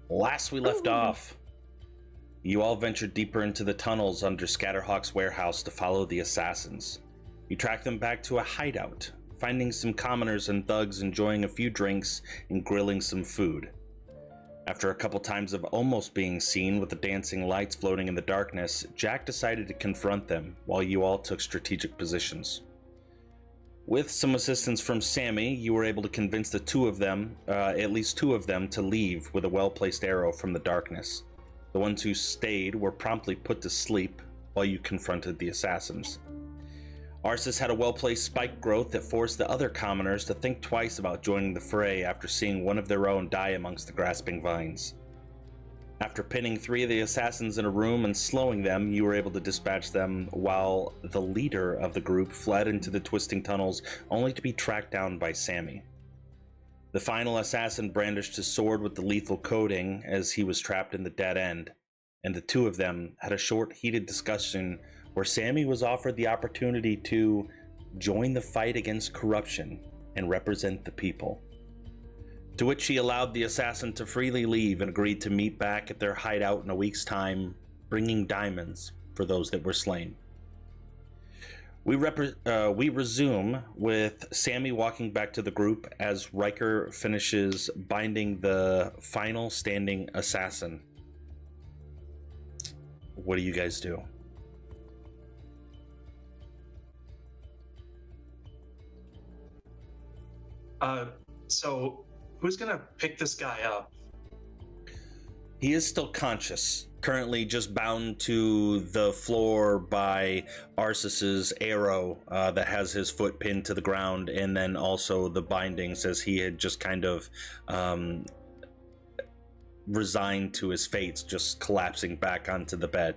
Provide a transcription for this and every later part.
Last we left off, you all ventured deeper into the tunnels under Scatterhawk's warehouse to follow the assassins. You tracked them back to a hideout, finding some commoners and thugs enjoying a few drinks and grilling some food. After a couple times of almost being seen with the dancing lights floating in the darkness, Jack decided to confront them while you all took strategic positions. With some assistance from Sammy, you were able to convince the two of them, at least two of them, to leave with a well-placed arrow from the darkness. The ones who stayed were promptly put to sleep while you confronted the assassins. Arsis had a well-placed spike growth that forced the other commoners to think twice about joining the fray after seeing one of their own die amongst the grasping vines. After pinning 3 of the assassins in a room and slowing them, you were able to dispatch them while the leader of the group fled into the twisting tunnels, only to be tracked down by Sammy. The final assassin brandished his sword with the lethal coating as he was trapped in the dead end, and the two of them had a short, heated discussion where Sammy was offered the opportunity to join the fight against corruption and represent the people. To which he allowed the assassin to freely leave and agreed to meet back at their hideout in a week's time, bringing diamonds for those that were slain. We resume with Sammy walking back to the group as Riker finishes binding the final standing assassin. What do you guys do? So who's gonna pick this guy up? He is still conscious, currently just bound to the floor by Arsis's arrow that has his foot pinned to the ground, and then also the bindings as he had just kind of resigned to his fates, just collapsing back onto the bed.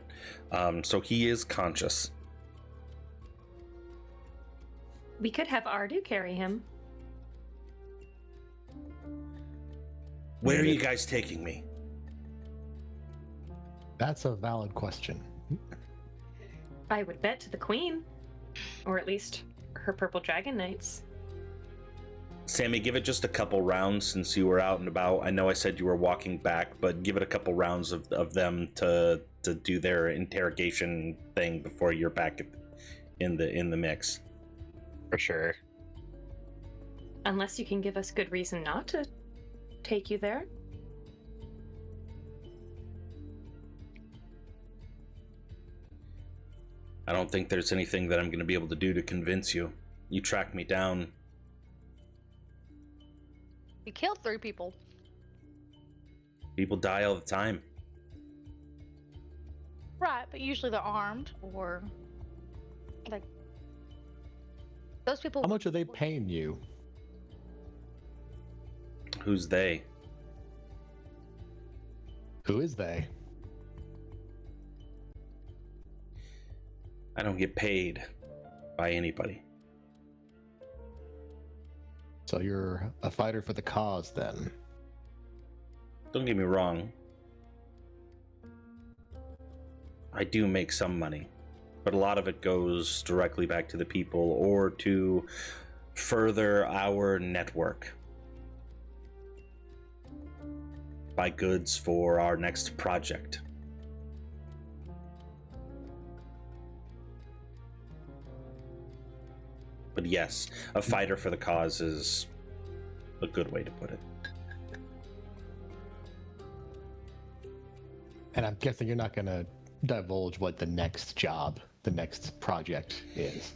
So he is conscious. We could have Ardu carry him. Where are you guys taking me? That's a valid question. I would bet to the Queen. Or at least her Purple Dragon Knights. Sammy, give it just a couple rounds since you were out and about. I know I said you were walking back, but give it a couple rounds of them to do their interrogation thing before you're back in the mix. For sure. Unless you can give us good reason not to take you there. I don't think there's anything that I'm going to be able to do to convince you. You tracked me down. You killed 3 people. People die all the time. Right, but usually they're armed or like those people. How much are they paying you? Who's they? Who is they? I don't get paid by anybody. So you're a fighter for the cause, then? Don't get me wrong. I do make some money, but a lot of it goes directly back to the people or to further our network. Buy goods for our next project. But yes, a fighter for the cause is a good way to put it. And I'm guessing you're not going to divulge what the next job, the next project is.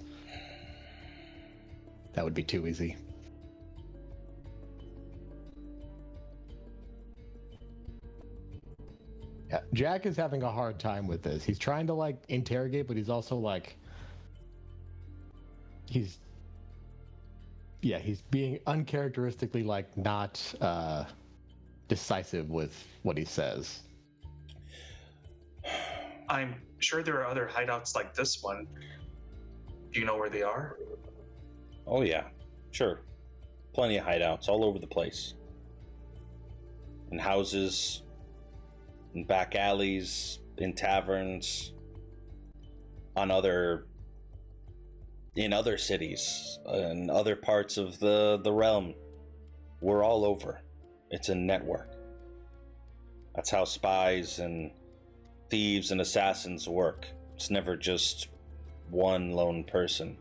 That would be too easy. Yeah, Jack is having a hard time with this. He's trying to like interrogate, but he's also like he's being uncharacteristically like not decisive with what he says. I'm sure there are other hideouts like this one. Do you know where they are? Oh yeah, sure. Plenty of hideouts all over the place. In houses, in back alleys, in taverns, in other cities, in other parts of the realm. We're all over. It's a network. That's how spies and thieves and assassins work. It's never just one lone person.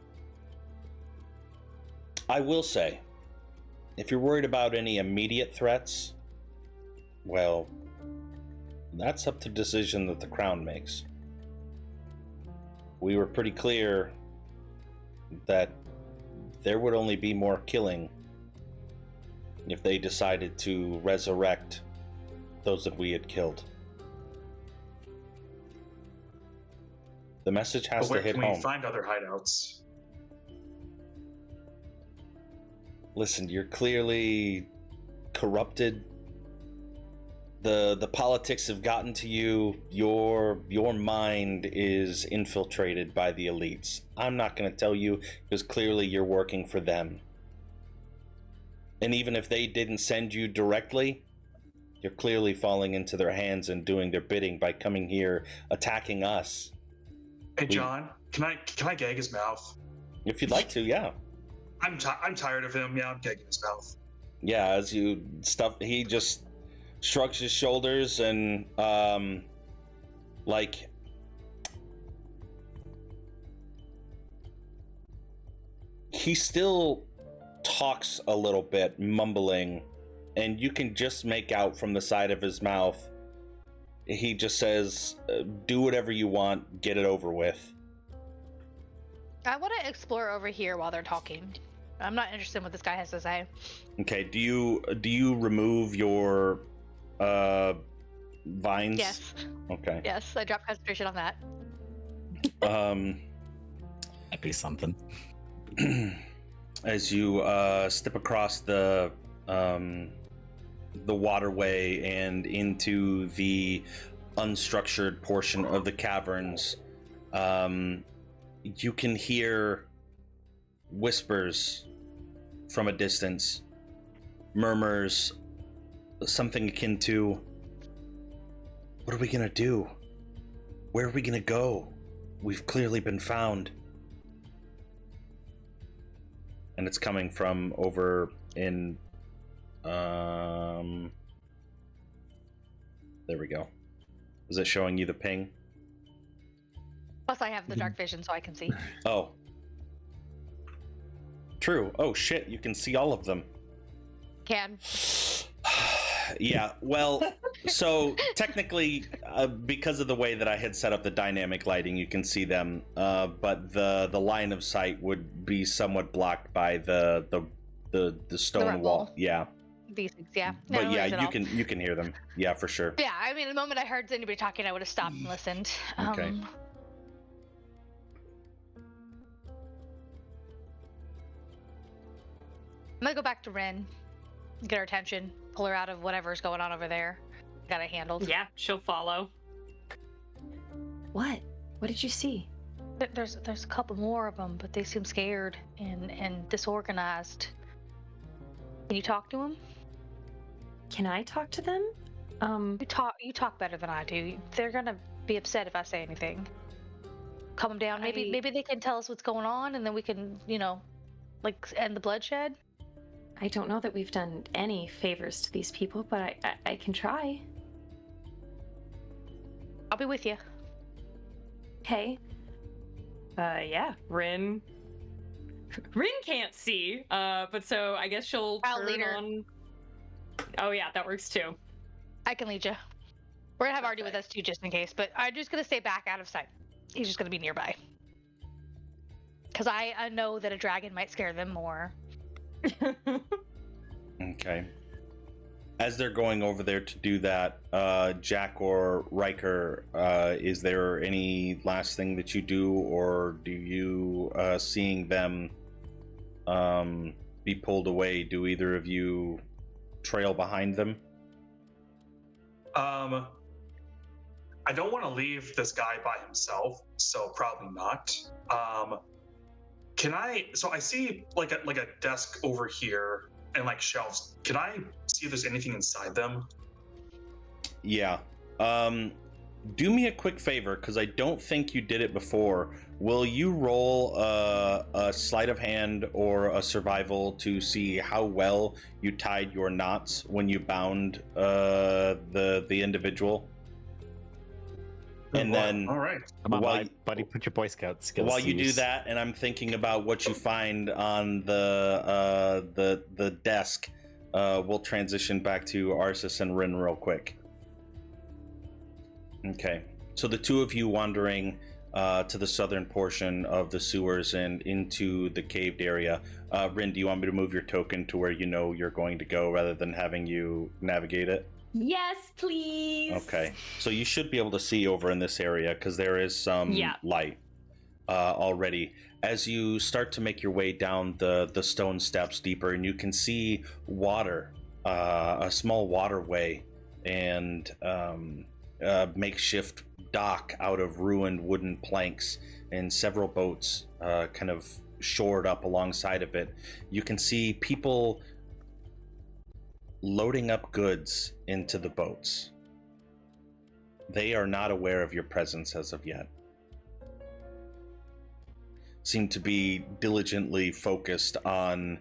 I will say, if you're worried about any immediate threats, well, that's up to decision that the Crown makes. We were pretty clear that there would only be more killing if they decided to resurrect those that we had killed. The message has But to where hit can we home. find other hideouts? Listen, you're clearly corrupted. The politics have gotten to you. Your mind is infiltrated by the elites. I'm not going to tell you because clearly you're working for them. And even if they didn't send you directly, you're clearly falling into their hands and doing their bidding by coming here, attacking us. Hey, John, can I gag his mouth? If you'd like to, yeah. I'm tired of him. Yeah, I'm gagging his mouth. Yeah, as you stuff, he just shrugs his shoulders and, like, he still talks a little bit, mumbling, and you can just make out from the side of his mouth, he just says, do whatever you want, get it over with. I want to explore over here while they're talking. I'm not interested in what this guy has to say. Okay, do you remove your vines? Yes. Okay. Yes, I dropped concentration on that. That'd be something. As you step across the waterway and into the unstructured portion of the caverns, you can hear whispers from a distance, murmurs, something akin to, what are we gonna do? Where are we gonna go? We've clearly been found. And it's coming from over in, there we go. Is it showing you the ping? Plus, I have the dark vision, so I can see. Oh. True. Oh shit, you can see all of them. Can. Yeah, well, so technically, because of the way that I had set up the dynamic lighting, you can see them, but the line of sight would be somewhat blocked by the stone red wall. wall. Yeah, These things, yeah. but No yeah, worries at all. you can hear them. Yeah, for sure. Yeah, I mean, the moment I heard anybody talking, I would have stopped and listened. Okay. I'm gonna go back to Ren, get her attention, pull her out of whatever's going on over there. Got it handled. Yeah, she'll follow. What? What did you see? There's a couple more of them, but they seem scared and disorganized. Can you talk to them? Can I talk to them? You talk better than I do. They're gonna be upset if I say anything. Calm them down. Maybe they can tell us what's going on, and then we can, like, end the bloodshed. I don't know that we've done any favors to these people, but I can try. I'll be with you. Okay. Yeah, Rin can't see, but so I guess she'll I'll turn lead her. on. Oh yeah, that works too. I can lead you. We're gonna have Artie with us too, just in case. But I'm just gonna stay back out of sight. He's just gonna be nearby. Because I know that a dragon might scare them more. Okay. As they're going over there to do that, Jack or Riker, is there any last thing that you do, or do you, seeing them be pulled away, do either of you trail behind them? I don't want to leave this guy by himself, so probably not. So I see like a desk over here and like shelves. Can I see if there's anything inside them? Yeah. do me a quick favor, because I don't think you did it before. Will you roll a sleight of hand or a survival to see how well you tied your knots when you bound the individual? And then, all right. Come on, While- buddy, put your Boy Scout skills. while to you do use. that, and I'm thinking about what you find on the desk, we'll transition back to Arsis and Rin real quick. Okay, so the two of you wandering to the southern portion of the sewers and into the caved area. Rin, do you want me to move your token to where you know you're going to go rather than having you navigate it? Yes, please. Okay, so you should be able to see over in this area because there is some light already. As you start to make your way down the stone steps deeper, and you can see water, a small waterway, and a makeshift dock out of ruined wooden planks, and several boats kind of shored up alongside of it. You can see people loading up goods into the boats. They are not aware of your presence as of yet. Seem to be diligently focused on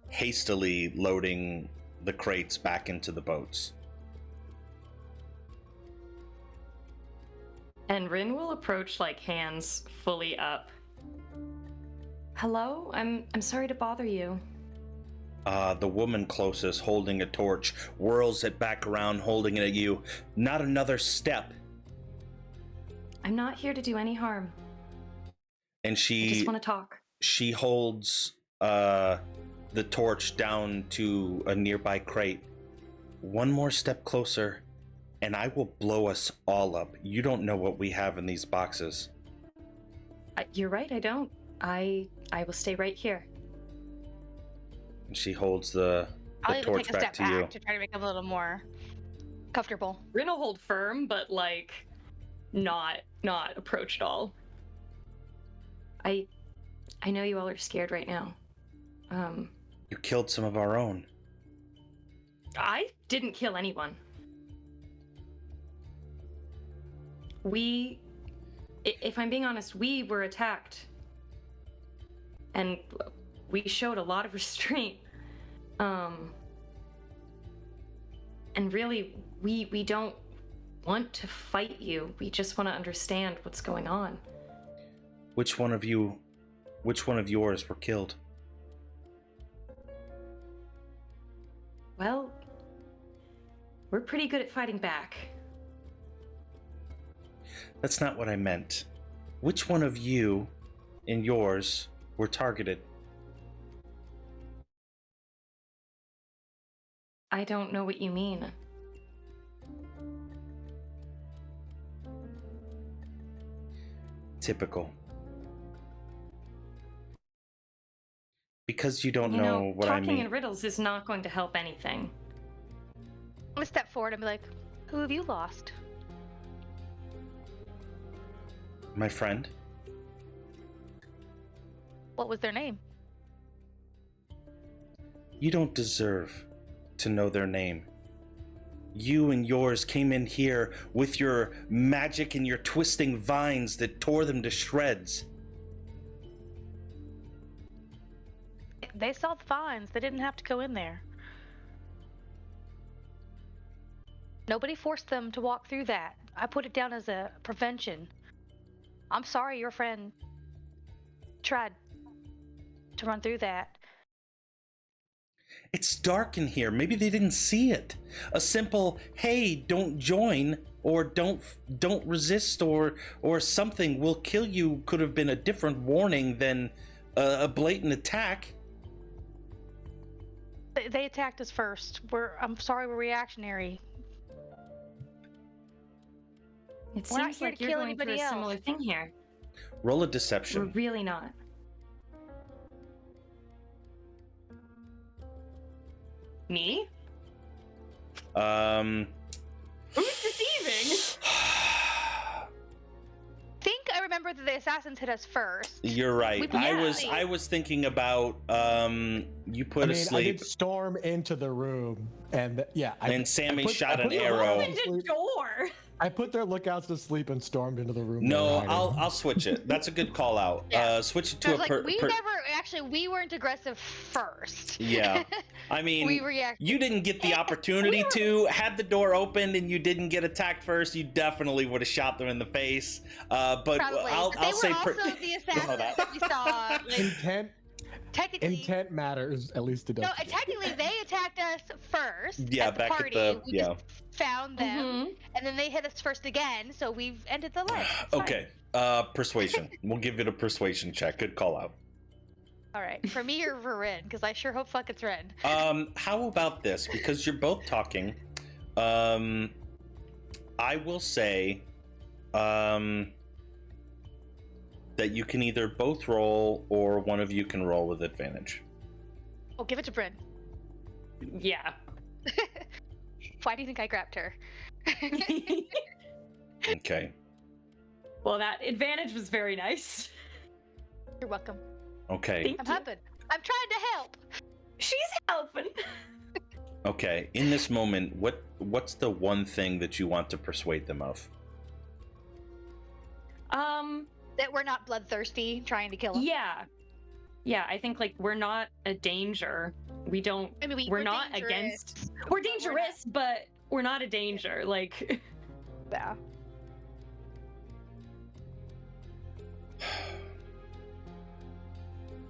hastily loading the crates back into the boats. And Rin will approach, like, hands fully up. Hello? I'm sorry to bother you. The woman closest, holding a torch, whirls it back around, holding it at you. Not another step. I'm not here to do any harm. And I she just want to talk. she holds the torch down to a nearby crate. One more step closer, and I will blow us all up. You don't know what we have in these boxes. You're right, I don't. I will stay right here. And she holds the I'll even torch take a back step to you. back to try to make it a little more comfortable. Rin will hold firm, but, like, not approach at all. I know you all are scared right now. You killed some of our own. I didn't kill anyone. If I'm being honest, we were attacked. And we showed a lot of restraint. And really, we don't want to fight you. We just want to understand what's going on. Which one of yours were killed? Well, we're pretty good at fighting back. That's not what I meant. Which one of you and yours were targeted? I don't know what you mean. Typical. Because you don't You know what I talking mean. in riddles is not going to help anything. I'm gonna step forward and be like, "Who have you lost?" My friend? What was their name? You don't deserve to know their name. You and yours came in here with your magic and your twisting vines that tore them to shreds. They saw the vines. They didn't have to go in there. Nobody forced them to walk through that. I put it down as a prevention. I'm sorry your friend tried to run through that. It's dark in here. Maybe they didn't see it. A simple, hey, don't join, or don't resist, or something will kill you could have been a different warning than a blatant attack. They attacked us first. I'm sorry, we're reactionary. It We're not seems here like to you're kill going through a anybody else. similar thing here. Roll a We're deception. really not. Me? Who's deceiving? I remember that the assassins hit us first. You're right. Yeah. I was thinking about you put I mean, I asleep did storm into the room, and and Sammy I shot put an the arrow. Opened a door. I put their lookouts to sleep and stormed into the room. No, they were hiding. I'll switch it. That's a good call out. Yeah. Switch it I to was a like, we weren't aggressive first. Yeah. I mean, We reacted. you didn't get the opportunity to. Had the door opened and you didn't get attacked first, you definitely would have shot them in the face. But Probably. I'll But they say were also the assassins that we saw. Like, Intent matters, at least it does. No, technically they attacked us first. Yeah, at the back party. at the We just found them, Mhm. and then they hit us first again. So we've ended the ledge. It's fine. Okay. Persuasion. We'll give it a persuasion check. Good call out. All right. For me or for Ren? Because I sure hope fuck it's Ren. How about this? Because you're both talking, I will say, that you can either both roll or one of you can roll with advantage. Oh, give it to Bryn. Yeah. Why do you think I grabbed her? Okay. Well, that advantage was very nice. You're welcome. Okay. Thank I'm you. helping. I'm trying to help. She's helping. Okay. In this moment, what's the one thing that you want to persuade them of? That we're not bloodthirsty trying to kill him. Yeah, I think like we're not a danger. We don't. I mean, We're not dangerous, against. We're dangerous, but we're not a danger. Like. Yeah.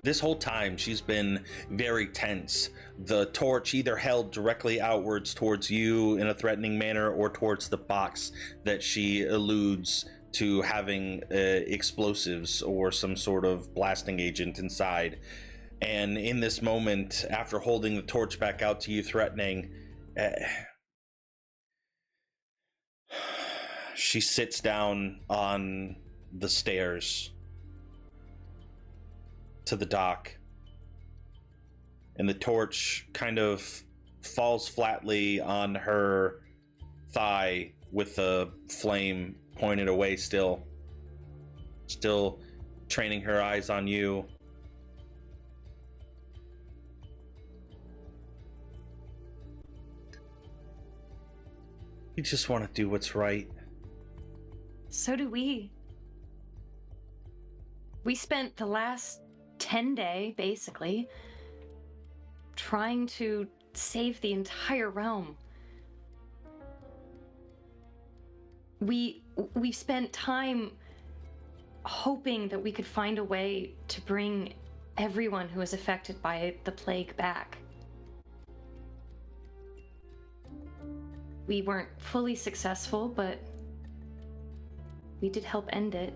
This whole time, she's been very tense. The torch either held directly outwards towards you in a threatening manner or towards the box that she alludes to having explosives or some sort of blasting agent inside. And in this moment, after holding the torch back out to you, threatening, she sits down on the stairs to the dock, and the torch kind of falls flatly on her thigh with the flame pointed away, still training her eyes on you. You just want to do what's right. So do we. We spent the last 10-day, basically, trying to save the entire realm. We spent time hoping that we could find a way to bring everyone who was affected by the plague back. We weren't fully successful, but we did help end it.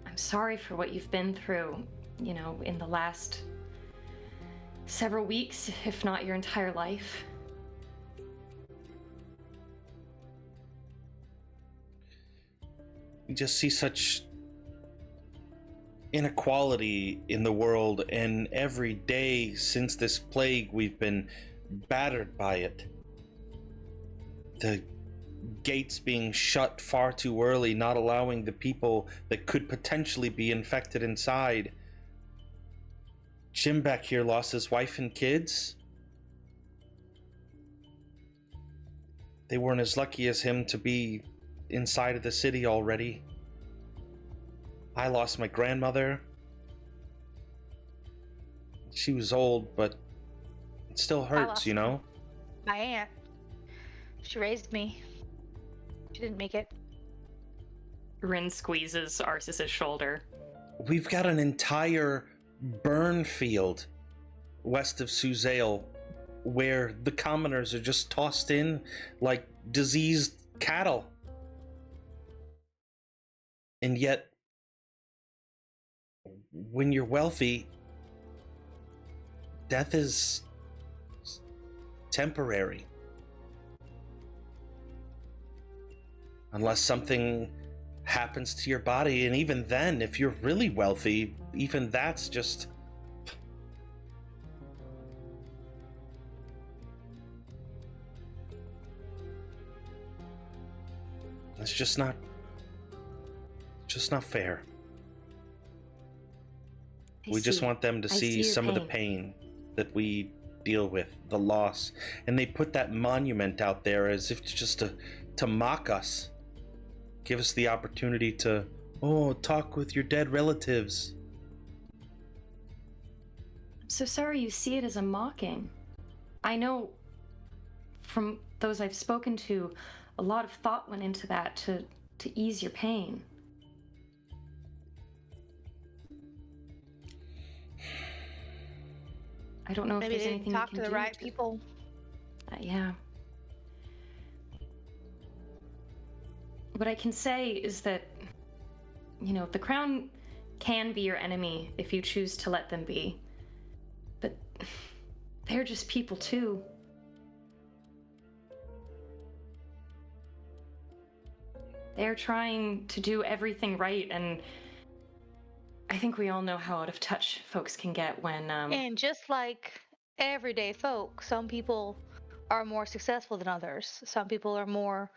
I'm sorry for what you've been through, in the last several weeks, if not your entire life. We just see such inequality in the world, and every day since this plague, we've been battered by it. The gates being shut far too early, not allowing the people that could potentially be infected inside. Jim back here lost his wife and kids. They weren't as lucky as him to be inside of the city already. I lost my grandmother. She was old, but it still hurts, My aunt. She raised me. She didn't make it. Rin squeezes Arceus's shoulder. We've got an entire burn field west of Suzail where the commoners are just tossed in like diseased cattle. And yet, when you're wealthy, death is temporary. Unless something happens to your body, and even then, if you're really wealthy, even that's just... It's just not fair. We just want them to see some of the pain that we deal with the loss, and they put that monument out there as if to mock us, give us the opportunity to talk with your dead relatives. I'm so sorry you see it as a mocking. I know from those I've spoken to, a lot of thought went into that to ease your pain. I don't know if Maybe there's they anything didn't talk we to can the do right people. Yeah. What I can say is that, the Crown can be your enemy if you choose to let them be. But they're just people too. They're trying to do everything right, and I think we all know how out of touch folks can get when, And just like everyday folk, some people are more successful than others. Some people are more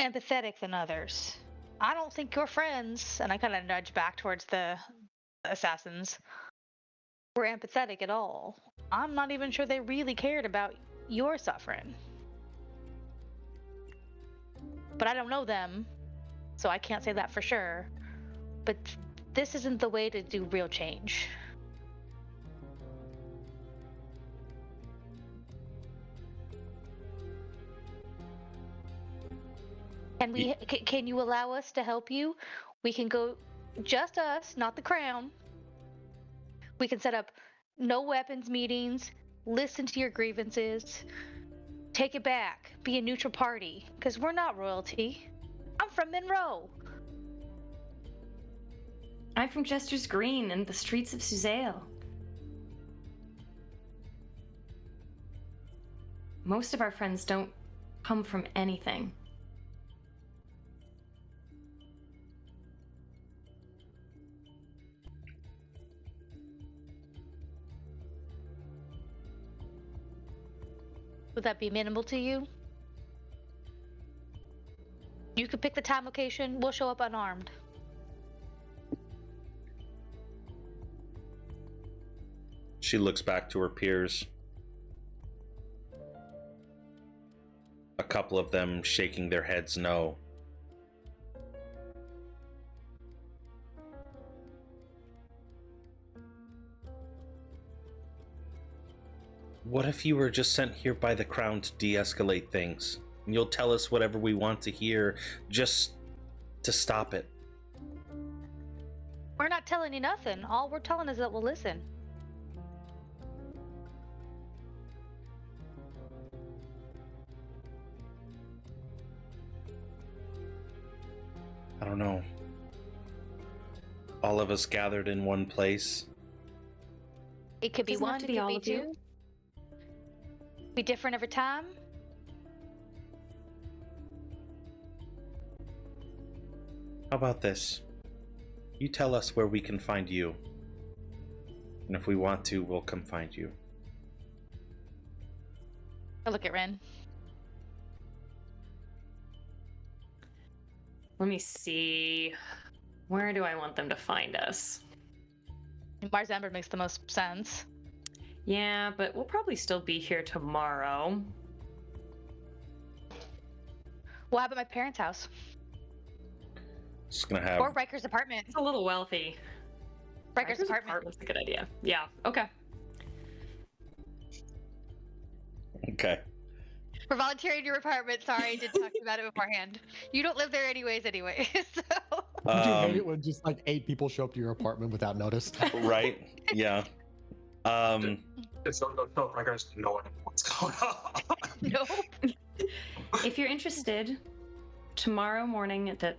empathetic than others. I don't think your friends, and I kind of nudge back towards the assassins, were empathetic at all. I'm not even sure they really cared about your suffering. But I don't know them, so I can't say that for sure. But this isn't the way to do real change. Can you allow us to help you? We can go, just us, not the Crown. We can set up no weapons meetings, listen to your grievances, take it back, be a neutral party, because we're not royalty. I'm from Monroe. I'm from Jester's Green and the streets of Suzail. Most of our friends don't come from anything. Would that be minimal to you? You could pick the time, location. We'll show up unarmed. She looks back to her peers. A couple of them shaking their heads no. What if you were just sent here by the Crown to de-escalate things? And you'll tell us whatever we want to hear, just to stop it. We're not telling you nothing. All we're telling is that we'll listen. I don't know. All of us gathered in one place. It could be Doesn't have one, to it be could all be of you. two. Be different every time. How about this? You tell us where we can find you. And if we want to, we'll come find you. I look at Ren. Let me see. Where do I want them to find us? Marzamber makes the most sense. Yeah, but we'll probably still be here tomorrow. What happened at my parents' house? Just gonna have... Or Riker's apartment. It's a little wealthy. Riker's apartment. Apartment's a good idea. Yeah, okay. Okay. We're volunteering your apartment. Sorry, I didn't talk to you about it beforehand. You don't live there anyways, so. Would you hate it when just like 8 people show up to your apartment without notice? Right? Yeah. Just don't show up like there's no one what's going on. Nope. If you're interested, tomorrow morning at the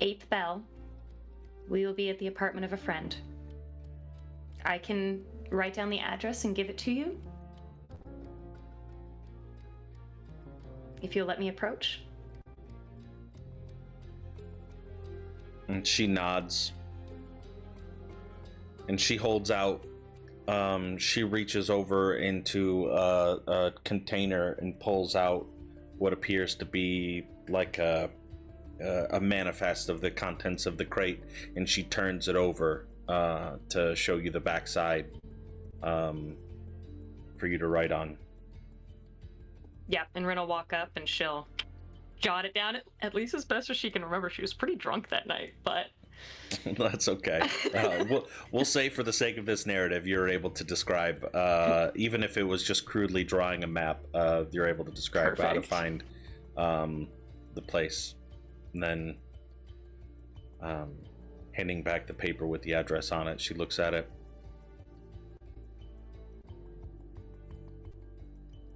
8th bell, we will be at the apartment of a friend. I can write down the address and give it to you. If you'll let me approach. And she nods. And she holds out. She reaches over into a container and pulls out what appears to be like a manifest of the contents of the crate, and she turns it over to show you the backside. for you to write on. Yeah, and Rin will walk up and she'll jot it down at least as best as she can remember. She was pretty drunk that night, but That's okay. We'll say for the sake of this narrative, you're able to describe, even if it was just crudely drawing a map, you're able to describe how to Perfect. find the place. And then handing back the paper with the address on it, she looks at it.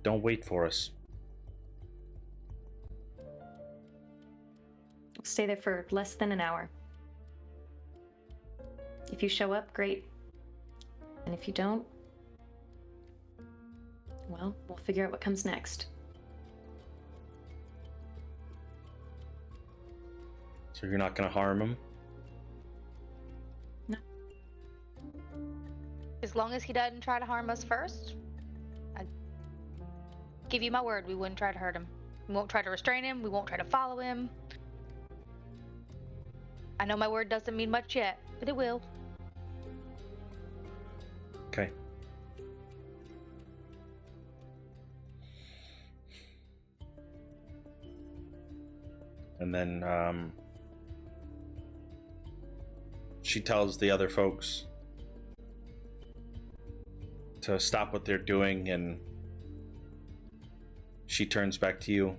Don't wait for us. stay there for less than an hour. If you show up, great. And if you don't, well, we'll figure out what comes next. So you're not going to harm him? No. As long as he doesn't try to harm us first, I give you my word, we wouldn't try to hurt him. We won't try to restrain him. We won't try to follow him. I know my word doesn't mean much yet, but it will. Okay. And then she tells the other folks to stop what they're doing, and she turns back to you.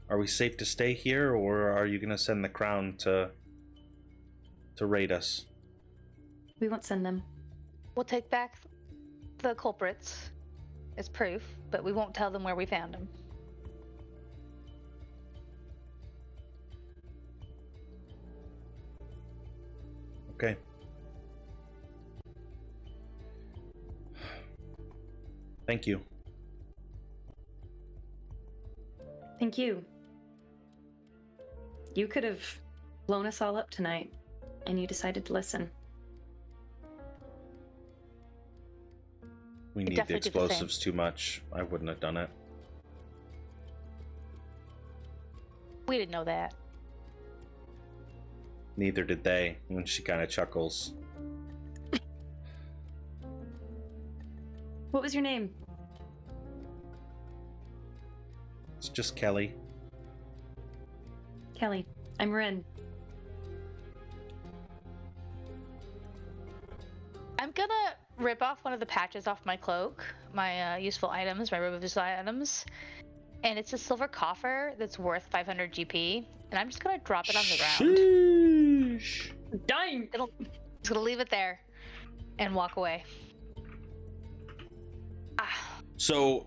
Are we safe to stay here, or are you going to send the Crown to raid us? We won't send them. We'll take back the culprits as proof, but we won't tell them where we found them. Okay. Thank you. Thank you. You could have blown us all up tonight, and you decided to listen. We We need the definitely did the same. explosives too much. I wouldn't have done it. We didn't know that. Neither did they. And she kind of chuckles. What was your name? It's just Kelly. Kelly. I'm Rin. I'm gonna rip off one of the patches off my cloak, my useful items, my useful items, and it's a silver coffer that's worth 500 GP, and I'm just gonna drop it on the ground. Sheesh. Dying! Just gonna leave it there and walk away. So,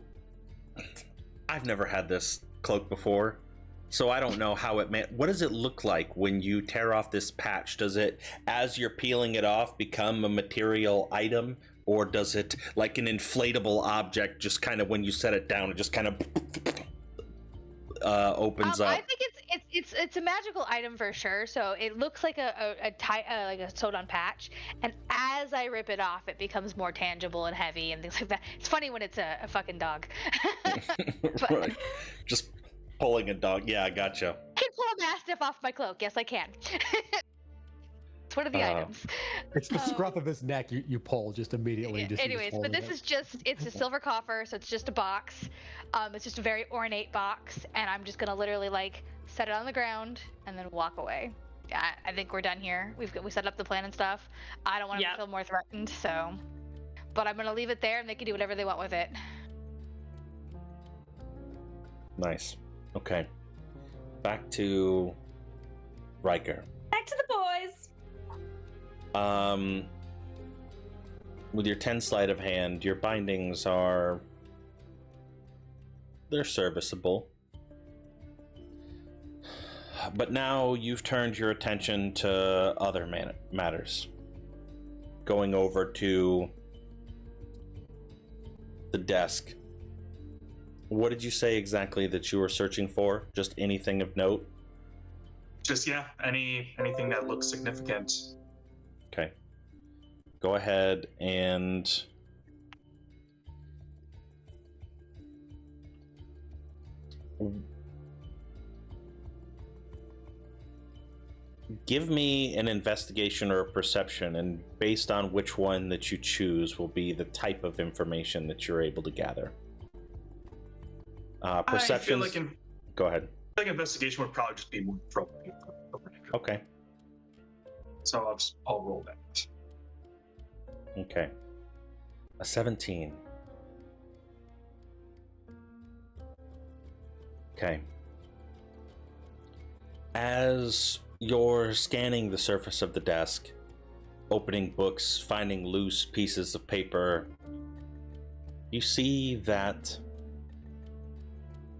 I've never had this cloak before, so I don't know how it what does it look like when you tear off this patch? Does it, as you're peeling it off, become a material item, or does it, like an inflatable object, just kind of when you set it down, it just kind of opens up? I think it's a magical item for sure. So it looks like like a sewed-on patch, and as I rip it off, it becomes more tangible and heavy and things like that. It's funny when it's a fucking dog. But Right. Just pulling a dog. Yeah, I gotcha. I can pull a mastiff off my cloak. Yes, I can. It's one of the items. It's the scruff of his neck you pull just immediately. Yeah, Just anyways, but this is just, it's a silver coffer, so it's just a box. It's just a very ornate box, and I'm just gonna literally like set it on the ground and then walk away. I think we're done here. We set up the plan and stuff. I don't want Yep. to feel more threatened, so. But I'm gonna leave it there, and they can do whatever they want with it. Nice. Okay. Back to Riker. Back to the boys! With your 10 sleight of hand, your bindings are... they're serviceable. But now you've turned your attention to other matters. Going over to the desk. What did you say exactly that you were searching for? Just anything of note? Just anything that looks significant. Okay. Go ahead and Give me an investigation or a perception, and based on which one that you choose will be the type of information that you're able to gather. Perception. Go ahead. I think investigation would probably just be more pro. Okay. So I'll roll that. Okay. A 17. Okay. As you're scanning the surface of the desk, opening books, finding loose pieces of paper, you see that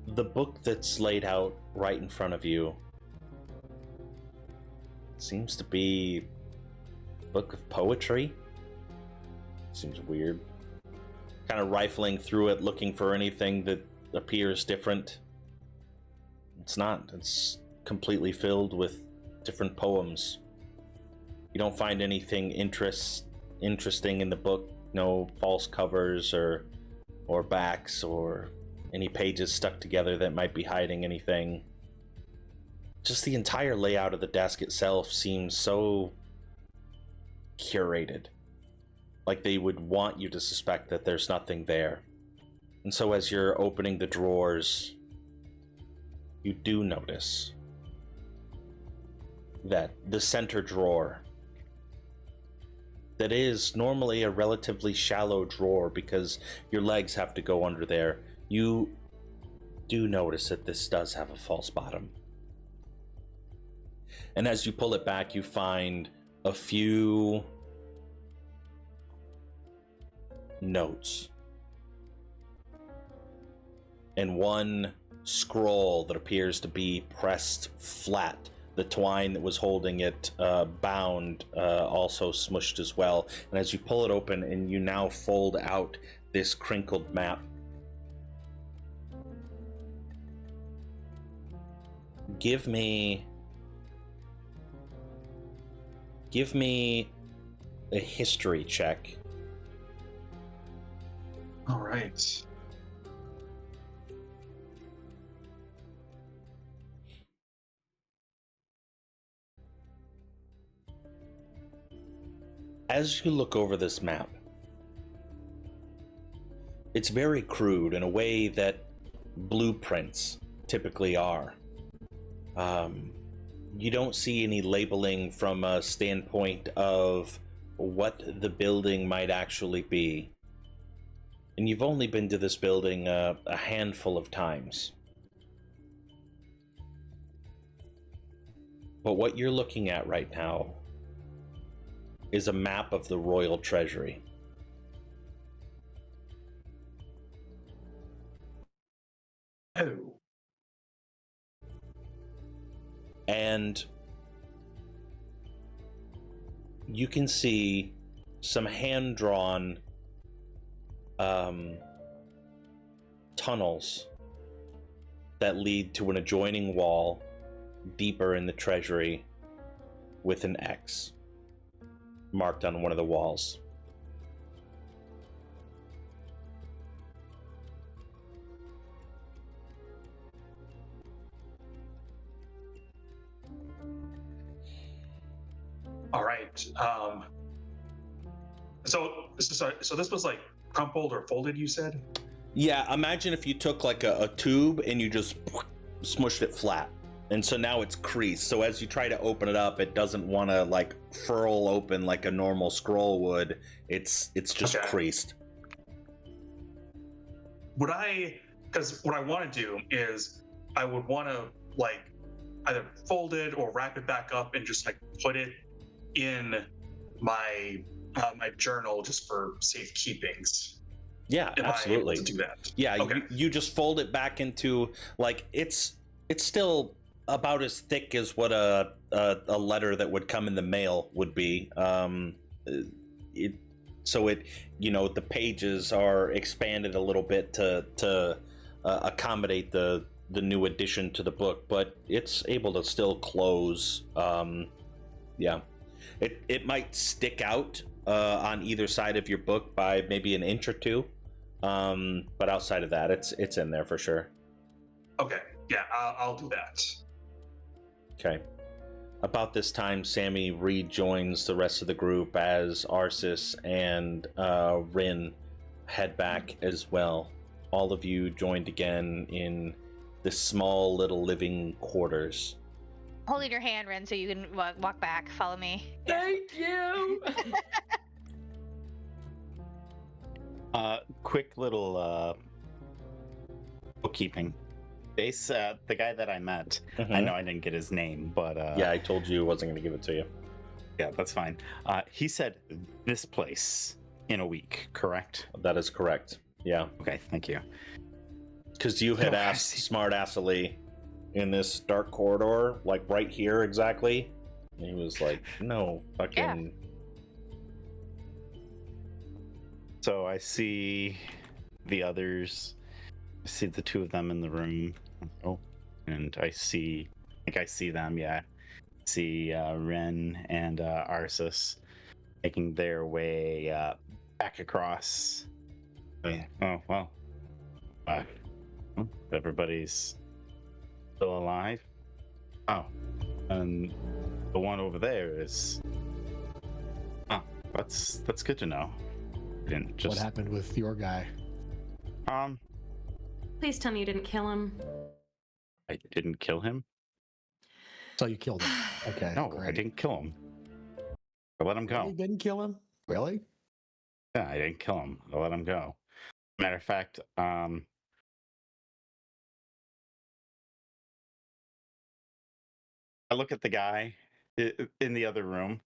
the book that's laid out right in front of you seems to be a book of poetry. Seems weird. Kind of rifling through it, looking for anything that appears different. It's not. It's completely filled with different poems. You don't find anything interesting in the book. No false covers or backs or any pages stuck together that might be hiding anything. Just the entire layout of the desk itself seems so curated. Like they would want you to suspect that there's nothing there. And so as you're opening the drawers, you do notice that the center drawer, that is normally a relatively shallow drawer because your legs have to go under there, you do notice that this does have a false bottom. And as you pull it back, you find a few notes and one scroll that appears to be pressed flat. The twine that was holding it bound, also smushed as well. And as you pull it open and you now fold out this crinkled map, give me a history check. All right. As you look over this map, it's very crude in a way that blueprints typically are. You don't see any labeling from a standpoint of what the building might actually be. And you've only been to this building a handful of times. But what you're looking at right now is a map of the Royal Treasury. Oh. And you can see some hand-drawn tunnels that lead to an adjoining wall deeper in the treasury with an X marked on one of the walls. All right. So this was like crumpled or folded, you said? Yeah, imagine if you took like a tube and you just smushed it flat. And so now it's creased. So as you try to open it up, it doesn't want to like furl open like a normal scroll would. It's just creased. Because what I want to do is I would want to like either fold it or wrap it back up and just like put it in my my journal just for safekeepings. Yeah, absolutely. I able to do that? Yeah, okay. you just fold it back into like it's still about as thick as what a letter that would come in the mail would be. So the pages are expanded a little bit to accommodate the new addition to the book, but it's able to still close. Yeah, it might stick out on either side of your book by maybe an inch or two, but outside of that, it's in there for sure. Okay, yeah, I'll do that. Okay. About this time, Sammy rejoins the rest of the group as Arsis and Rin head back as well. All of you joined again in this small little living quarters. Holding your hand, Ren, so you can walk back. Follow me. Yeah. Thank you. Quick little bookkeeping. Base, the guy that I met, I know I didn't get his name, but Yeah, I told you I wasn't going to give it to you. yeah, that's fine. He said this place in a week, correct? That is correct. Yeah. Okay, thank you. Because you had Oh, I asked see. smartassily in this dark corridor, like right here exactly. And he was like, no, fucking. So I see the others. I see the two of them in the room. Oh, and I see them. Yeah, see Ren and Arsis making their way back across. Oh well. Everybody's still alive. Oh, and the one over there is. Oh, that's good to know. I didn't just. What happened with your guy? Please tell me you didn't kill him. I didn't kill him. So you killed him. Okay. No, great. I didn't kill him. I let him go. You didn't kill him? Really? Yeah, I didn't kill him. I let him go. Matter of fact, I look at the guy in the other room.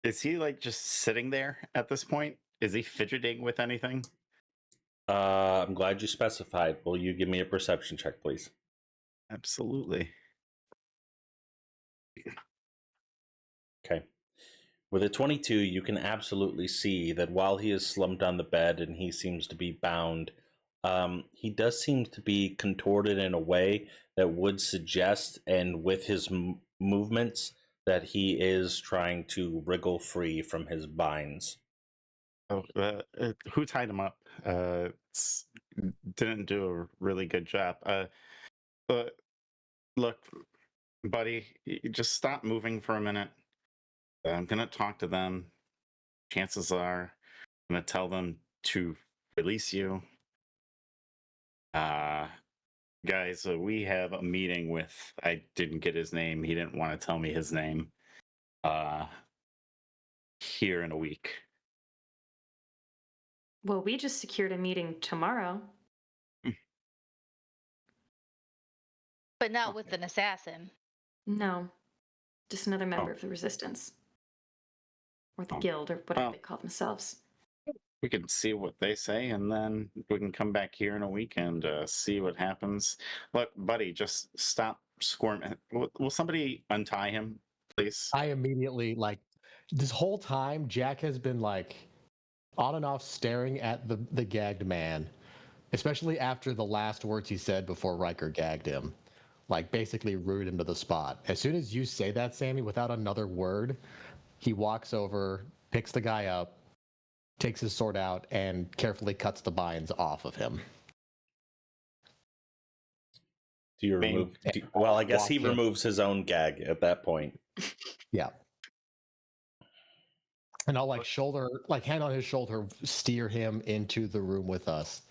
Is he like just sitting there at this point? Is he fidgeting with anything? I'm glad you specified. Will you give me a perception check, please? Absolutely. Okay. With a 22, you can absolutely see that while he is slumped on the bed and he seems to be bound, he does seem to be contorted in a way that would suggest, and with his movements, that he is trying to wriggle free from his binds. Oh, who tied him up? Didn't do a really good job. But look, buddy, you just stop moving for a minute. I'm gonna talk to them. Chances are, I'm gonna tell them to release you. Guys, we have a meeting with. I didn't get his name. He didn't want to tell me his name. Here in a week. Well, we just secured a meeting tomorrow. But not with an assassin. No, just another member of the resistance. Or the guild, or whatever they call themselves. We can see what they say, and then we can come back here in a week and see what happens. Look, buddy, just stop squirming. Will somebody untie him, please? I immediately, like, this whole time, Jack has been, like, on and off staring at the gagged man, especially after the last words he said before Riker gagged him. Like, basically rooted him to the spot. As soon as you say that, Sammy, without another word, he walks over, picks the guy up, takes his sword out, and carefully cuts the binds off of him. Do you remove? Well, I guess he removes his own gag at that point. Yeah. And I'll hand on his shoulder, steer him into the room with us,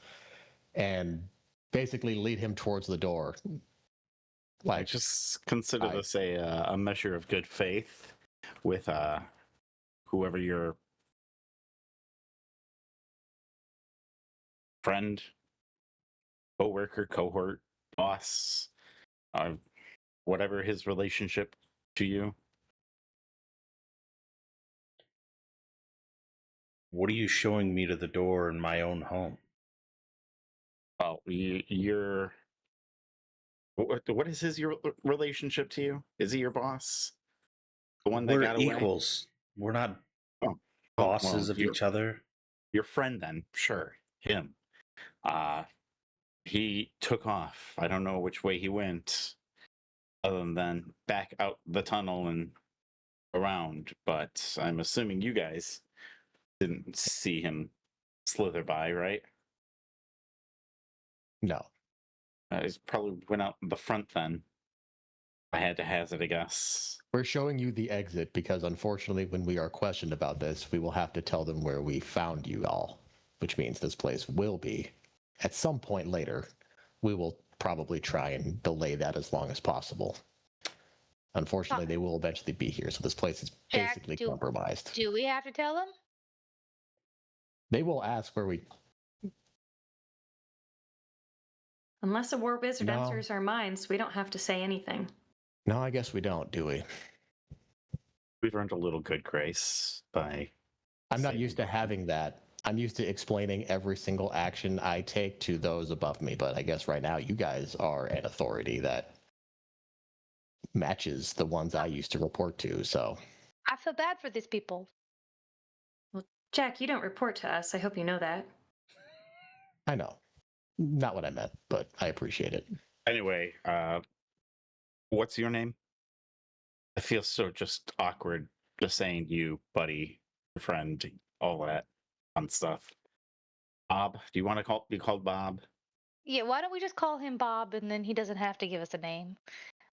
and basically lead him towards the door. Like, just consider this a measure of good faith with whoever your friend, co-worker, cohort, boss, whatever his relationship to you. What are you showing me to the door in my own home? Oh, you're. What is your relationship to you? Is he your boss? The one that got away? We're equals. We're not bosses of each other. Your friend, then, sure, him. He took off. I don't know which way he went, other than back out the tunnel and around. But I'm assuming you guys didn't see him slither by, right? No. He probably went out the front then. I had to hazard a guess. We're showing you the exit because, unfortunately, when we are questioned about this, we will have to tell them where we found you all, which means this place will be, at some point later, we will probably try and delay that as long as possible. Unfortunately, they will eventually be here, so this place is Jack, basically compromised. Do we have to tell them? They will ask where we... Unless a war wizard No. enters our minds, we don't have to say anything. No, I guess we don't, do we? We've earned a little good grace by... I'm not used to having that. I'm used to explaining every single action I take to those above me, but I guess right now you guys are an authority that matches the ones I used to report to, so... I feel bad for these people. Well, Jack, you don't report to us. I hope you know that. I know. Not what I meant, but I appreciate it. Anyway, what's your name? I feel so just awkward just saying you, buddy, friend, all that fun stuff. Bob, do you want to be called Bob? Yeah, why don't we just call him Bob and then he doesn't have to give us a name?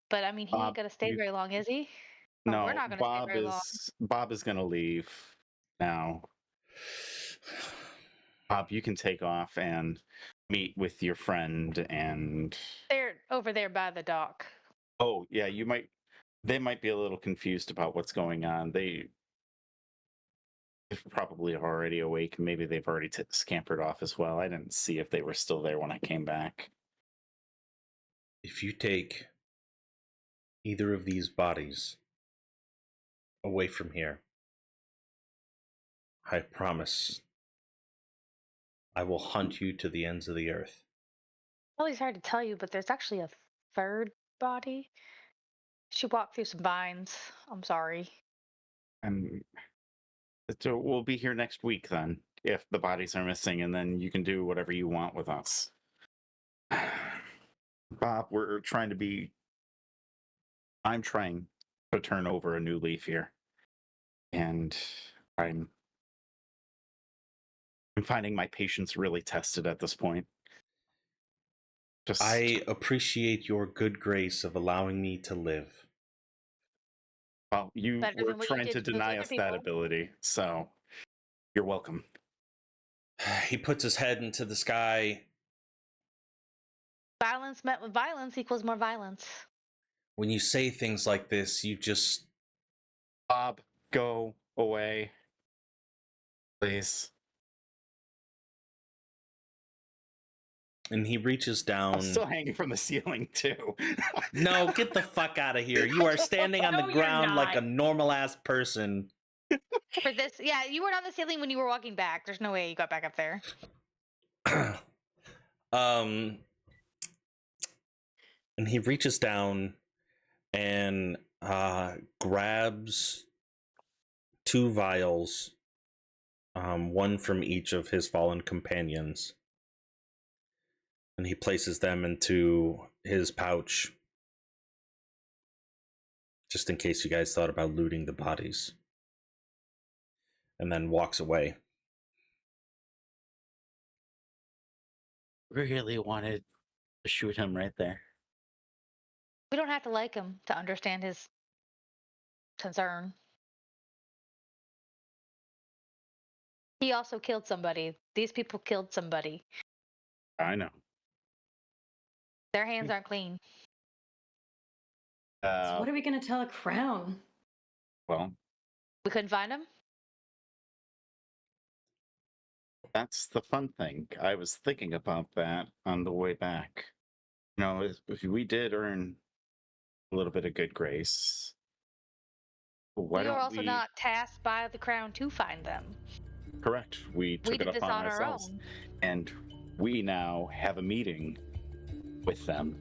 But I mean, he ain't Bob, gonna stay very long, is he? No, we're not gonna stay very long. Bob is gonna leave now. Bob, you can take off and meet with your friend and... They're over there by the dock. Oh, yeah, they might be a little confused about what's going on. They're probably already awake. Maybe they've already scampered off as well. I didn't see if they were still there when I came back. If you take either of these bodies away from here, I promise I will hunt you to the ends of the earth. Always hard to tell you, but there's actually a third body. She walked through some vines. I'm sorry. So we'll be here next week then, if the bodies are missing, and then you can do whatever you want with us. Bob, I'm trying to turn over a new leaf here. And I'm finding my patience really tested at this point. I appreciate your good grace of allowing me to live. Well, you Better were than what you trying did to to those deny other us that people. ability, so you're welcome. He puts his head into the sky. Violence met with violence equals more violence. When you say things like this, you just... Bob, go away. Please. And he reaches down. I'm still hanging from the ceiling, too. No, get the fuck out of here. You are standing on No, the you're ground like a not. normal-ass person. For this, yeah, you weren't on the ceiling when you were walking back. There's no way you got back up there. And he reaches down and grabs 2 vials, one from each of his fallen companions, and he places them into his pouch, just in case you guys thought about looting the bodies, and then walks away. Really wanted to shoot him right there. We don't have to like him to understand his concern. He also killed somebody. These people killed somebody. I know. Their hands aren't clean. So what are we going to tell a crown? Well, We couldn't find him? that's the fun thing. I was thinking about that on the way back. You know, if we did earn a little bit of good grace, why We don't were also we... not tasked by the crown to find them. Correct. We took We it did this upon on our ourselves. own. And we now have a meeting with them.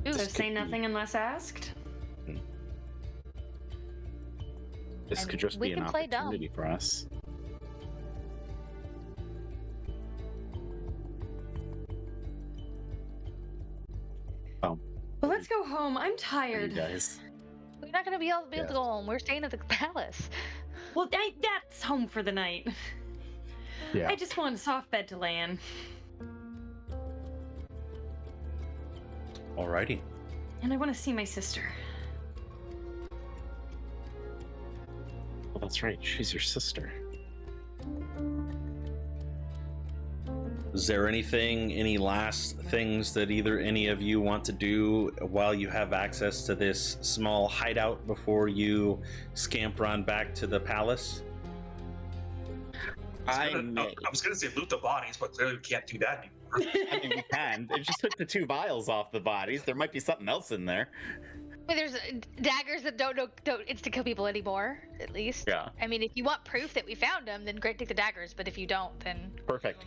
Ooh, So This say could be- nothing unless asked? This And could just we be an can play dumb. opportunity for us. Oh, Well, let's go home. I'm you tired. guys. we're not going to be able to Yes. go home. We're staying at the palace. Well, that's home for the night. Yeah. I just want a soft bed to lay in. Alrighty. And I want to see my sister. Well, that's right. She's your sister. Is there any last things that any of you want to do while you have access to this small hideout before you scamper on back to the palace? I was gonna say loot the bodies, but clearly we can't do that anymore. I mean, we can. It just took the 2 vials off the bodies. There might be something else in there. But there's daggers that don't insta kill people anymore, at least. Yeah. I mean, if you want proof that we found them, then great, take the daggers. But if you don't, then Perfect.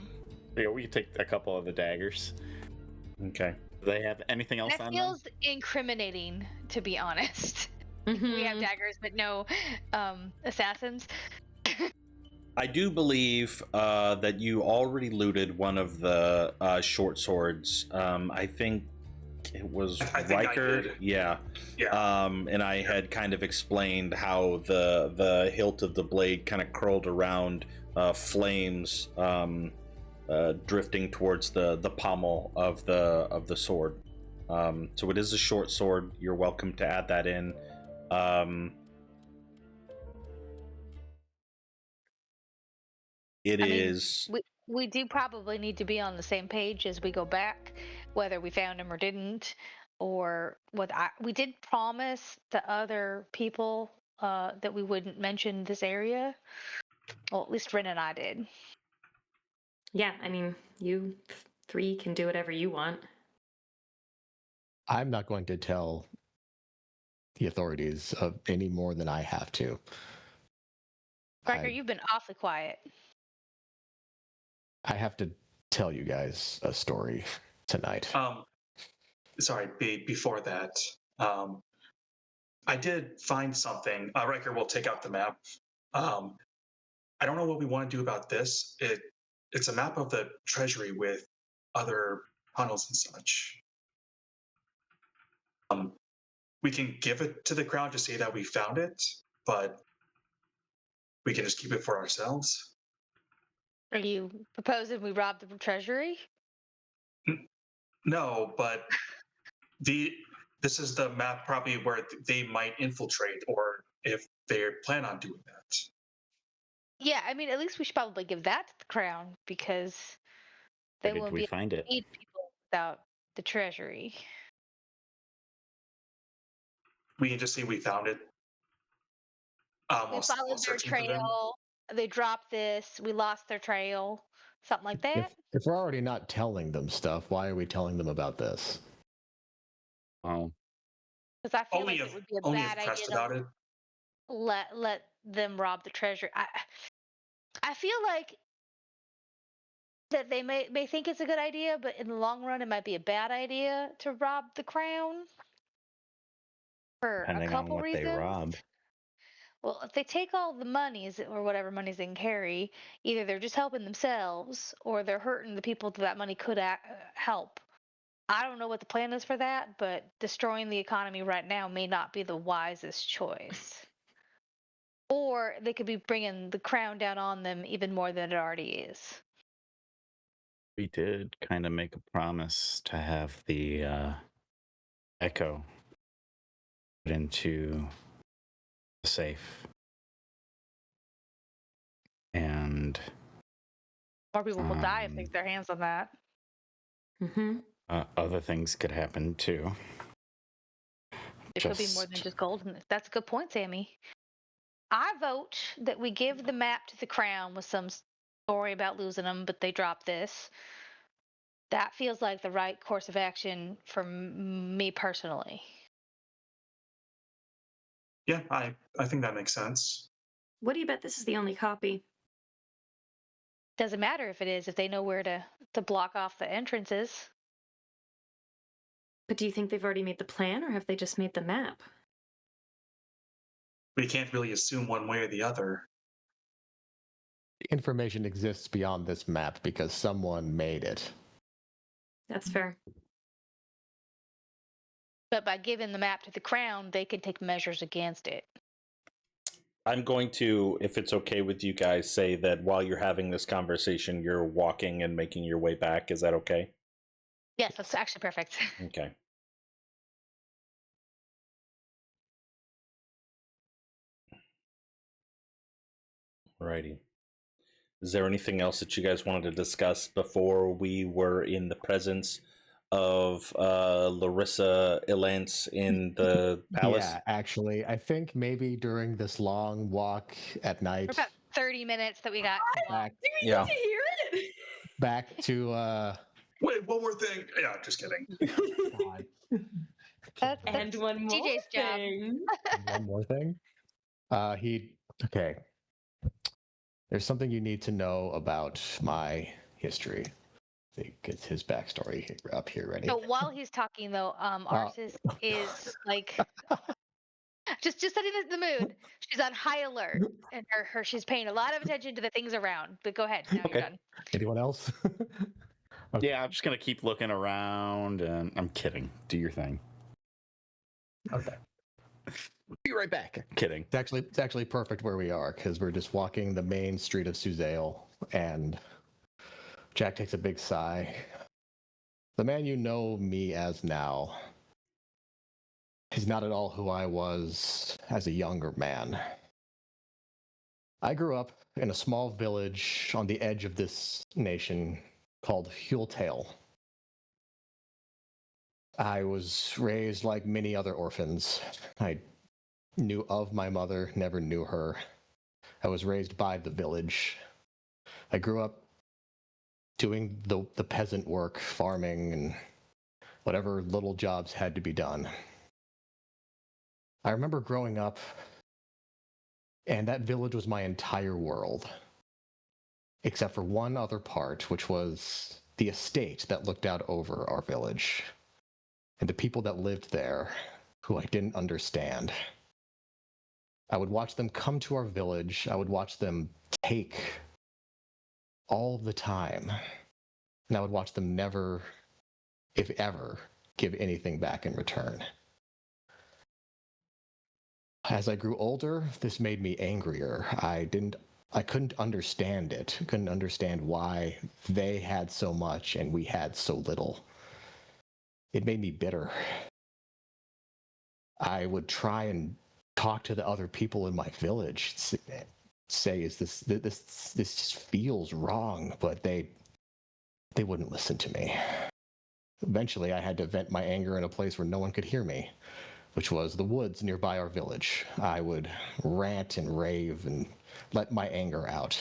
Yeah, we can take a couple of the daggers. Okay. Do they have anything else that on feels incriminating, to be honest. Mhm. We have daggers, but no assassins. I do believe that you already looted one of the short swords. I think it was I think I Riker. did. Yeah. Yeah. And I had kind of explained how the hilt of the blade kind of curled around flames drifting towards the pommel of the sword. So it is a short sword. You're welcome to add that in. It is. We do probably need to be on the same page as we go back, whether we found him or didn't, or what we did promise the other people that we wouldn't mention this area. Well, at least Ren and I did. Yeah, I mean, you 3 can do whatever you want. I'm not going to tell the authorities any more than I have to. Riker, you've been awfully quiet. I have to tell you guys a story tonight. Sorry, before that, I did find something. Riker will take out the map. I don't know what we want to do about this. It's a map of the treasury with other tunnels and such. We can give it to the crowd to say that we found it, but we can just keep it for ourselves. Are you proposing we rob the treasury? No, but this is the map probably where they might infiltrate, or if they plan on doing that. Yeah, I mean, at least we should probably give that to the crown because they Where did won't we be find it? need people without the treasury. We can just say we found it. We followed their searching for them. trail. They dropped this. We lost their trail. Something like that. If we're already not telling them stuff, why are we telling them about this? Oh, Because I feel Only like if it would be a only bad if pressed idea about to it. let them rob the treasury. I feel like that they may think it's a good idea, but in the long run, it might be a bad idea to rob the crown for a depending on couple what reasons. they rob. Well, if they take all the monies or whatever monies they can carry, either they're just helping themselves or they're hurting the people that money could help. I don't know what the plan is for that, but destroying the economy right now may not be the wisest choice. Or they could be bringing the crown down on them even more than it already is. We did kind of make a promise to have the Echo put into the safe. And More people will die if they get their hands on that. Mm-hmm. other things could happen too. It could be more than just gold. That's a good point, Sammy. I vote that we give the map to the crown with some story about losing them, but they dropped this. That feels like the right course of action for me personally. Yeah, I think that makes sense. What do you bet this is the only copy? Doesn't matter if it is, if they know where to block off the entrances. But do you think they've already made the plan, or have they just made the map? We can't really assume one way or the other. Information exists beyond this map because someone made it. That's fair. But by giving the map to the crown, they can take measures against it. I'm going to, if it's okay with you guys, say that while you're having this conversation, you're walking and making your way back. Is that okay? Yes, that's actually perfect. Okay. Alrighty. Is there anything else that you guys wanted to discuss before we were in the presence of Larissa Ilance in the palace? Yeah, actually, I think maybe during this long walk at For night about 30 minutes that we got. back Do we Yeah. need to hear it? back to Wait, one more thing. Yeah, just kidding. God. That's And one more TJ's job. thing. One more thing. Okay. There's something you need to know about my history. Get his backstory up here ready. So while he's talking, though, Arsis is like just setting the mood. She's on high alert, and she's paying a lot of attention to the things around. But go ahead, now Okay. you're done. Anyone else? Okay. Yeah, I'm just gonna keep looking around, and I'm kidding. Do your thing. Okay. Be right back. Kidding. It's actually perfect where we are because we're just walking the main street of Suzail, and Jack takes a big sigh. The man you know me as now is not at all who I was as a younger man. I grew up in a small village on the edge of this nation called Huletail. I was raised like many other orphans. I knew of my mother, never knew her. I was raised by the village. I grew up doing the peasant work, farming, and whatever little jobs had to be done. I remember growing up, and that village was my entire world, except for one other part, which was the estate that looked out over our village, and the people that lived there, who I didn't understand. I would watch them come to our village. I would watch them take all the time. And I would watch them never, if ever, give anything back in return. As I grew older, this made me angrier. I couldn't understand it. Couldn't understand why they had so much and we had so little. It made me bitter. I would try and talk to the other people in my village, say, "Is this just feels wrong?" But they wouldn't listen to me. Eventually, I had to vent my anger in a place where no one could hear me, which was the woods nearby our village. I would rant and rave and let my anger out.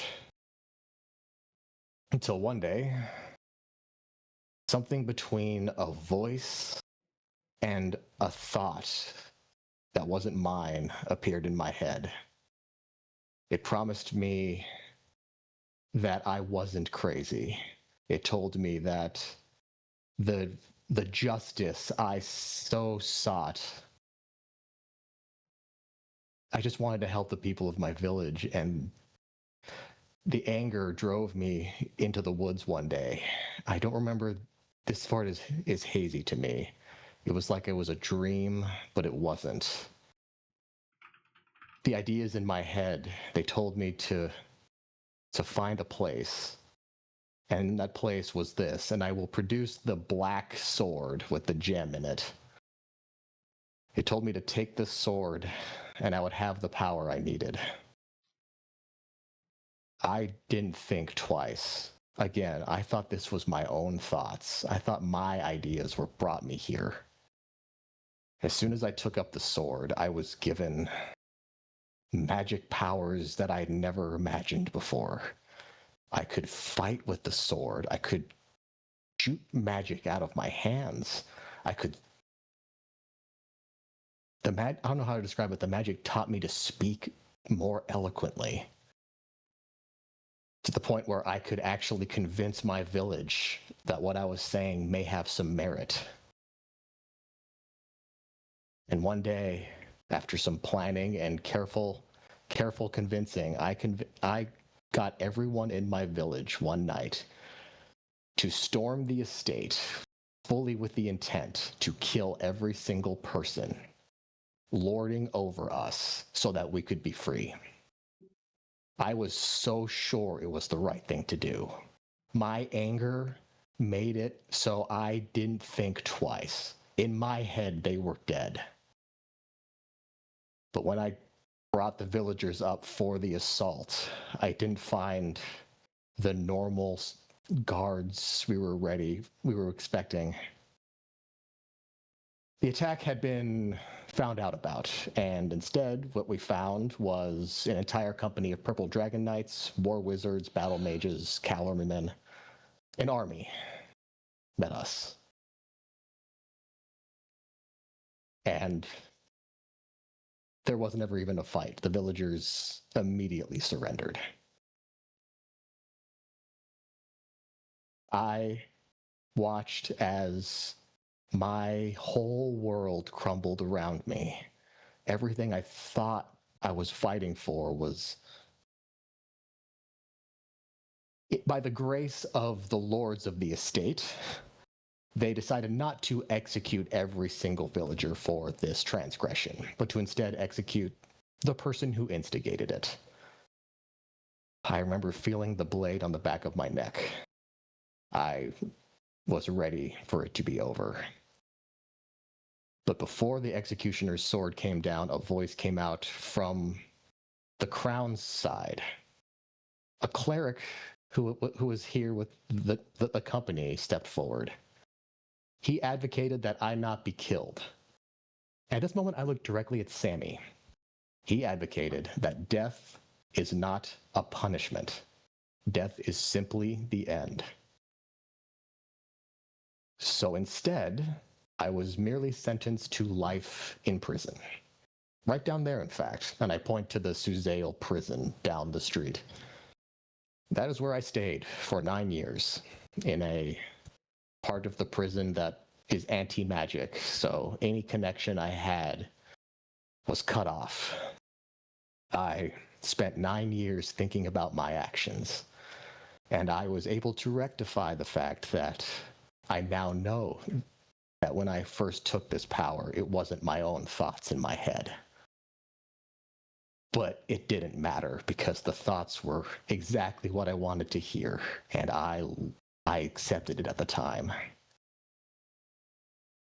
Until one day, something between a voice and a thought that wasn't mine appeared in my head. It promised me that I wasn't crazy. It told me that the justice I so sought, I just wanted to help the people of my village, and the anger drove me into the woods one day. I don't remember, this part is hazy to me. It was like it was a dream, but it wasn't. The ideas in my head, they told me to find a place. And that place was this, and I will produce the black sword with the gem in it. It told me to take this sword, and I would have the power I needed. I didn't think twice. Again, I thought this was my own thoughts. I thought my ideas were brought me here. As soon as I took up the sword, I was given magic powers that I'd never imagined before. I could fight with the sword. I could shoot magic out of my hands. I don't know how to describe it. The magic taught me to speak more eloquently, to the point where I could actually convince my village that what I was saying may have some merit. And one day, after some planning and careful convincing, I got everyone in my village one night to storm the estate, fully with the intent to kill every single person, lording over us so that we could be free. I was so sure it was the right thing to do. My anger made it so I didn't think twice. In my head, they were dead. But when I brought the villagers up for the assault, I didn't find the normal guards we were expecting. The attack had been found out about, and instead what we found was an entire company of purple dragon knights, war wizards, battle mages, cavalrymen, an army met us. And there wasn't ever even a fight. The villagers immediately surrendered. I watched as my whole world crumbled around me. Everything I thought I was fighting for was, by the grace of the lords of the estate, they decided not to execute every single villager for this transgression, but to instead execute the person who instigated it. I remember feeling the blade on the back of my neck. I was ready for it to be over. But before the executioner's sword came down, a voice came out from the crown's side. A cleric who was here with the company stepped forward. He advocated that I not be killed. At this moment, I looked directly at Sammy. He advocated that death is not a punishment. Death is simply the end. So instead, I was merely sentenced to life in prison. Right down there, in fact, and I point to the Suzail prison down the street. That is where I stayed for 9 years, in a part of the prison that is anti-magic, so any connection I had was cut off. I spent 9 years thinking about my actions, and I was able to rectify the fact that I now know that when I first took this power, it wasn't my own thoughts in my head. But it didn't matter, because the thoughts were exactly what I wanted to hear, and I accepted it at the time.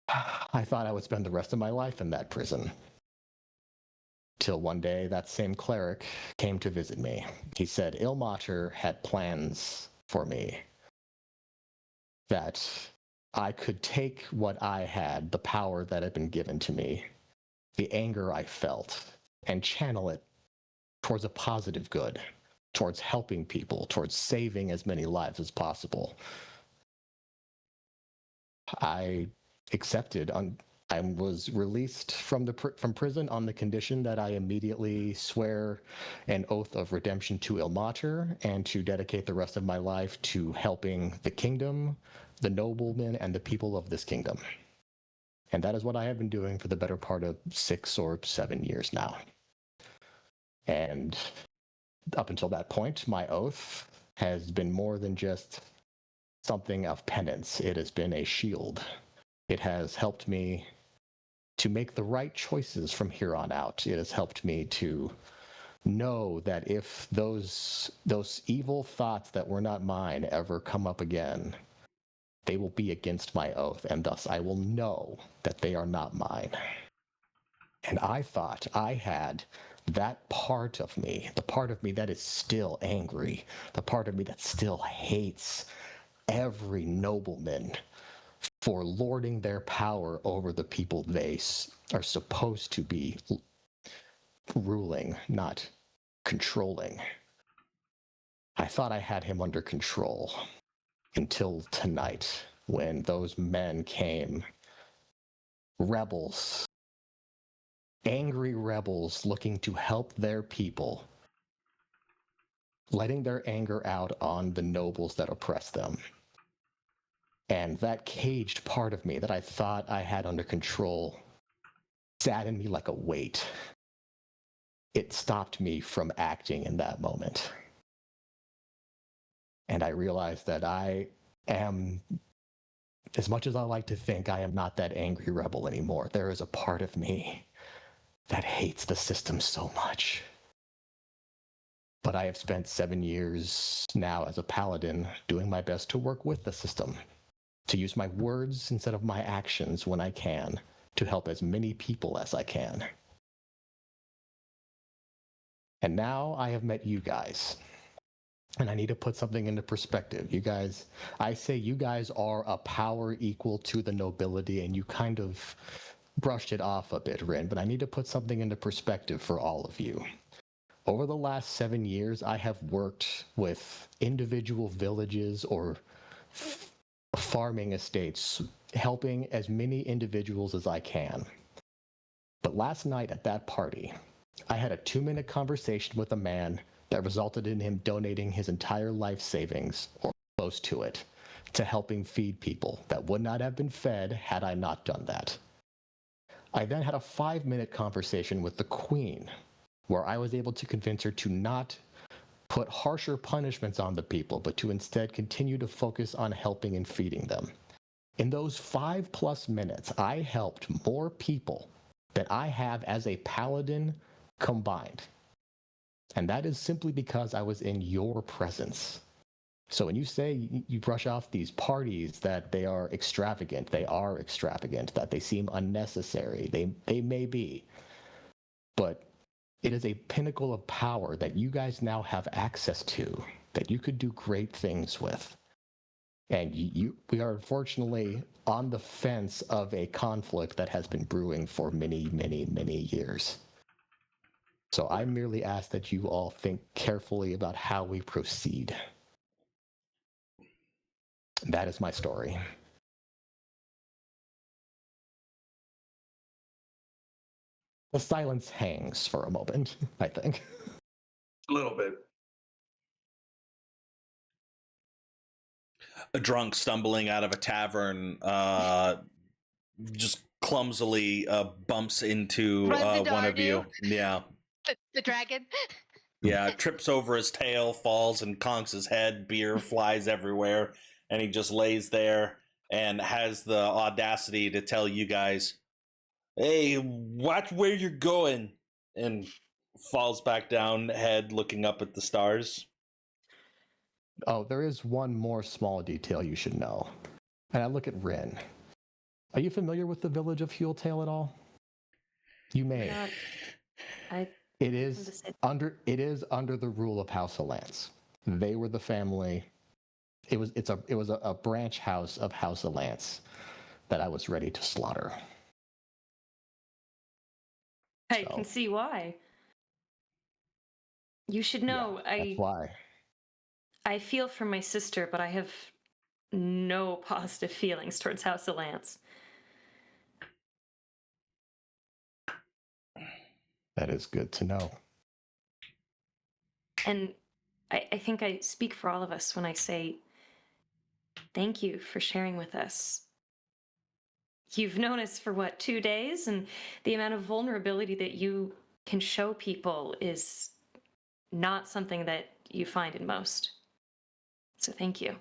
I thought I would spend the rest of my life in that prison. Till one day, that same cleric came to visit me. He said Ilmater had plans for me, that I could take what I had, the power that had been given to me, the anger I felt, and channel it towards a positive good, towards helping people, towards saving as many lives as possible. I accepted. I was released from prison on the condition that I immediately swear an oath of redemption to Ilmater and to dedicate the rest of my life to helping the kingdom, the noblemen, and the people of this kingdom. And that is what I have been doing for the better part of 6 or 7 years now. And up until that point, my oath has been more than just something of penance. It has been a shield. It has helped me to make the right choices from here on out. It has helped me to know that if those evil thoughts that were not mine ever come up again, they will be against my oath, and thus I will know that they are not mine. And I thought I had that part of me, the part of me that is still angry, the part of me that still hates every nobleman for lording their power over the people they are supposed to be ruling, not controlling. I thought I had him under control until tonight, when those men came, rebels, angry rebels looking to help their people, letting their anger out on the nobles that oppress them. And that caged part of me that I thought I had under control sat in me like a weight. It stopped me from acting in that moment. And I realized that I am, as much as I like to think, I am not that angry rebel anymore. There is a part of me that hates the system so much. But I have spent 7 years now as a paladin doing my best to work with the system, to use my words instead of my actions when I can, to help as many people as I can. And now I have met you guys. And I need to put something into perspective. You guys, I say you guys are a power equal to the nobility, and you kind of brushed it off a bit, Rin, but I need to put something into perspective for all of you. Over the last 7 years, I have worked with individual villages or farming estates, helping as many individuals as I can. But last night at that party, I had a 2-minute conversation with a man that resulted in him donating his entire life savings, or close to it, to helping feed people that would not have been fed had I not done that. I then had a 5-minute conversation with the Queen, where I was able to convince her to not put harsher punishments on the people, but to instead continue to focus on helping and feeding them. In those 5+ minutes, I helped more people than I have as a paladin combined. And that is simply because I was in your presence. So when you say you brush off these parties that they are extravagant, that they seem unnecessary, they may be. But it is a pinnacle of power that you guys now have access to, that you could do great things with. And we are unfortunately on the fence of a conflict that has been brewing for many, many, many years. So I merely ask that you all think carefully about how we proceed. That is my story. The silence hangs for a moment, I think. A little bit. A drunk stumbling out of a tavern just clumsily bumps into one of you. Yeah. The dragon. Yeah, trips over his tail, falls and conks his head, beer flies everywhere, and he just lays there and has the audacity to tell you guys, "Hey, watch where you're going," and falls back down, head looking up at the stars. Oh, there is one more small detail you should know. And I look at Rin. Are you familiar with the village of Huletail at all? You may. It is under the rule of House of Lance. They were the family. It was a branch house of House of Lance that I was ready to slaughter. I can see why. You should know, Yeah, that's why. I feel for my sister, but I have no positive feelings towards House of Lance. That is good to know. And I think I speak for all of us when I say thank you for sharing with us. You've known us for 2 days, and the amount of vulnerability that you can show people is not something that you find in most. So thank you.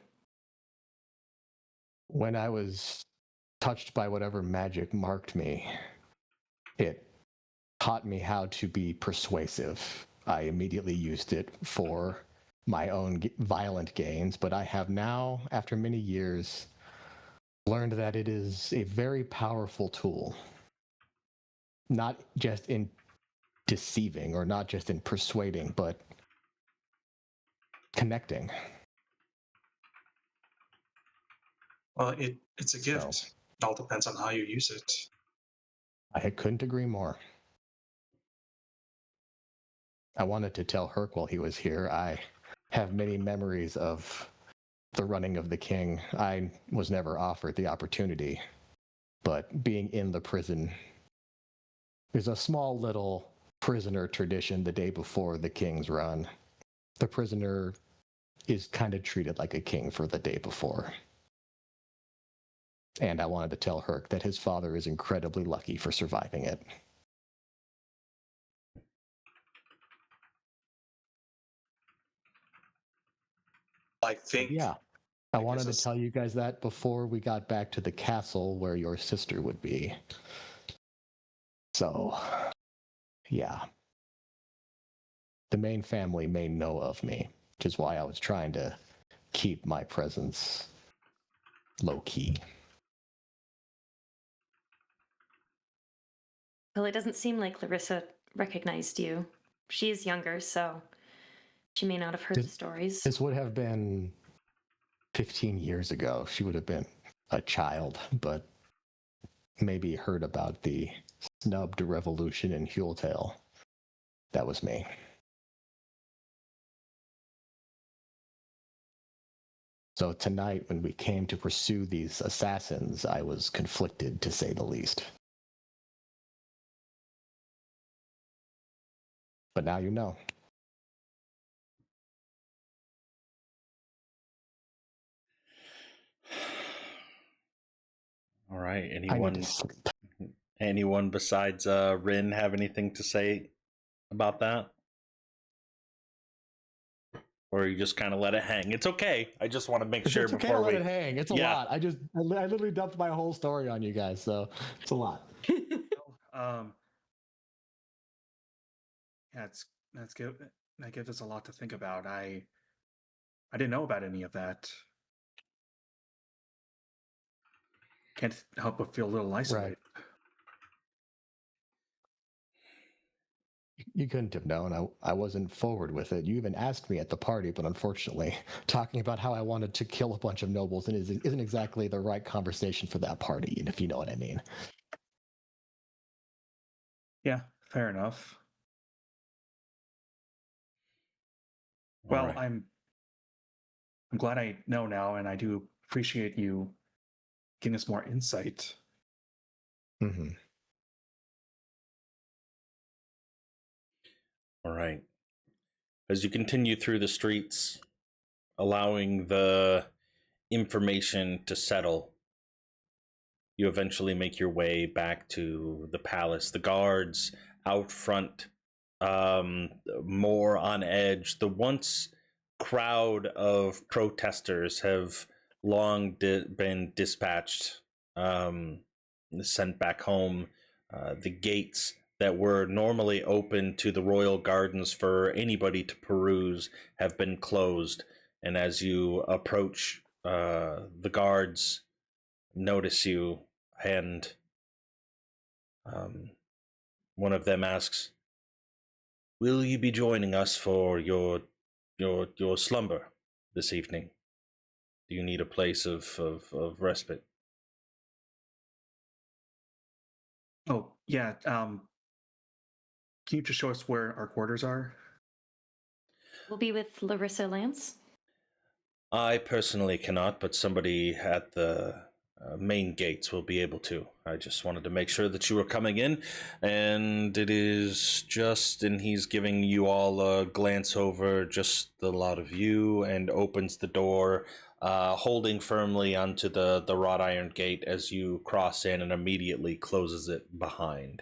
When I was touched by whatever magic marked me, it taught me how to be persuasive. I immediately used it for my own violent gains, but I have now, after many years, learned that it is a very powerful tool. Not just in deceiving or not just in persuading, but connecting. Well, it's a gift. So, it all depends on how you use it. I couldn't agree more. I wanted to tell Herc while he was here. I have many memories of the running of the king. I was never offered the opportunity, but being in the prison, there's a small little prisoner tradition the day before the king's run. The prisoner is kind of treated like a king for the day before. And I wanted to tell Herc that his father is incredibly lucky for surviving it. I think. Yeah. I wanted to tell you guys that before we got back to the castle where your sister would be. So, yeah. The main family may know of me, which is why I was trying to keep my presence low-key. Well, it doesn't seem like Larissa recognized you. She is younger, so she may not have heard the stories. This would have been 15 years ago. She would have been a child, but maybe heard about the snubbed revolution in Huletail. That was me. So tonight, when we came to pursue these assassins, I was conflicted, to say the least. But now you know. All right. I need Anyone? to sleep. Anyone besides Rin have anything to say about that? Or you just kind of let it hang? It's okay. I just want to make sure It's okay before to let we. it hang. It's a lot. I literally dumped my whole story on you guys, so it's a lot. Yeah, that's good. That gives us a lot to think about. I didn't know about any of that. Can't help but feel a little isolated. You couldn't have known. I wasn't forward with it. You even asked me at the party, but unfortunately, talking about how I wanted to kill a bunch of nobles isn't exactly the right conversation for that party, if you know what I mean. Yeah, fair enough. All Well, right. I'm glad I know now, and I do appreciate you giving us more insight. Mm-hmm. All right. As you continue through the streets, allowing the information to settle, you eventually make your way back to the palace. The guards out front, more on edge. The once crowd of protesters have long been dispatched, sent back home. The gates that were normally open to the royal gardens for anybody to peruse have been closed. And as you approach, the guards notice you, and one of them asks, "Will you be joining us for your slumber this evening? Do you need a place of respite?" Oh, yeah. Can you just show us where our quarters are? We'll be with Larissa Lance. I personally cannot, but somebody at the main gates will be able to. I just wanted to make sure that you were coming in, and it is just, and he's giving you all a glance over, just the lot of you, and opens the door, holding firmly onto the wrought iron gate as you cross in, and immediately closes it behind.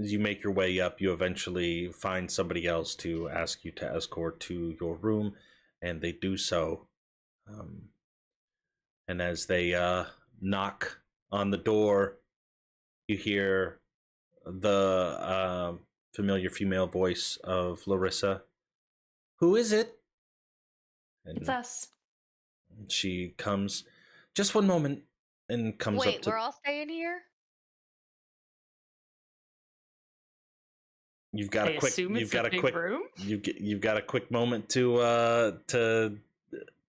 As you make your way up, you eventually find somebody else to ask you to escort to your room, and they do so. And as they knock on the door, you hear the familiar female voice of Larissa. "Who is it?" And It's us. she comes, "Just one moment," and comes Wait, up to. we're all staying here? You've got I a quick. assume You've it's got a a big quick. room? You've got a quick moment to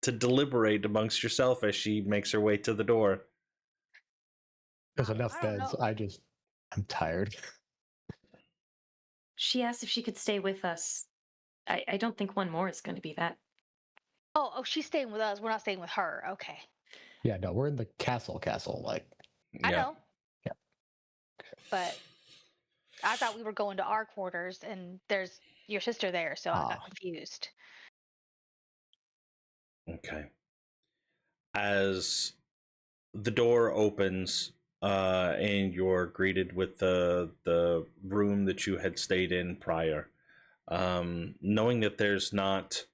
deliberate amongst yourself as she makes her way to the door. There's I enough don't beds. know. I'm tired. She asked if she could stay with us. I don't think one more is going to be that. Oh, she's staying with us. We're not staying with her. Okay. Yeah, no, we're in the castle, like. I Yeah. know. Yeah. But I thought we were going to our quarters, and there's your sister there, so I got confused. Okay. As the door opens, and you're greeted with the room that you had stayed in prior, knowing that there's not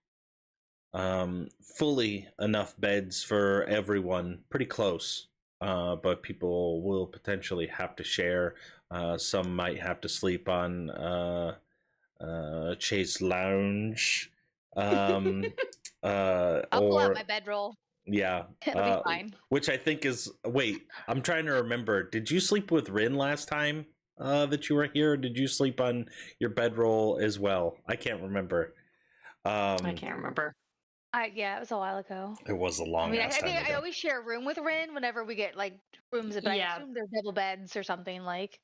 fully enough beds for everyone, pretty close, but people will potentially have to share. Some might have to sleep on Chase Lounge, I'll pull out or my bedroll. yeah, It'll be fine. which I think is. Wait, I'm trying to remember. Did you sleep with Rin last time? that you were here, or did you sleep on your bedroll as well? I can't remember. I can't remember. Yeah, it was a while ago. It was a I long mean, ass I time think I ago. always share a room with Rin whenever we get like rooms, but I Yeah. assume they're double beds or something like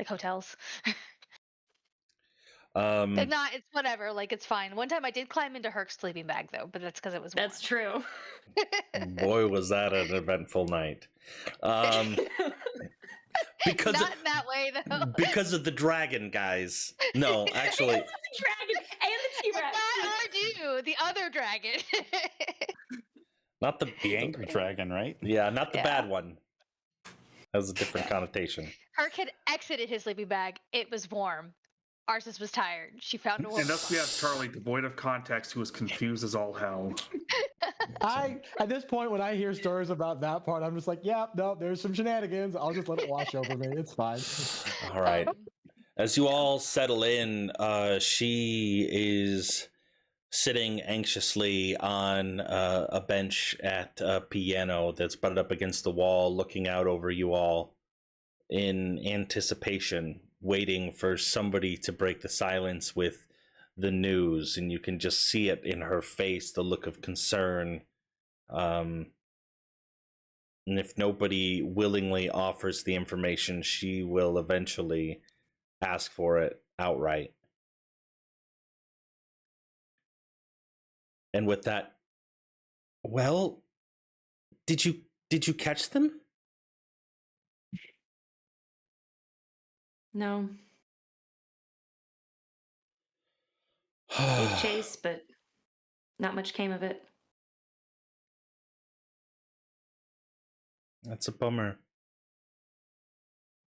hotels. If not, it's whatever. Like it's fine. One time I did climb into Herc's sleeping bag though, but that's because it was That's true. Boy, was that an eventful night. Because not in that way though. because of the dragon, guys. No, actually, the dragon and the T-Rex. Not Ardu, the other dragon. not The angry dragon, right? Yeah, not the Yeah. bad one. That was a different connotation. Herc had exited his sleeping bag. It was warm. Arsis was tired. She found a warm And thus we have spot. Charlie, devoid of context, who is confused as all hell. At this point, when I hear stories about that part, I'm just like, yeah, no, there's some shenanigans. I'll just let it wash over me. It's fine. All right. As you all settle in, she is sitting anxiously on a bench at a piano that's butted up against the wall, looking out over you all in anticipation, waiting for somebody to break the silence with the news. And you can just see it in her face, the look of concern. And if nobody willingly offers the information, she will eventually ask for it outright. And with that, well, did you catch them? No. Gave chase, but not much came of it. That's a bummer.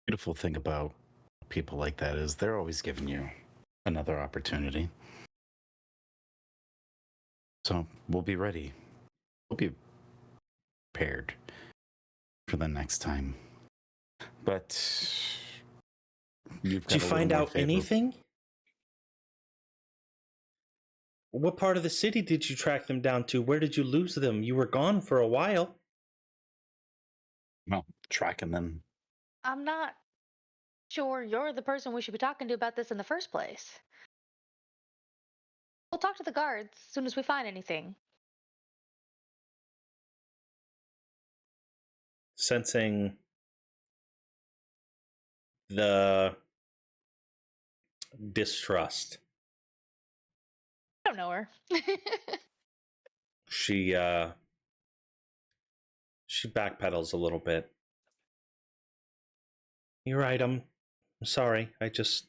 Beautiful thing about people like that is they're always giving you another opportunity. So we'll be ready. We'll be prepared for the next time. But you've got Did you a little find more out favorable- anything? What part of the city did you track them down to? Where did you lose them? You were gone for a while. Well, tracking them. I'm not sure you're the person we should be talking to about this in the first place. We'll talk to the guards as soon as we find anything. Sensing the distrust, I don't know her. she backpedals a little bit. You're right, I'm sorry. I just...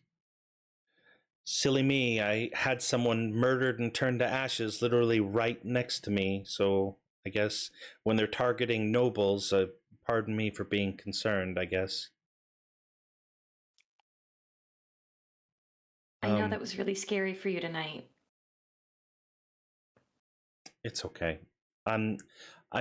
Silly me, I had someone murdered and turned to ashes literally right next to me, so I guess when they're targeting nobles, pardon me for being concerned, I guess. I know that was really scary for you tonight. It's okay. I'm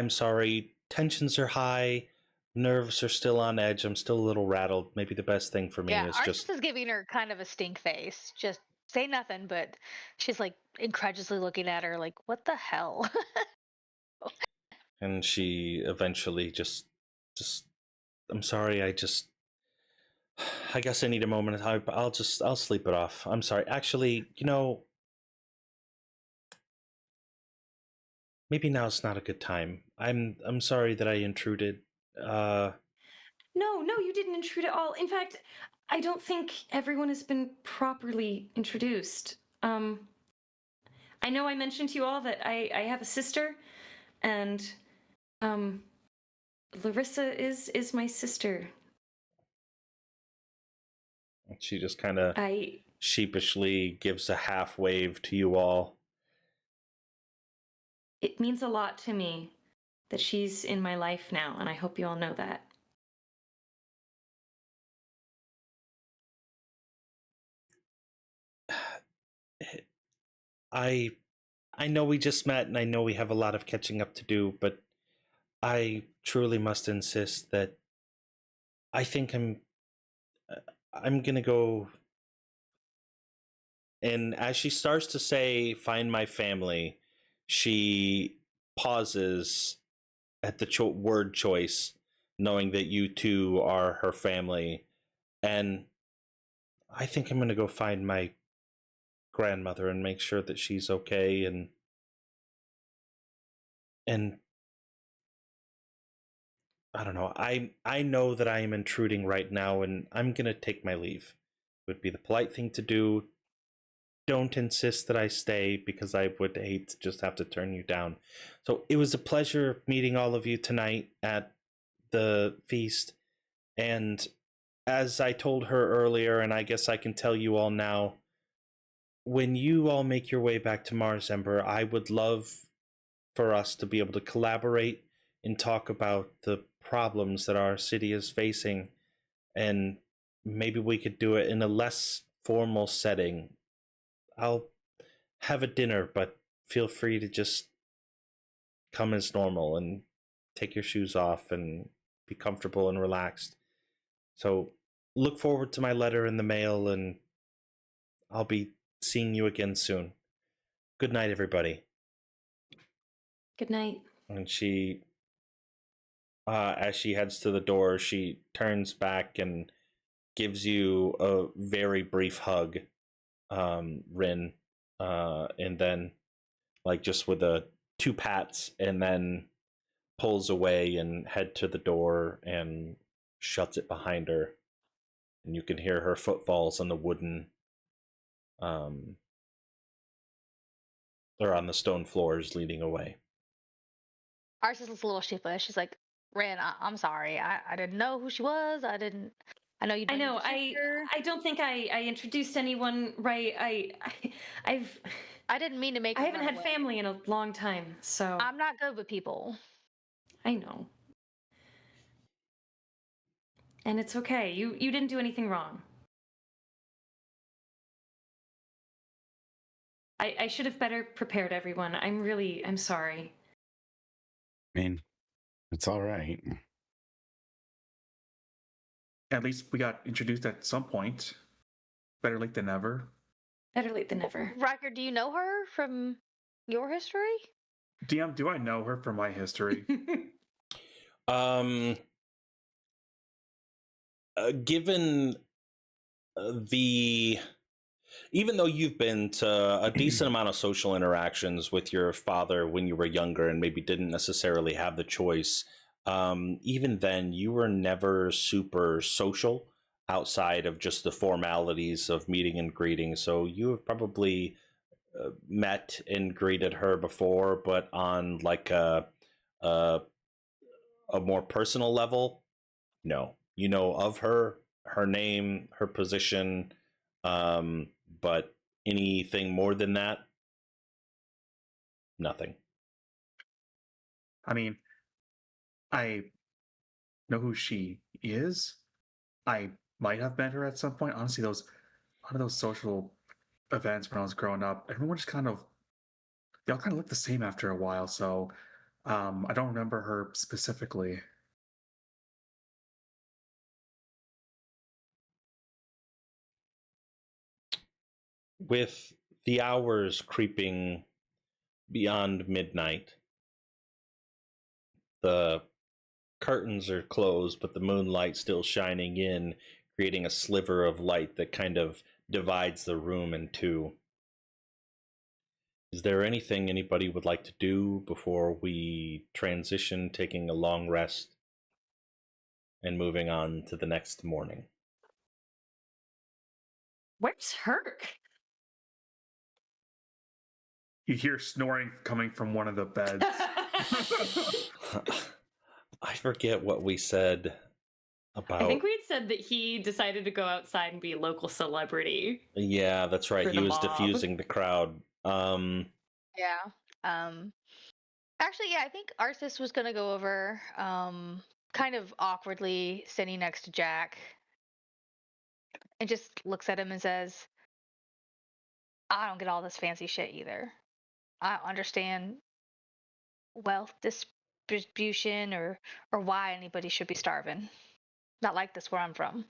sorry. Tensions are high. Nerves are still on edge. I'm still a little rattled. Maybe the best thing for me Yeah, is Arsis just... is giving her kind of a stink face. Just say nothing, but she's like incredulously looking at her like, what the hell? And she eventually just... I'm sorry, I guess I need a moment. I'll sleep it off. I'm sorry. Actually, maybe now's not a good time. I'm sorry that I intruded. No, you didn't intrude at all. In fact, I don't think everyone has been properly introduced. I know I mentioned to you all that I have a sister, and Larissa is my sister. She just kind of sheepishly gives a half wave to you all. It means a lot to me that she's in my life now, and I hope you all know that. I know we just met, and I know we have a lot of catching up to do, but I truly must insist that I think I'm gonna go. And as she starts to say, "Find my family," she pauses at the word choice, knowing that you two are her family. And I think I'm going to go find my grandmother and make sure that she's okay, and I don't know. I know that I am intruding right now, and I'm going to take my leave. It would be the polite thing to do. Don't insist that I stay, because I would hate to just have to turn you down. So it was a pleasure meeting all of you tonight at the feast. And as I told her earlier, and I guess I can tell you all now, when you all make your way back to Mars Ember, I would love for us to be able to collaborate and talk about the problems that our city is facing. And maybe we could do it in a less formal setting. I'll have a dinner, but feel free to just come as normal and take your shoes off and be comfortable and relaxed. So look forward to my letter in the mail, and I'll be seeing you again soon. Good night, everybody. Good night. And she, as she heads to the door, she turns back and gives you a very brief hug, Rin, and then, like, just with two pats, and then pulls away and head to the door and shuts it behind her. And you can hear her footfalls on the wooden, or on the stone floors leading away. Arceus looks a little sheepish. She's like, Ren, I'm sorry. I didn't know who she was. I know you. I know. your sister. I don't think I introduced anyone right. I didn't mean to make. I her haven't run had away. family in a long time, so I'm not good with people. I know. And it's okay. You didn't do anything wrong. I should have better prepared everyone. I'm sorry. I mean, it's all right. At least we got introduced at some point. Better late than never. Better late than never. Riker, do you know her from your history? DM, do I know her from my history? Given even though you've been to a decent amount of social interactions with your father when you were younger and maybe didn't necessarily have the choice, even then you were never super social outside of just the formalities of meeting and greeting. So you have probably met and greeted her before, but on like a more personal level, no. You know of her name, her position, but anything more than that, nothing. I mean, I know who she is. I might have met her at some point. Honestly, a lot of those social events when I was growing up, everyone just they all kind of look the same after a while. So I don't remember her specifically. With the hours creeping beyond midnight, the curtains are closed, but the moonlight still shining in, creating a sliver of light that kind of divides the room in two. Is there anything anybody would like to do before we transition, taking a long rest and moving on to the next morning? Where's Herc? You hear snoring coming from one of the beds. I forget what we said about. I think we had said that he decided to go outside and be a local celebrity. Yeah, that's right. For He the was mob. diffusing the crowd. Yeah. Actually, yeah, I think Arceus was gonna go over, kind of awkwardly sitting next to Jack, and just looks at him and says, "I don't get all this fancy shit either. I don't understand wealth distribution or why anybody should be starving. Not like this where I'm from."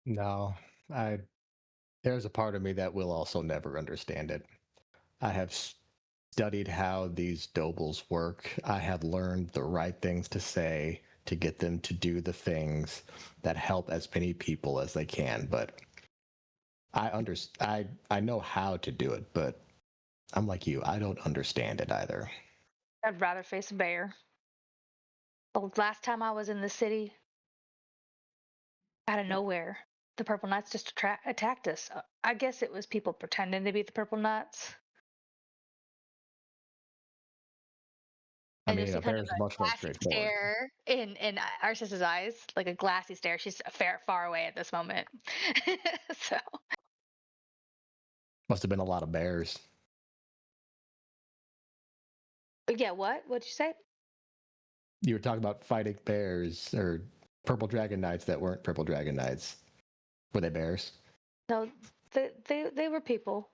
No, there's a part of me that will also never understand it. I have studied how these nobles work. I have learned the right things to say to get them to do the things that help as many people as they can. But I know how to do it, but I'm like you. I don't understand it either. I'd rather face a bear. The last time I was in the city, out of nowhere, the Purple Knights just attacked us. I guess it was people pretending to be the Purple Knights. I And mean, just a see kind bear of is a much more glassy straightforward. stare in our sister's eyes, like a glassy stare. She's far away at this moment. So, Must have been a lot of bears. yeah, what? What'd you say? You were talking about fighting bears or purple dragon knights that weren't purple dragon knights. Were they bears? No, they were people.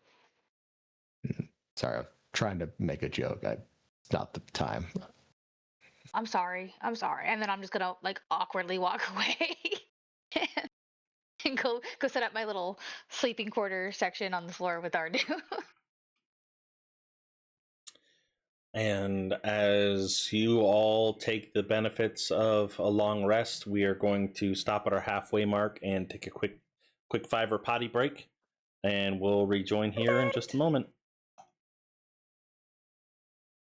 Sorry, I'm trying to make a joke. It's not the time. I'm sorry. I'm sorry. And then I'm just gonna like awkwardly walk away and go set up my little sleeping quarter section on the floor with Ardu. And as you all take the benefits of a long rest, we are going to stop at our halfway mark and take a quick 5 or potty break, and we'll rejoin here in just a moment.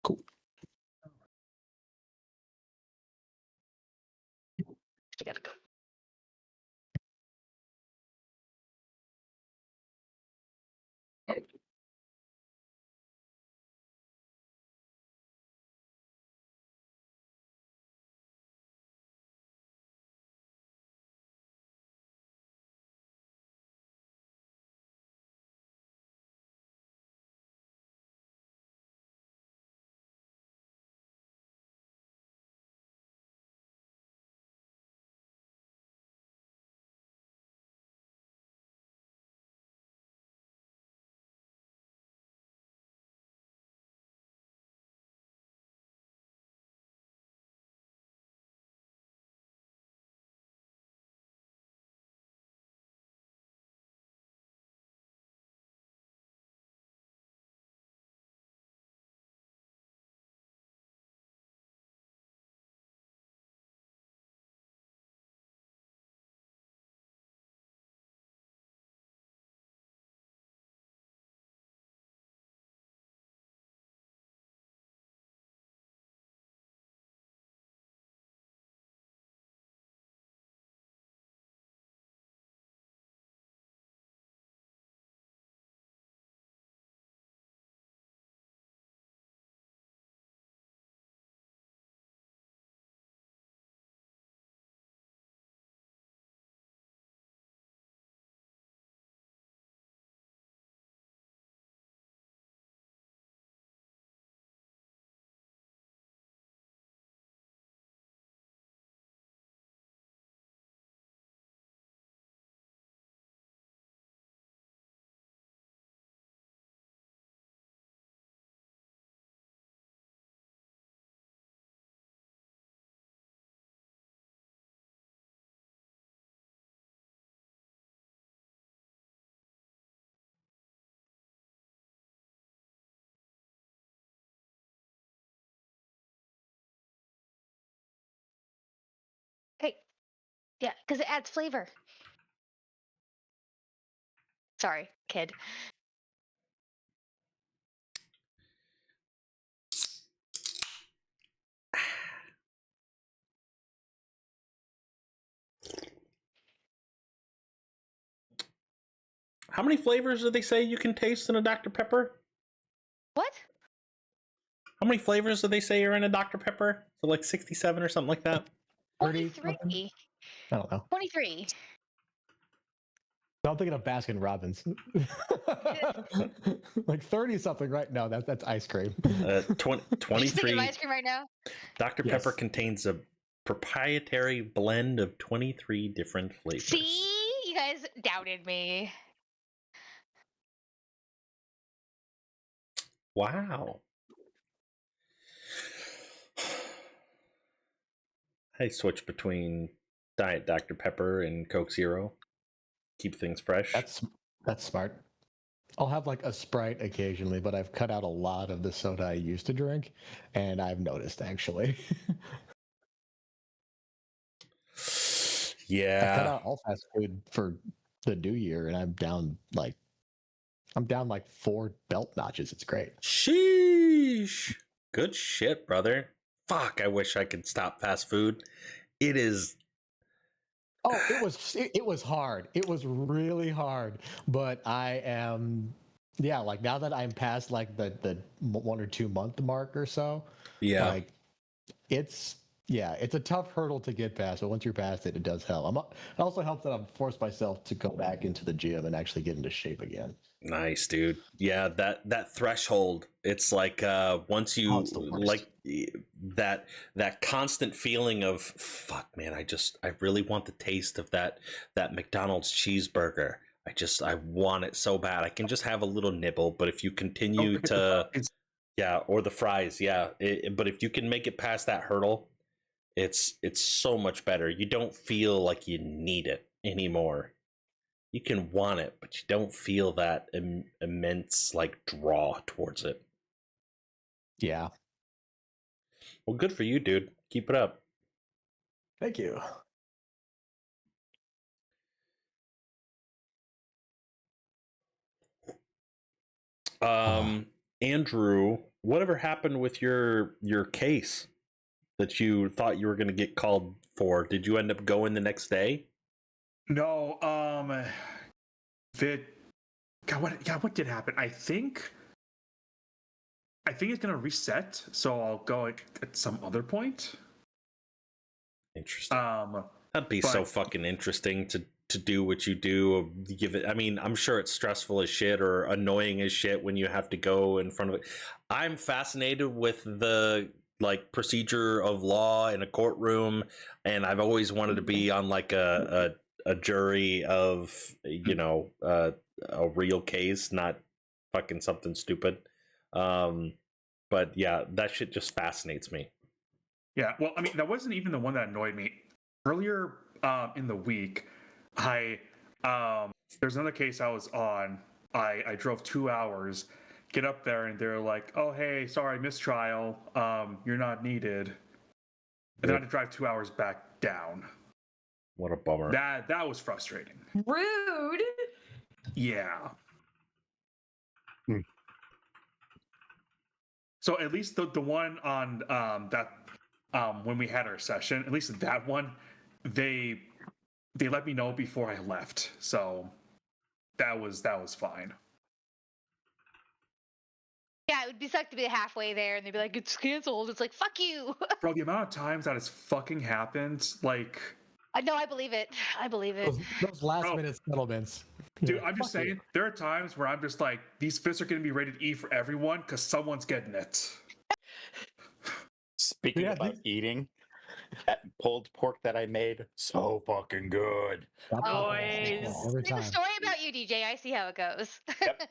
Cool. You gotta go. Hey, yeah, because it adds flavor. Sorry, kid. How many flavors did they say you can taste in a Dr. Pepper? What? How many flavors did they say are in a Dr. Pepper? So like 67 or something like that? 30 something? 23. I don't know. 23. No, I'm thinking of Baskin Robbins. Like 30 something, right? No, that's ice cream. 23. Of ice cream right now? Dr. Yes. Pepper contains a proprietary blend of 23 different flavors. See? You guys doubted me. Wow. I switch between Diet Dr. Pepper and Coke Zero. Keep things fresh. That's smart. I'll have like a Sprite occasionally, but I've cut out a lot of the soda I used to drink, and I've noticed actually. Yeah. cut out all fast food for the new year, and I'm down like 4 belt notches. It's great. Sheesh. Good shit, brother. Fuck, I wish I could stop fast food. It is. Oh, it was hard. It was really hard, but I am like now that I'm past like the 1 or 2 month mark or so, Yeah. like it's a tough hurdle to get past, but once you're past it, it does help. It also helps that I've forced myself to go back into the gym and actually get into shape again. Nice, dude. Yeah, that threshold, it's like once you it's the worst. like that constant feeling of fuck, man, I really want the taste of that McDonald's cheeseburger. I want it so bad. I can just have a little nibble, but if you continue to or the fries, but if you can make it past that hurdle, it's so much better. You don't feel like you need it anymore. You can want it, but you don't feel that immense like draw towards it. Yeah. Well, good for you, dude. Keep it up. Thank you. Andrew, whatever happened with your case that you thought you were going to get called for? Did you end up going the next day? No, what did happen? I think it's gonna reset, so I'll go at some other point. Interesting. That'd be so fucking interesting to do what you do. Give it. I mean, I'm sure it's stressful as shit or annoying as shit when you have to go in front of it. I'm fascinated with the like procedure of law in a courtroom, and I've always wanted to be on like a jury of a real case, not fucking something stupid. But yeah, that shit just fascinates me. Yeah, well, I mean, that wasn't even the one that annoyed me. Earlier in the week, there's another case I was on. I drove 2 hours, get up there, and they're like, "Oh, hey, sorry, mistrial. You're not needed." And then I had to drive 2 hours back down. What a bummer. That was frustrating. Rude. Yeah. So at least the one on that when we had our session, at least that one, they let me know before I left, so that was fine. Yeah, it would be sucked to be halfway there and they'd be like, "It's canceled." It's like, fuck you. Bro, the amount of times that has fucking happened, like. No, I believe it. I believe it. Those last minute settlements. Dude, I'm just saying, there are times where I'm just like, these fists are going to be rated E for everyone because someone's getting it. Speaking about eating, that pulled pork that I made, so fucking good. Always. Every It's time. a story about you, DJ. I see how it goes. Yep,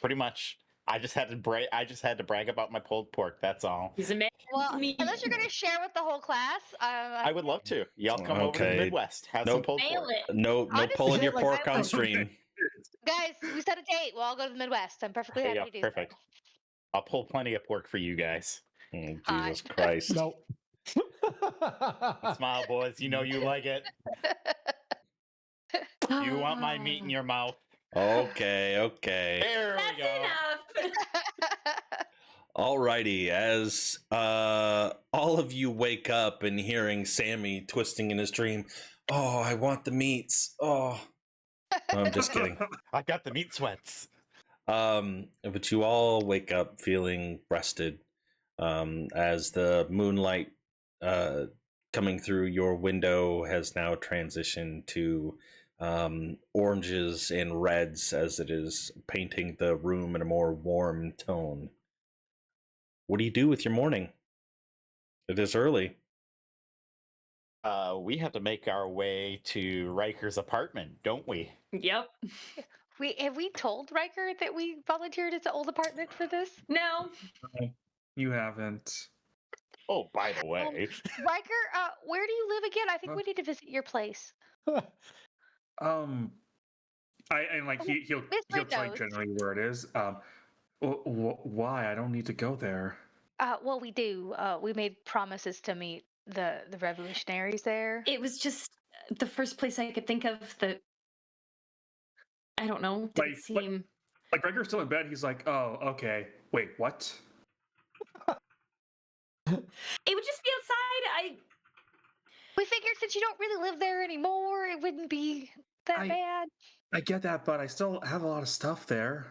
pretty much. I just had to brag about my pulled pork. That's all. He's amazing. Well, unless you're going to share with the whole class, I would love to. Y'all come over to the Midwest, have some pulled pork. No pulling your pork on stream. Guys, we set a date. We'll all go to the Midwest. I'm perfectly happy to do perfect. so. I'll pull plenty of pork for you guys. Oh, Jesus Christ. Nope. Smile, boys. You know you like it. You want my meat in your mouth. Okay. There That's we go. enough. Alrighty, as all of you wake up and hearing Sammy twisting in his dream, "Oh, I want the meats. Oh." No, I'm just kidding. I got the meat sweats. But you all wake up feeling rested, as the moonlight coming through your window has now transitioned to oranges and reds as it is painting the room in a more warm tone. What do you do with your morning? It is early. We have to make our way to Riker's apartment, don't we? Yep. Have we told Riker that we volunteered at the old apartment for this? No. You haven't. Oh, by the way. Riker, where do you live again? I think we need to visit your place. He'll tell you generally where it is. Why? I don't need to go there. Well, we do. We made promises to meet the revolutionaries there. It was just the first place I could think of that, I don't know, didn't seem. Like Riker's still in bed. He's like, oh, okay. Wait, what? It would just be outside. We figured since you don't really live there anymore, it wouldn't be that bad. I get that, but I still have a lot of stuff there.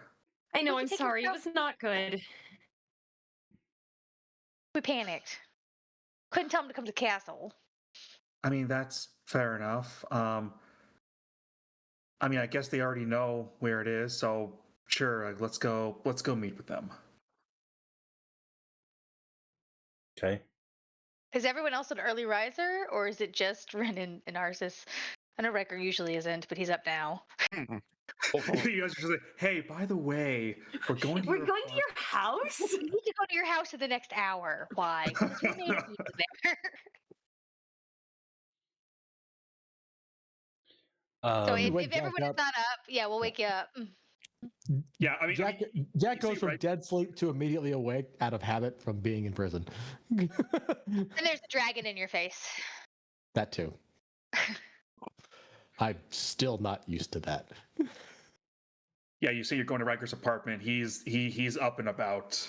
I know, We I'm can take your sorry. It stuff. was not good. We panicked. Couldn't tell him to come to the castle. I mean, that's fair enough. I mean, I guess they already know where it is, so sure, like, let's go meet with them. Okay. Is everyone else an early riser, or is it just Ren and Arsis? I know Riker usually isn't, but he's up now. You guys are just like, hey, by the way, we're going to We're going to your house? We need to go to your house in the next hour. Why? Because we may need you there. So if wake Jack everyone is up. not up, yeah, we'll wake you up. Yeah, I mean, Jack goes see, from right? dead sleep to immediately awake out of habit from being in prison. And there's a dragon in your face. That too. I'm still not used to that. Yeah, you say you're going to Riker's apartment. He's up and about.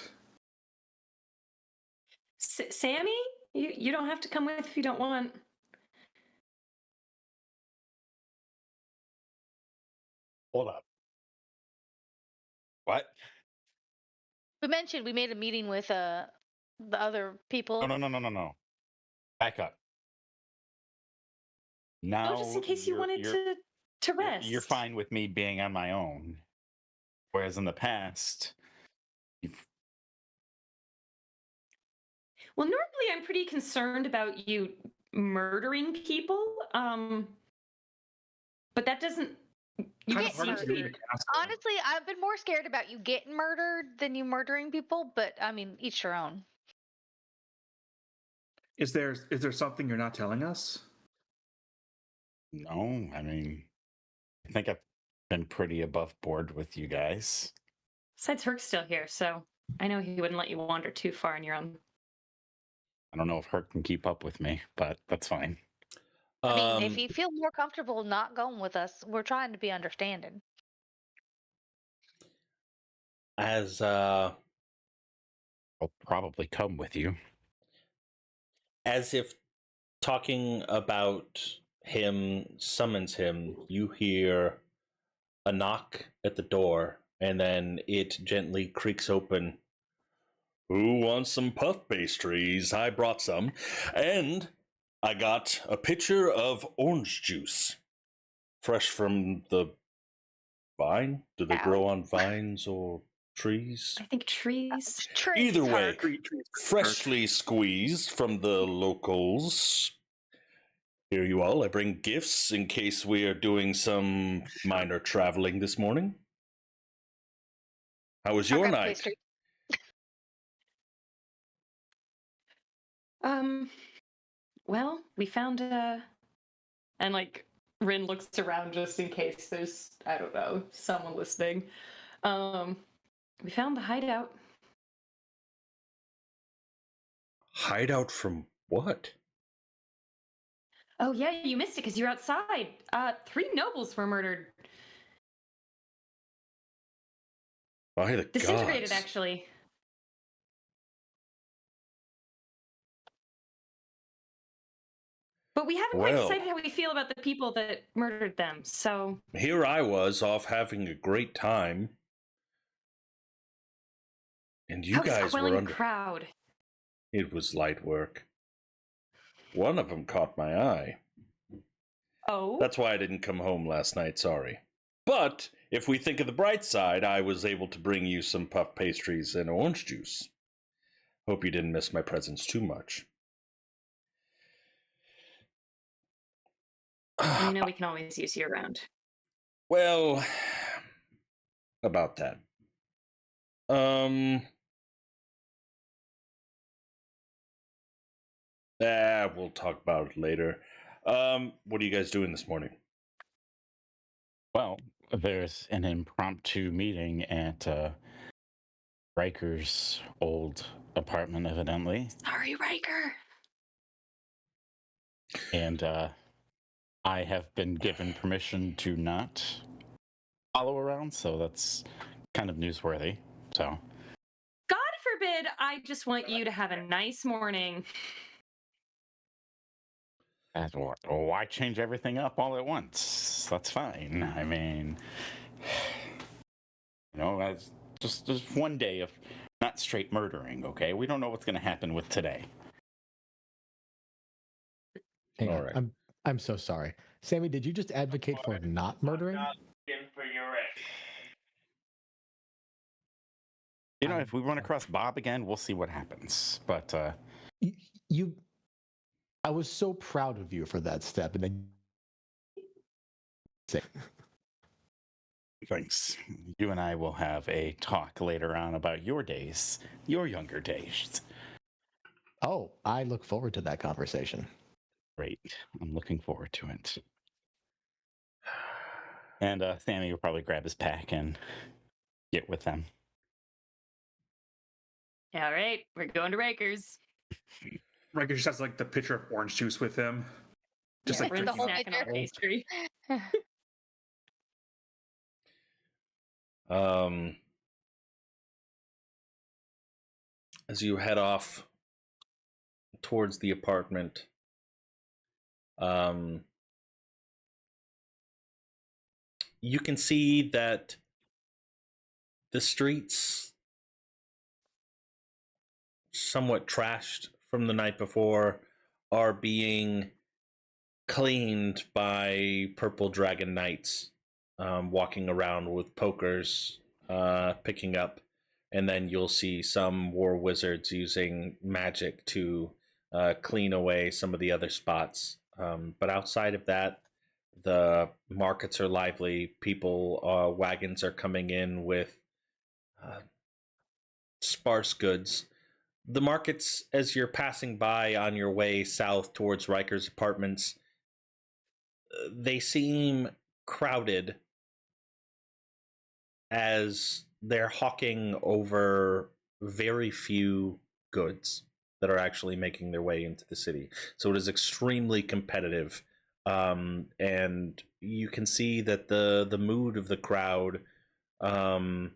Sammy? You don't have to come with if you don't want. Hold up. What? We mentioned we made a meeting with the other people. No. Back up. Now, Oh, just in case you wanted to rest. You're fine with me being on my own. Whereas in the past, Well, normally I'm pretty concerned about you murdering people. But that doesn't. You Kind get of hard to murdered. do in the castle. Honestly, I've been more scared about you getting murdered than you murdering people, but I mean, each their own. Is there something you're not telling us? no, I mean, I think I've been pretty above board with you guys. Besides, Herc's still here, so I know he wouldn't let you wander too far on your own. I don't know if Herc can keep up with me, but that's fine. I mean, if you feel more comfortable not going with us, we're trying to be understanding. As I'll probably come with you. as if talking about him summons him, you hear a knock at the door, and then it gently creaks open. Who wants some puff pastries? I brought some. And I got a pitcher of orange juice. Fresh from the vine? Do they grow on vines or trees? I think trees. Either way, Trees. freshly squeezed from the locals. Here you all. I bring gifts in case we are doing some minor traveling this morning. How was your night? Pastry. Well, we found and like Rin looks around just in case there's, I don't know, someone listening. We found the hideout. Hideout from what? Oh yeah, you missed it because you're outside. 3 nobles were murdered. By the Disintegrated, gods. actually. But we haven't quite decided how we feel about the people that murdered them, so... Here I was off having a great time. And you guys were under... crowd. It was light work. One of them caught my eye. Oh? That's why I didn't come home last night, sorry. But, if we think of the bright side, I was able to bring you some puff pastries and orange juice. Hope you didn't miss my presence too much. You know we can always use you around. Well, about that. We'll talk about it later. What are you guys doing this morning? Well, there's an impromptu meeting at Riker's old apartment, evidently. Sorry, Riker. And I have been given permission to not follow around, so that's kind of newsworthy. So, God forbid I just want you to have a nice morning. why change everything up all at once? That's fine. I mean, that's just one day of not straight murdering. Okay, we don't know what's going to happen with today. Hang All on. right. I'm so sorry. Sammy, did you just advocate for not murdering? If we run across Bob again, we'll see what happens. But You I was so proud of you for that step, and then thanks. You and I will have a talk later on about your days, your younger days. oh, I look forward to that conversation. Great. I'm looking forward to it. And Sammy will probably grab his pack and get with them. All right, we're going to Rikers. Riker just has like the pitcher of orange juice with him. Just Yeah, like we're gonna be drinking. snacking on pastry. As you head off towards the apartment, you can see that the streets, somewhat trashed from the night before, are being cleaned by purple dragon knights, walking around with pokers, picking up, and then you'll see some war wizards using magic to clean away some of the other spots. But outside of that, the markets are lively. People, wagons are coming in with sparse goods. The markets, as you're passing by on your way south towards Riker's apartments, they seem crowded as they're hawking over very few goods that are actually making their way into the city. So it is extremely competitive. And you can see that the mood of the crowd, while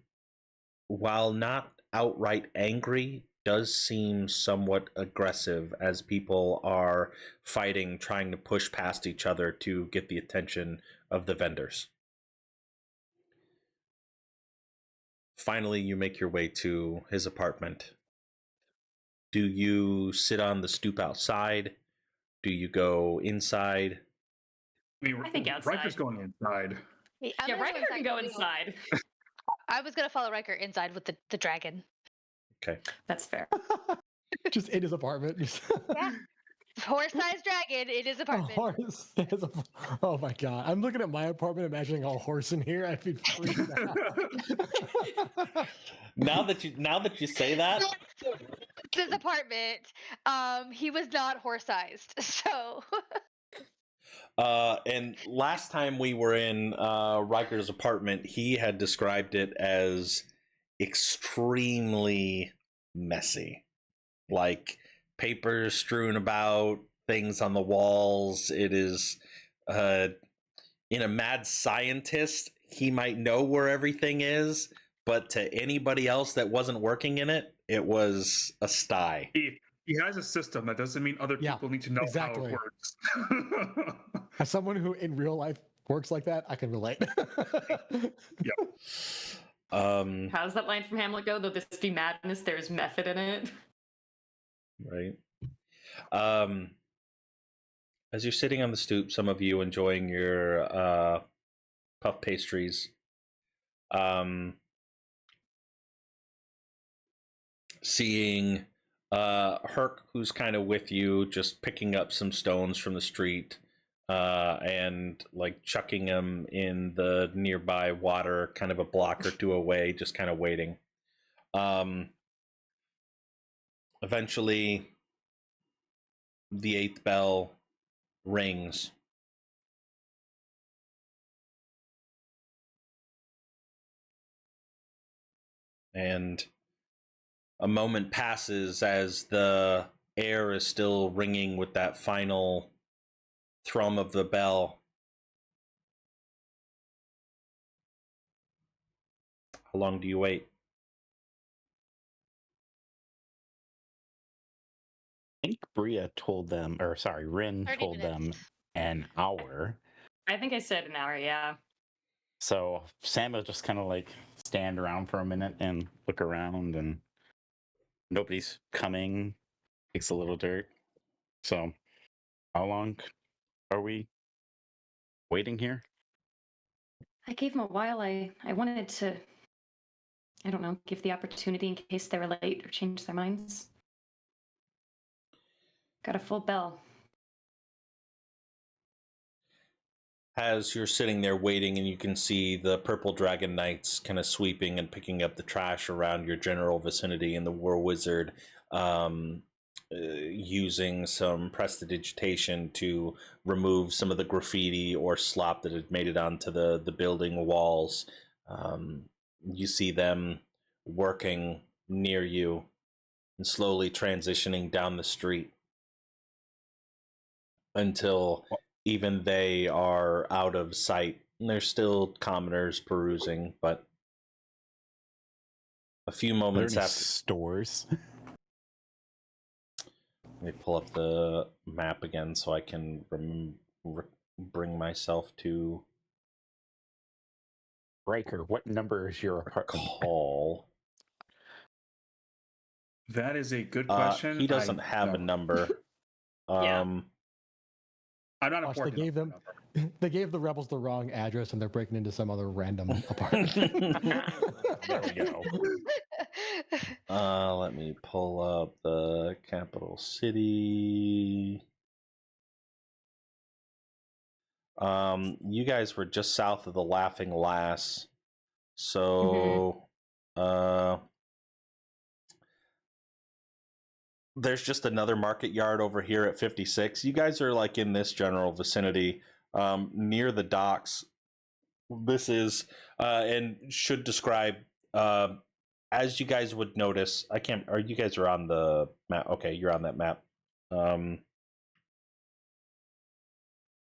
not outright angry, does seem somewhat aggressive as people are fighting, trying to push past each other to get the attention of the vendors. Finally, you make your way to his apartment. Do you sit on the stoop outside? Do you go inside? I think outside. Riker's going inside. I'm Yeah, gonna Riker can go too. inside. I was gonna follow Riker inside with the dragon. Okay. That's fair. Just in his apartment. Yeah. Horse-sized dragon in his A apartment. horse. Oh my god! I'm looking at my apartment, imagining a horse in here. I'd be freaked out. Now that you say that, His apartment. He was not horse-sized, so. and last time we were in Riker's apartment, he had described it as extremely messy, like papers strewn about, things on the walls. It is, in a mad scientist, he might know where everything is, but to anybody else that wasn't working in it, it was a sty. He has a system. That doesn't mean other people need to know exactly. how it works. As someone who in real life works like that, I can relate. Yep. How's that line from Hamlet go? Though this be madness, there's method in it. Right. As you're sitting on the stoop, some of you enjoying your puff pastries, seeing Herc, who's kind of with you, just picking up some stones from the street and like chucking them in the nearby water, kind of a block or two away, just kind of waiting. Eventually, the 8th bell rings. And a moment passes as the air is still ringing with that final thrum of the bell. How long do you wait? I think Bria told them, or sorry, Rin 30 told them minutes. an hour. I think I said an hour, yeah. So Sam will just kind of like stand around for a minute and look around, and nobody's coming. Takes a little dirt. So, how long are we waiting here? I gave them a while. I wanted to, I don't know, give the opportunity in case they were late or changed their minds. Got a full bell. As you're sitting there waiting, and you can see the Purple Dragon Knights kind of sweeping and picking up the trash around your general vicinity, and the War Wizard using some prestidigitation to remove some of the graffiti or slop that had made it onto the building walls. You see them working near you and slowly transitioning down the street until even they are out of sight. And there's still commoners perusing, but a few Are there moments any after, stores? let me pull up the map again so I can bring myself to Riker, what number is your apartment? call. That is a good question. He doesn't have a don't. number. Yeah. I'm not Watch, important. they gave them. They gave the rebels the wrong address, and they're breaking into some other random apartment. There we go. Let me pull up the capital city. You guys were just south of the Laughing Lass, so there's just another market yard over here at 56. You guys are like in this general vicinity, near the docks. This is and should describe, as you guys would notice. I can't. Or you guys are on the map? Okay, you're on that map.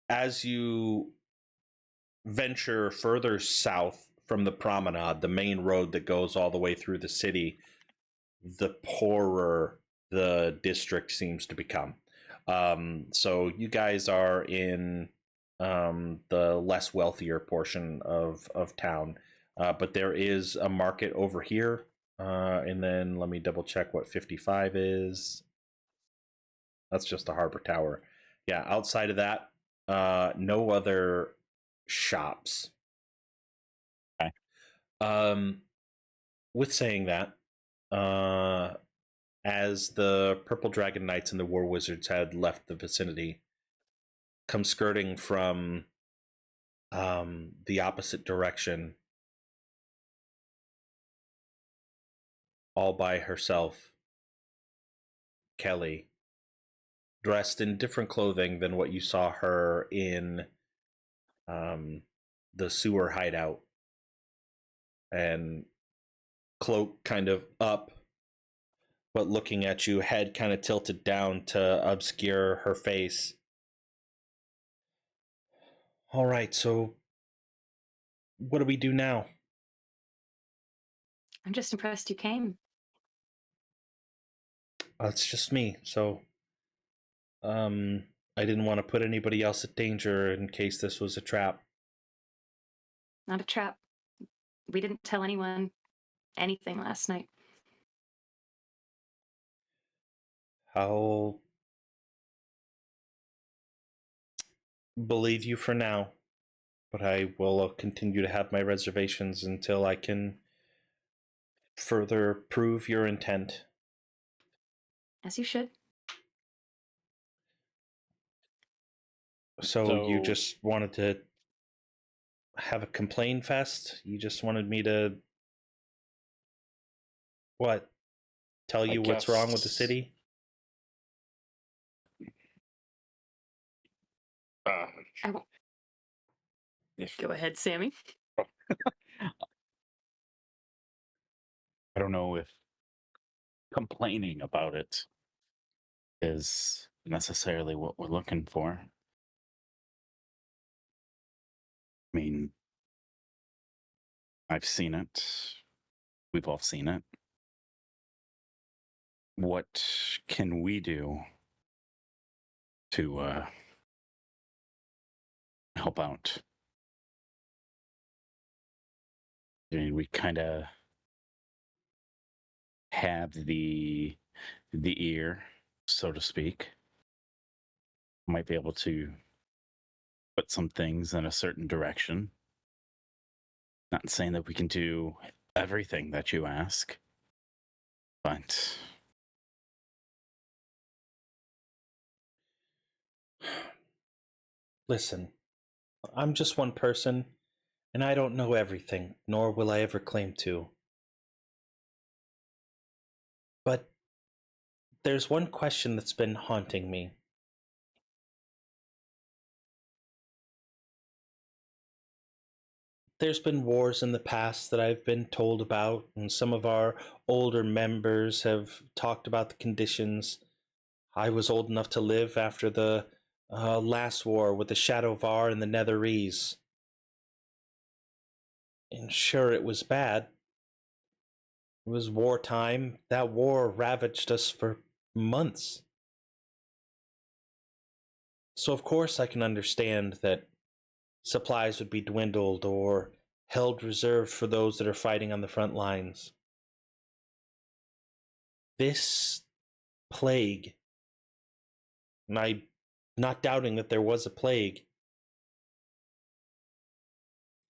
As you venture further south from the promenade, the main road that goes all the way through the city, the poorer the district seems to become. So you guys are in the less wealthier portion of town, but there is a market over here. And then let me double check what 55 is. That's just the harbor tower. Yeah, outside of that, no other shops. Okay. With saying that, as the Purple Dragon Knights and the War Wizards had left the vicinity, come skirting from the opposite direction, all by herself, Kelly, dressed in different clothing than what you saw her in the sewer hideout, and cloak kind of up, but looking at you, head kind of tilted down to obscure her face. All right, so what do we do now? I'm just impressed you came. It's just me, so I didn't want to put anybody else at danger in case this was a trap. Not a trap. We didn't tell anyone anything last night. I'll believe you for now, but I will continue to have my reservations until I can further prove your intent. As you should. So you just wanted to have a complaint fest? You just wanted me to what? Tell you what's wrong with the city? I won't. Go ahead, Sammy. I don't know if complaining about it is necessarily what we're looking for. I mean, I've seen it. We've all seen it. What can we do to help out? I mean, we kind of have the ear, so to speak. Might be able to put some things in a certain direction. Not saying that we can do everything that you ask, but Listen, I'm just one person, and I don't know everything, nor will I ever claim to. But there's one question that's been haunting me. There's been wars in the past that I've been told about, and some of our older members have talked about the conditions. I was old enough to live after the last war with the Shadowvar and the Netherese. And sure, it was bad. It was wartime. That war ravaged us for months. So, of course, I can understand that supplies would be dwindled or held reserved for those that are fighting on the front lines. This plague, and I'm not doubting that there was a plague,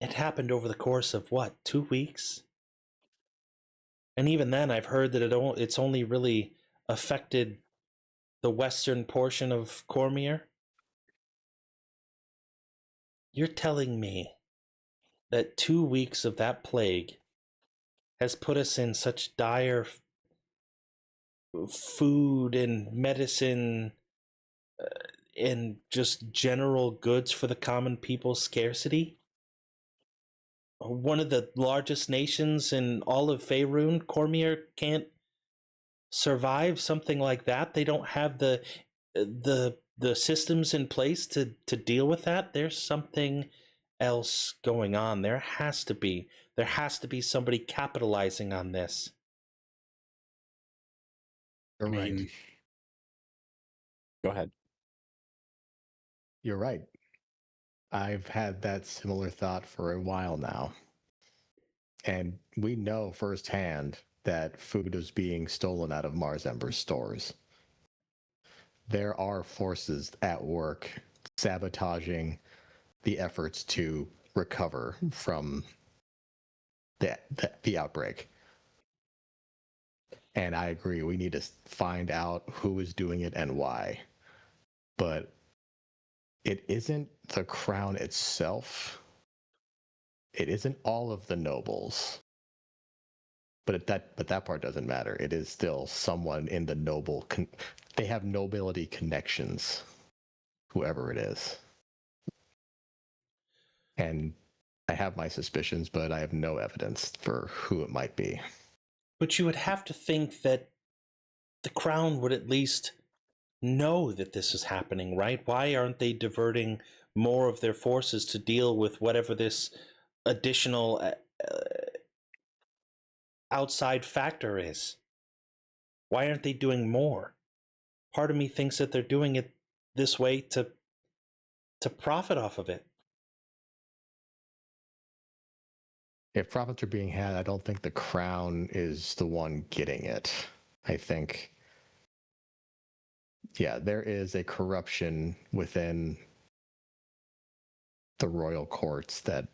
it happened over the course of what, 2 weeks? And even then, I've heard that it's only really affected the western portion of Cormyr. You're telling me that 2 weeks of that plague has put us in such dire food and medicine and just general goods for the common people scarcity? One of the largest nations in all of Faerun, Cormyr, can't survive something like that. They don't have the systems in place to deal with that. There's something else going on. There has to be. There has to be somebody capitalizing on this. You're I right. mean, go ahead. You're right. I've had that similar thought for a while now. And we know firsthand that food is being stolen out of Mars Ember's stores. There are forces at work sabotaging the efforts to recover from the outbreak. And I agree, we need to find out who is doing it and why. But it isn't the crown itself. It isn't all of the nobles. But that part doesn't matter. It is still someone in the noble. They have nobility connections, whoever it is. And I have my suspicions, but I have no evidence for who it might be. But you would have to think that the crown would at least know that this is happening, right? Why aren't they diverting more of their forces to deal with whatever this additional outside factor is? Why aren't they doing more? Part of me thinks that they're doing it this way to profit off of it. If profits are being had, I don't think the crown is the one getting it. I think, yeah, there is a corruption within the royal courts that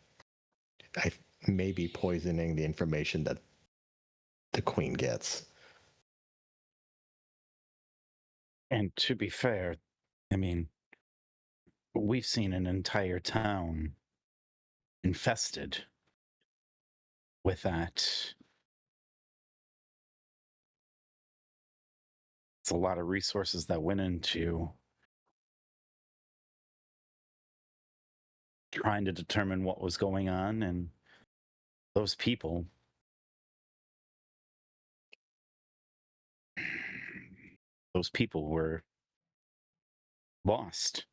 I may be poisoning the information that the queen gets. And to be fair, I mean, we've seen an entire town infested with that. It's a lot of resources that went into trying to determine what was going on, and those people were lost.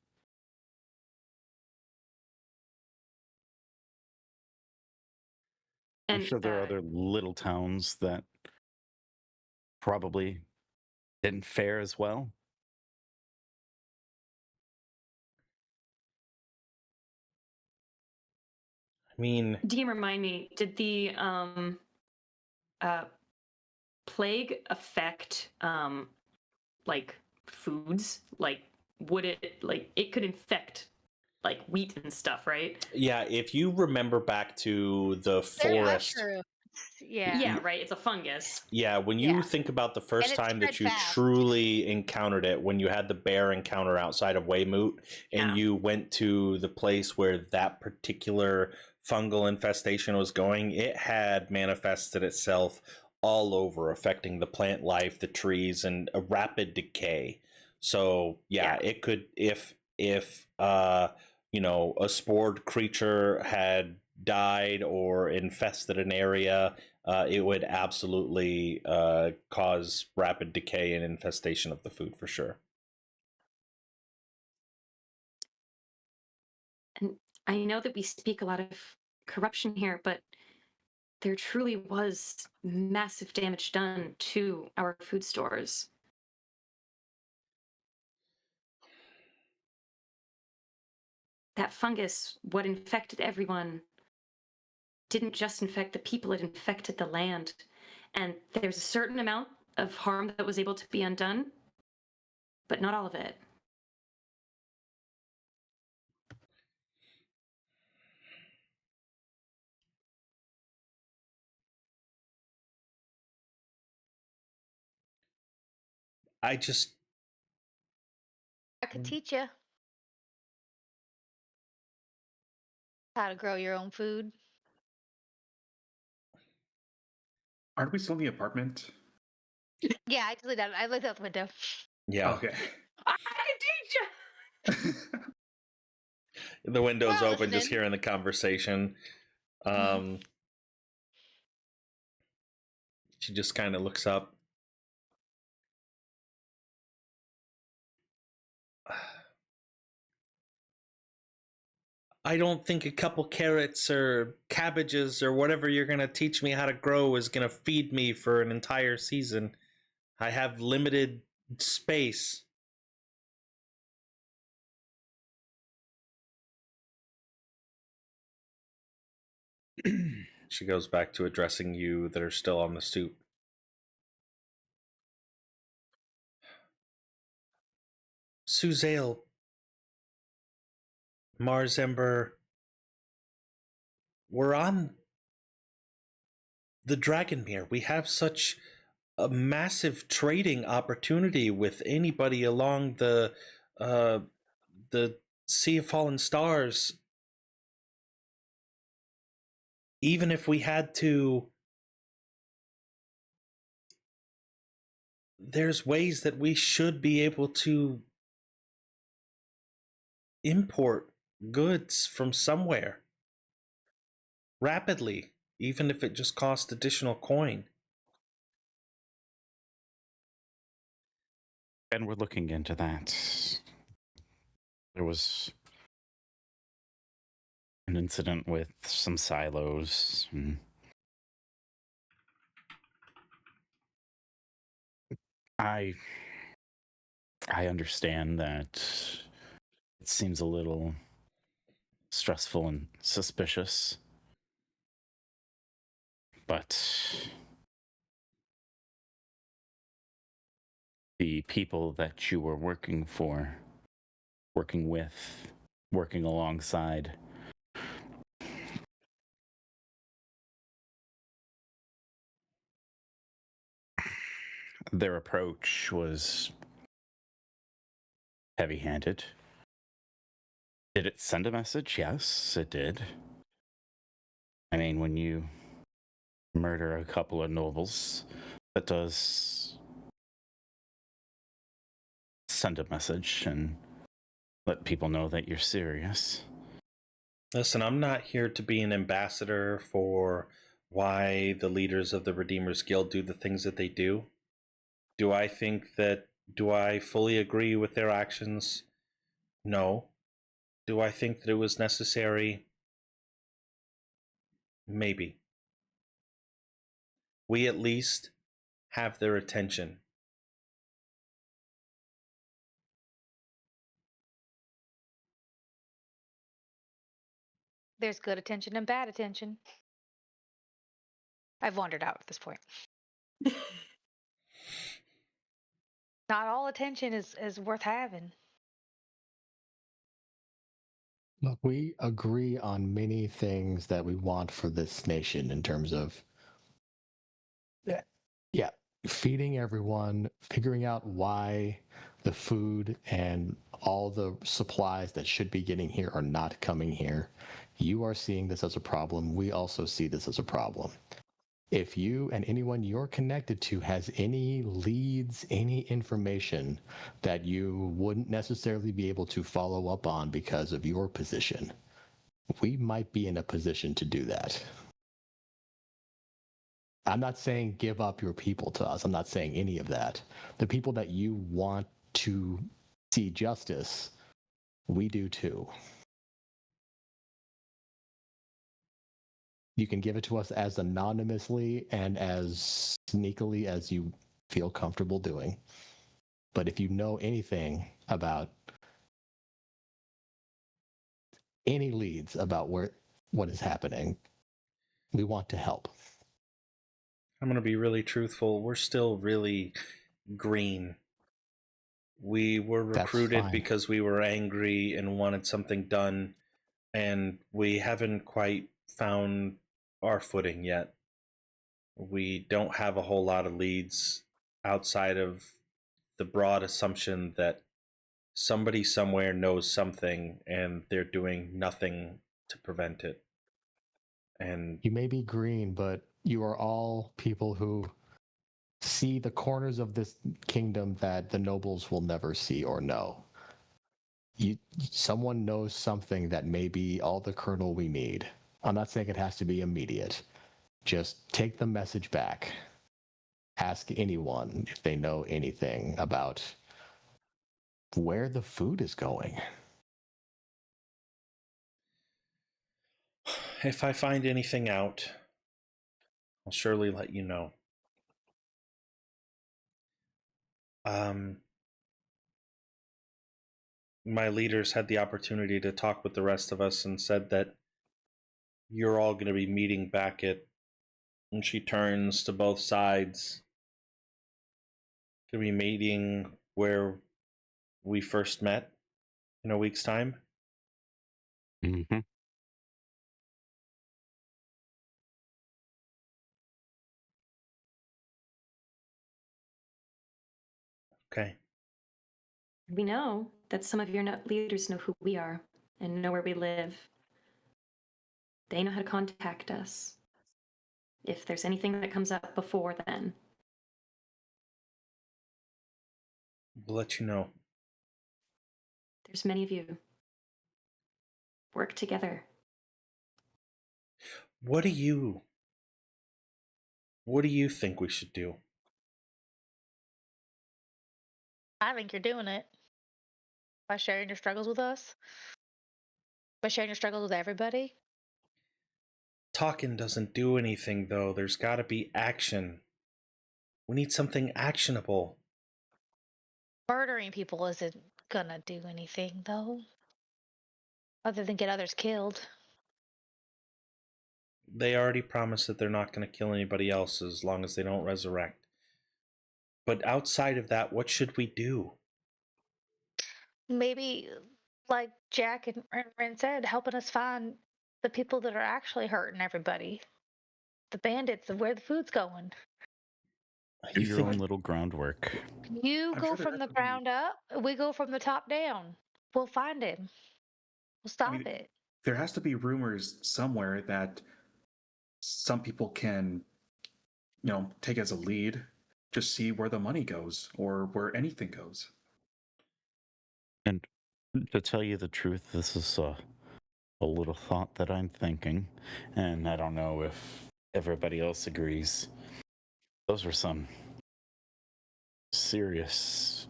I'm And sure there are other little towns that probably didn't fare as well. I mean, DM, remind me, did the plague affect like foods? Like, would it like it could infect like wheat and stuff, right? yeah, if you remember back to the They're forest, mushrooms. Yeah. Yeah, right. It's a fungus. yeah, when you Yeah. think about the And first it time that spread you fast. truly encountered it, when you had the bear encounter outside of Weymouth, and Yeah. you went to the place where that particular fungal infestation was going, it had manifested itself all over, affecting the plant life, the trees, and a rapid decay. So yeah, it could, if a spored creature had died or infested an area, it would absolutely cause rapid decay and infestation of the food for sure. And I know that we speak a lot of corruption here, but there truly was massive damage done to our food stores. That fungus, what infected everyone, didn't just infect the people, it infected the land. And there's a certain amount of harm that was able to be undone, but not all of it. I just I could teach you how to grow your own food. Aren't we still in the apartment? Yeah, I just looked out. I looked out the window. yeah. Okay. I can teach you! The window's We're all open, just listening. hearing the conversation. She just kind of looks up. I don't think a couple carrots or cabbages or whatever you're going to teach me how to grow is going to feed me for an entire season. I have limited space. She goes back to addressing you that are still on the stoop. Suzail, Mars Ember, we're on the Dragonmere. We have such a massive trading opportunity with anybody along the Sea of Fallen Stars. Even if we had to, there's ways that we should be able to import goods from somewhere rapidly, even if it just costs additional coin. And we're looking into that. There was an incident with some silos. I understand that it seems a little stressful and suspicious, but the people that you were working with, working alongside, their approach was heavy-handed. Did it send a message? Yes, it did. I mean, when you murder a couple of nobles, that does send a message and let people know that you're serious. Listen, I'm not here to be an ambassador for why the leaders of the Redeemers Guild do the things that they do. Do I fully agree with their actions? No. Do I think that it was necessary? Maybe. we at least have their attention. There's good attention and bad attention. I've wandered out at this point. Not all attention is worth having. Look, we agree on many things that we want for this nation in terms of, yeah, feeding everyone, figuring out why the food and all the supplies that should be getting here are not coming here. You are seeing this as a problem. We also see this as a problem. If you and anyone you're connected to has any leads, any information that you wouldn't necessarily be able to follow up on because of your position, we might be in a position to do that. I'm not saying give up your people to us. I'm not saying any of that. The people that you want to see justice, we do too. You can give it to us as anonymously and as sneakily as you feel comfortable doing. But if you know anything about any leads about what is happening, we want to help. I'm going to be really truthful. We're still really green. We were recruited because we were angry and wanted something done, and we haven't quite found our footing yet. We don't have a whole lot of leads outside of the broad assumption that somebody somewhere knows something and they're doing nothing to prevent it. And you may be green, but you are all people who see the corners of this kingdom that the nobles will never see or know. Someone knows something that may be all the kernel we need. I'm not saying it has to be immediate. Just take the message back. Ask anyone if they know anything about where the food is going. if I find anything out, I'll surely let you know. My leaders had the opportunity to talk with the rest of us and said that you're all going to be meeting back at, and she turns to both sides, going to be meeting where we first met in a week's time. Mm-hmm. Okay. We know that some of your leaders know who we are and know where we live. They know how to contact us if there's anything that comes up before then. We'll let you know. There's many of you. Work together. What do you think we should do? I think you're doing it. By sharing your struggles with us. By sharing your struggles with everybody. Talking doesn't do anything, though. There's got to be action. We need something actionable. Murdering people isn't gonna do anything, though. Other than get others killed. They already promised that they're not going to kill anybody else as long as they don't resurrect. But outside of that, what should we do? Maybe, like Jack and Ren said, helping us find the people that are actually hurting everybody. The bandits of where the food's going. Do your own little groundwork. You I'm go sure there from has the to be- ground up, we go from the top down. We'll find him. We'll stop it. There has to be rumors somewhere that some people can, take as a lead, just see where the money goes or where anything goes. And to tell you the truth, this is a little thought that I'm thinking, and I don't know if everybody else agrees. Those were some serious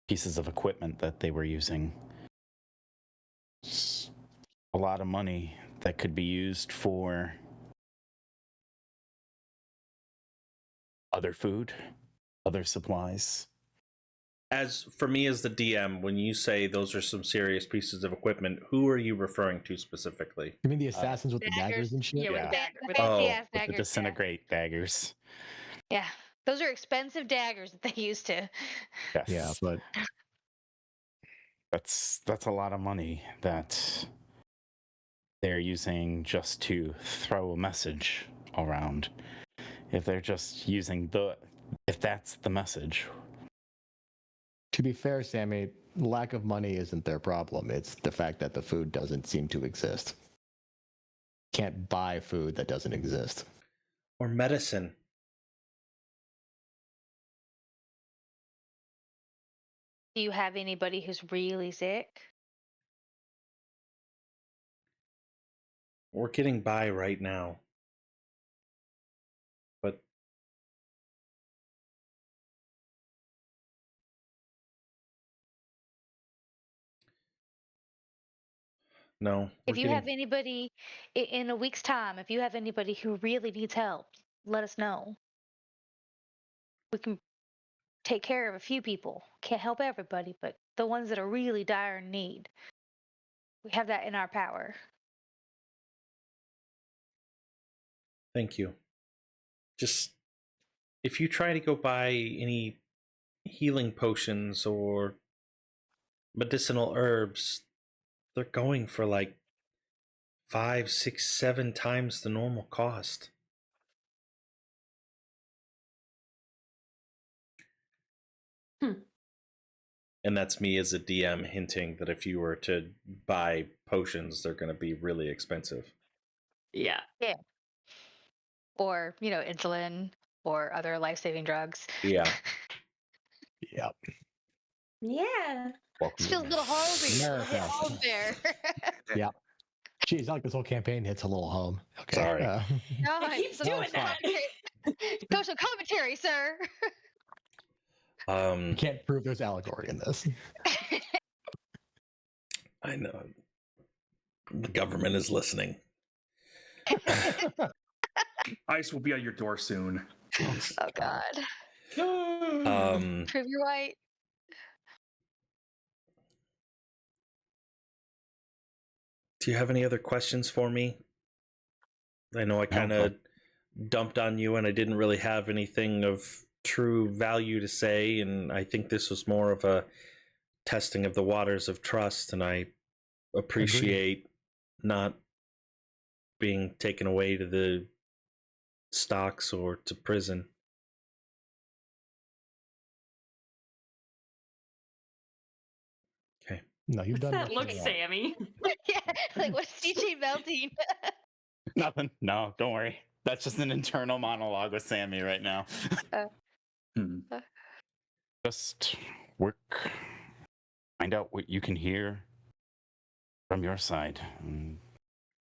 pieces of equipment that they were using. It's a lot of money that could be used for other food, other supplies. As for me as the DM, when you say those are some serious pieces of equipment, who are you referring to specifically? You mean the assassans with the daggers and shit? Yeah, with Yeah. the dagger. With fancy Oh, ass With the daggers. disintegrate daggers. Yeah. Those are expensive daggers that they used to. Yes. Yeah, but That's a lot of money that they're using just to throw a message around. If they're just using if that's the message. to be fair, Sammy, lack of money isn't their problem. It's the fact that the food doesn't seem to exist. Can't buy food that doesn't exist. Or medicine. Do you have anybody who's really sick? We're getting by right now. But no. If you have anybody in a week's time, if you have anybody who really needs help, let us know. We can take care of a few people. Can't help everybody, but the ones that are really dire in need, we have that in our power. Thank you. Just if you try to go buy any healing potions or medicinal herbs, they're going for like 5, 6, 7 times the normal cost. And that's me as a DM hinting that if you were to buy potions, they're going to be really expensive. Yeah. Yeah. Or, insulin or other life-saving drugs. Yeah. Yep. Yeah. Welcome Feels a little homey. America. Home there. Yep. Geez, like this whole campaign hits a little home. Okay. Sorry. No, It keeps some doing that. social commentary, sir. You can't prove there's allegory in this. I know. The government is listening. ICE will be at your door soon. Oh God. Prove you're right. Do you have any other questions for me? I know I kind of dumped on you and I didn't really have anything of true value to say, and I think this was more of a testing of the waters of trust, and I appreciate not being taken away to the stocks or to prison. Okay. No, you've What's done that much look, well. Sammy? Yeah, like what's CJ melting? Nothing. No, don't worry. That's just an internal monologue with Sammy right now. Hmm. Just work. Find out what you can hear from your side. And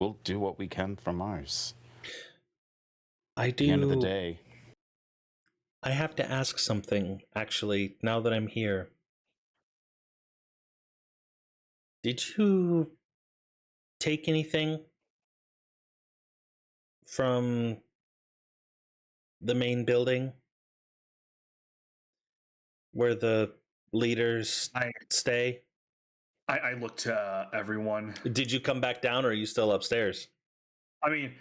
we'll do what we can from ours. At the end of the day. I have to ask something, actually, now that I'm here. Did you take anything from the main building where the leaders stay? I look to everyone. Did you come back down, or are you still upstairs? I mean,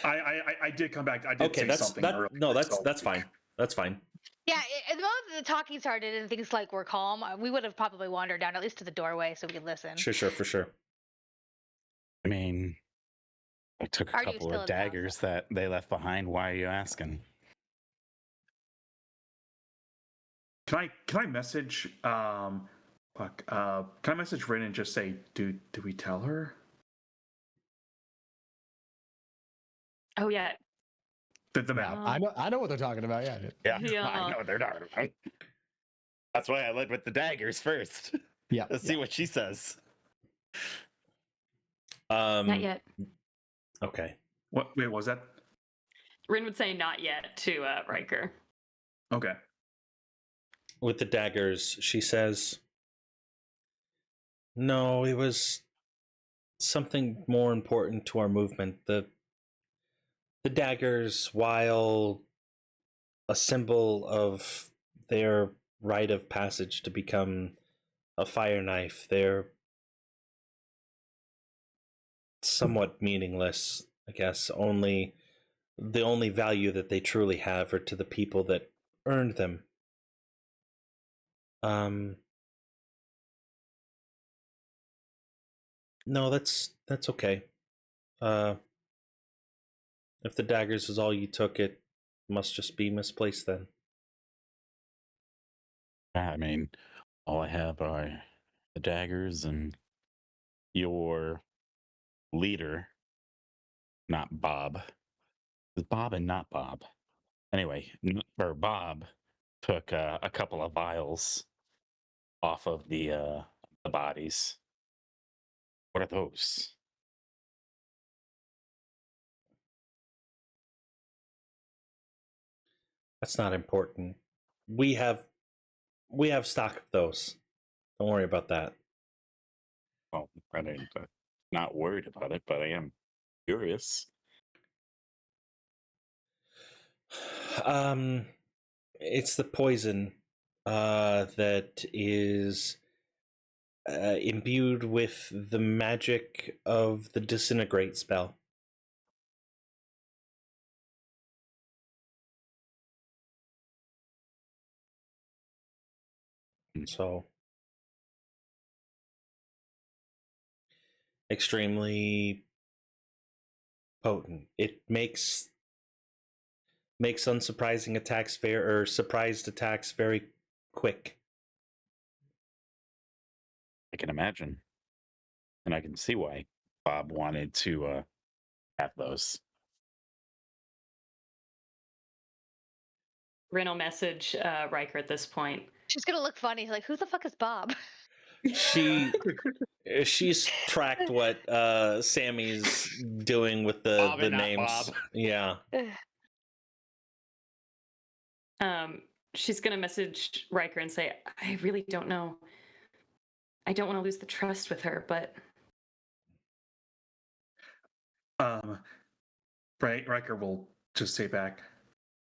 I did come back. I did Okay, say something earlier. That's fine. That's fine. Yeah, at the moment that the talking started and things like were calm, we would have probably wandered down at least to the doorway so we could listen. Sure, for sure. I mean, I took a Are you couple still of in town, daggers that they left behind. Why are you asking? Can I message can I message Rin and just say, do we tell her? Oh yeah. The map. I know what they're talking about. Yeah. Yeah. I know what they're talking about. That's why I led with the daggers first. Yeah. Let's see what she says. Not yet. Wait, Okay. was that? Rin would say not yet to Riker. Okay. With the daggers, she says, no, it was something more important to our movement. The daggers, while a symbol of their rite of passage to become a fire knife. They're somewhat meaningless, I guess. The only value that they truly have are to the people that earned them. No, that's okay. If the daggers is all you took, it must just be misplaced then. I mean, all I have are the daggers and your leader, not Bob. It's Bob and not Bob. Anyway, Bob took a couple of vials off of the bodies. What are those? That's not important. We have stock of those. Don't worry about that. Well, I'm not worried about it, but I am curious. It's the poison that is imbued with the magic of the disintegrate spell. So extremely potent. It makes unsurprising attacks surprised attacks very quick. I can imagine. And I can see why Bob wanted to have those. Rin will message Riker at this point. She's gonna look funny. Like, who the fuck is Bob? She's tracked what Sammy's doing with the names. Bob. Yeah. She's gonna message Riker and say, I really don't know. I don't want to lose the trust with her, but Riker will just say back,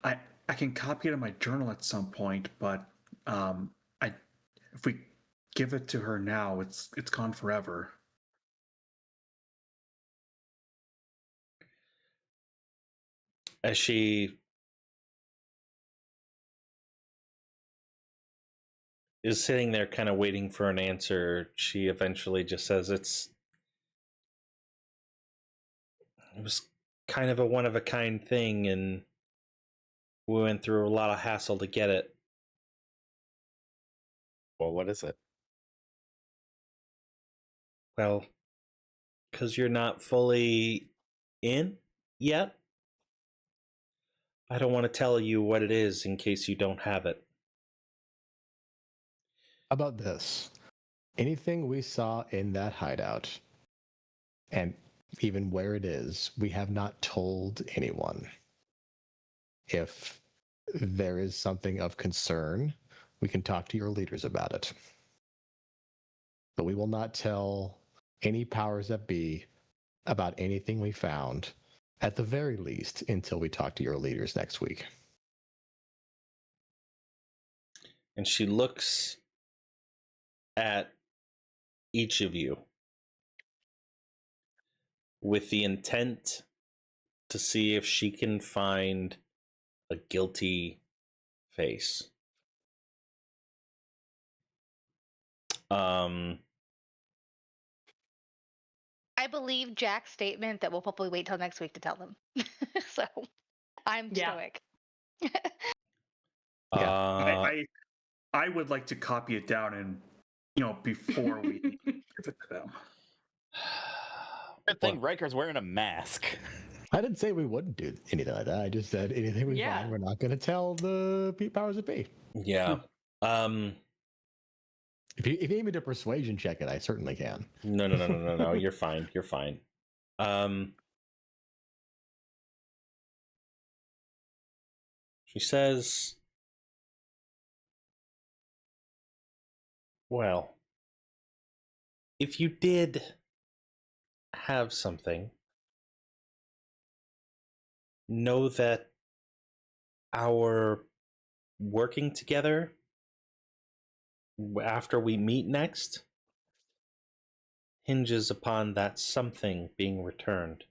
I can copy it in my journal at some point, but if we give it to her now, it's gone forever. As she is sitting there kind of waiting for an answer, she eventually just says it was kind of a one-of-a-kind thing, and we went through a lot of hassle to get it. Well, what is it? Well, because you're not fully in yet, I don't want to tell you what it is in case you don't have it. How about this? Anything we saw in that hideout, and even where it is, we have not told anyone. If there is something of concern, we can talk to your leaders about it. But we will not tell any powers that be about anything we found, at the very least, until we talk to your leaders next week. And she looks at each of you with the intent to see if she can find a guilty face. I believe Jack's statement that we'll probably wait till next week to tell them. So I'm stoic. I would like to copy it down and before we give it to them. Good thing Riker's wearing a mask. I didn't say we wouldn't do anything like that. I just said anything we find, we're not going to tell the powers that be. Yeah. If you need me to persuasion check it, I certainly can. No. You're fine. You're fine. She says, well, if you did have something, know that our working together after we meet next hinges upon that something being returned.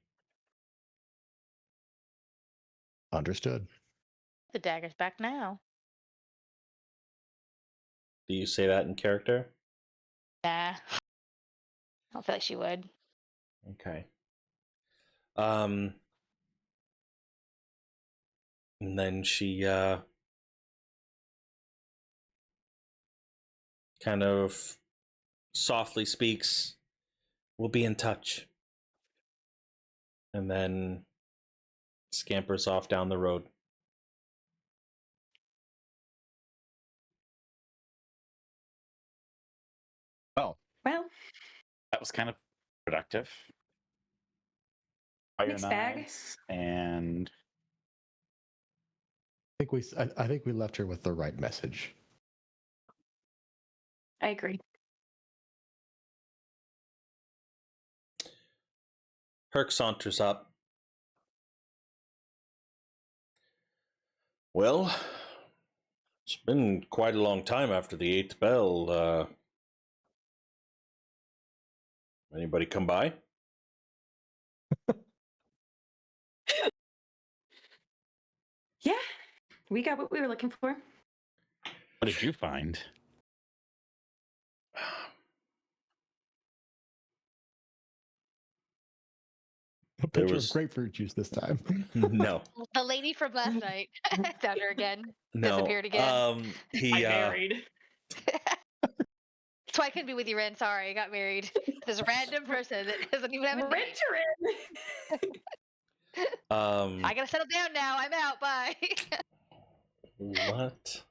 Understood. The dagger's back now. Do you say that in character? Nah. I don't feel like she would. Okay. And then she kind of softly speaks, "We'll be in touch." And then scampers off down the road. Well, Well, that was kind of productive. Fire Mixed bag. knives and I think we left her with the right message. I agree. Herc saunters up. "Well, it's been quite a long time after the 8th bell. Anybody come by?" Yeah, we got what we were looking for. what did you find? A There picture was- of grapefruit juice this time. No. The lady from last night found her again. No. Disappeared again. He married. That's why I couldn't be with you, Ren. Sorry, I got married. This random person that doesn't even have a name. Rent-a-rent. I gotta settle down now. I'm out. Bye. What?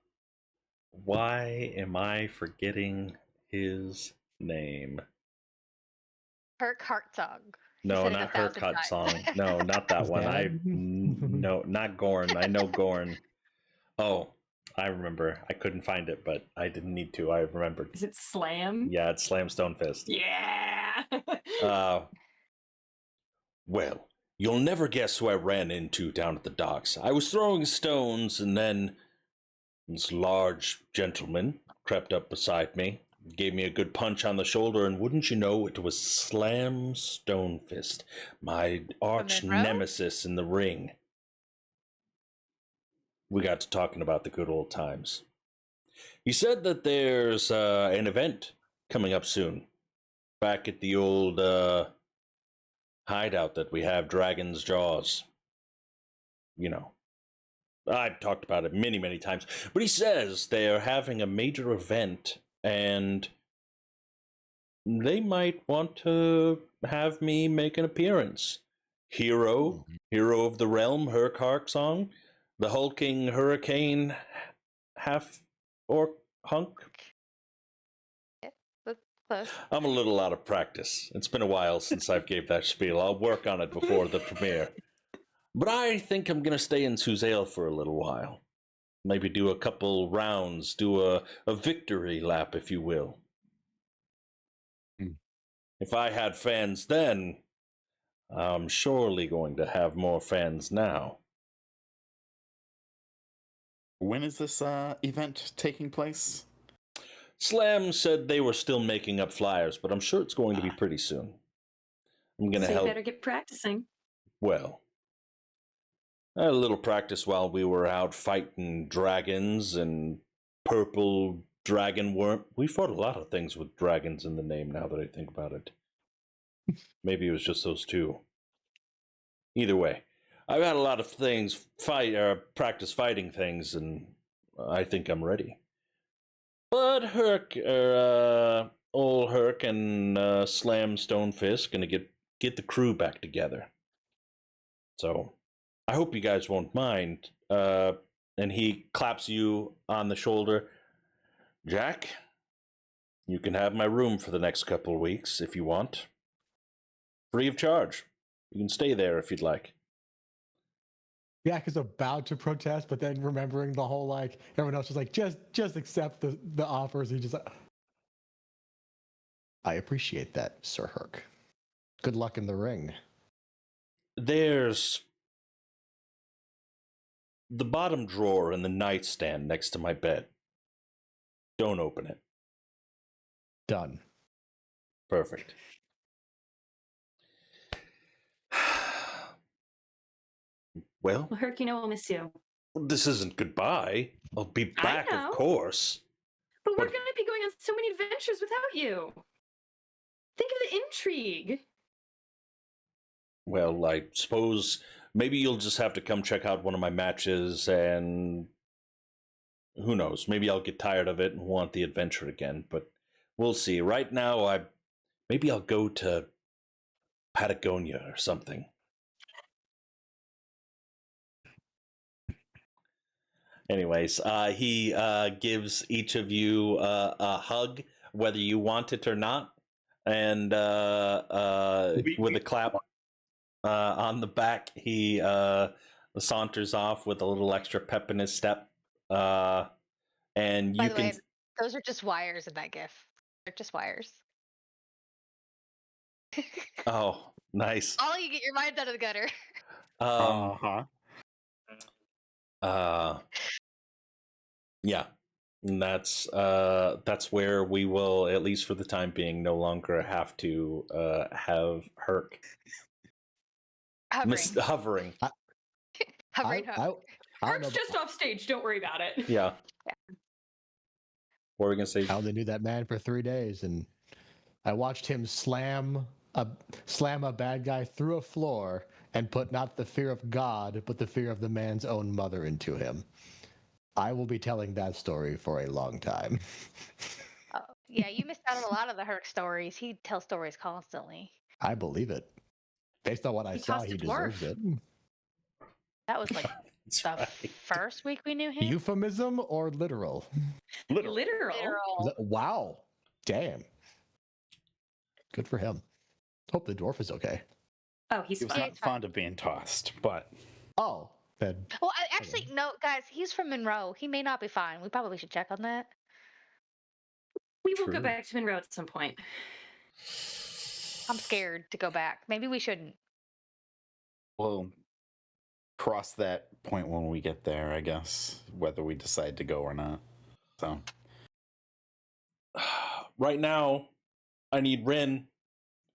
Why am I forgetting his name? Herc Hartsong. He No, said it not 1,000 Hercut times. song. No, not that His one. dad? No, not Gorn. I know Gorn. Oh, I remember. I couldn't find it, but I didn't need to. I remembered. Is it Slam? Yeah, it's Slam Stone Fist. Yeah. Well, you'll never guess who I ran into down at the docks. I was throwing stones, and then this large gentleman crept up beside me, gave me a good punch on the shoulder, and wouldn't you know, it was Slam Stonefist, my arch Monroe? nemesis in the ring. We got to talking about the good old times. He said that there's an event coming up soon, back at the old hideout that we have, Dragon's Jaws. You know, I've talked about it many, many times, but he says they're having a major event, and they might want to have me make an appearance. Hero of the realm, Herc song, the hulking hurricane, half orc hunk. Close. I'm a little out of practice. It's been a while since I've gave that spiel. I'll work on it before the premiere. But I think I'm going to stay in Suzail for a little while. Maybe do a couple rounds, do a victory lap, if you will. If I had fans then, I'm surely going to have more fans now. When is this event taking place? Slam said they were still making up flyers, but I'm sure it's going to be pretty soon. I'm going to So you help. better get practicing. Well, I had a little practice while we were out fighting dragons and purple dragon worm. We fought a lot of things with dragons in the name, now that I think about it. Maybe it was just those two. Either way, I've had a lot of things, practice fighting things, and I think I'm ready. But old Herc and Slam Stonefist gonna get the crew back together. So, I hope you guys won't mind. And he claps you on the shoulder. Jack, you can have my room for the next couple of weeks if you want. Free of charge. You can stay there if you'd like. Jack is about to protest, but then remembering the whole like everyone else is like just accept the offers. He just I appreciate that, Sir Herc. Good luck in the ring. There's The bottom drawer in the nightstand next to my bed. Don't open it. Done. Perfect. Well, Well, Herc, we'll miss you. this isn't goodbye. I'll be back, know. of course. But we're But- going to be going on so many adventures without you. Think of the intrigue. Well, I suppose maybe you'll just have to come check out one of my matches, and who knows, maybe I'll get tired of it and want the adventure again, but we'll see. Right now, maybe I'll go to Patagonia or something. Anyways, he gives each of you a hug, whether you want it or not, and with a clap on the back, he saunters off with a little extra pep in his step. And By you the can. way, those are just wires in that GIF. They're just wires. Oh, nice. All you get your mind out of the gutter. Yeah. And that's where we will, at least for the time being, no longer have to have Herc Hovering. hovering. Hovering. I don't Herc's know, just off stage. Don't worry about it. Yeah. What were we gonna say? I only knew that man for 3 days, and I watched him slam a bad guy through a floor and put not the fear of God, but the fear of the man's own mother into him. I will be telling that story for a long time. Oh, yeah, you missed out on a lot of the Herc stories. He tells stories constantly. I believe it. Based on what I He saw, tossed he a deserves dwarf. it. That was like That's the right. first week we knew him. Euphemism or literal? Literal. Literal. Wow. Damn. Good for him. Hope the dwarf is okay. Oh, he's He was fine. not fond of being tossed, but Oh, then Well, actually, no, guys. He's from Monroe. He may not be fine. We probably should check on that. We will True. go back to Monroe at some point. I'm scared to go back. Maybe we shouldn't. we'll cross that point when we get there, I guess, whether we decide to go or not. So, Right now, I need Rin.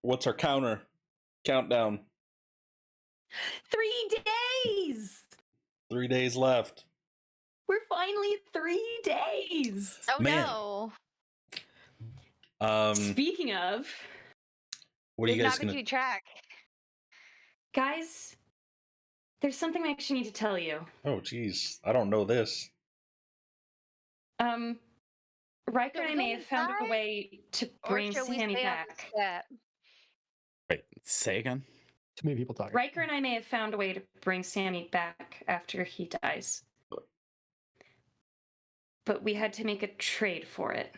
What's our countdown? 3 days. 3 days left. We're finally at 3 days. Oh Man. no! Speaking of, What are you We've guys not been gonna? keeping track. guys, there's something I actually need to tell you. Oh, geez, I don't know this. Riker Should and I we may go have found a inside? way to Or bring shall we Sammy stay on the back. step? wait, say again? too many people talking. Riker and I may have found a way to bring Sammy back after he dies. But we had to make a trade for it.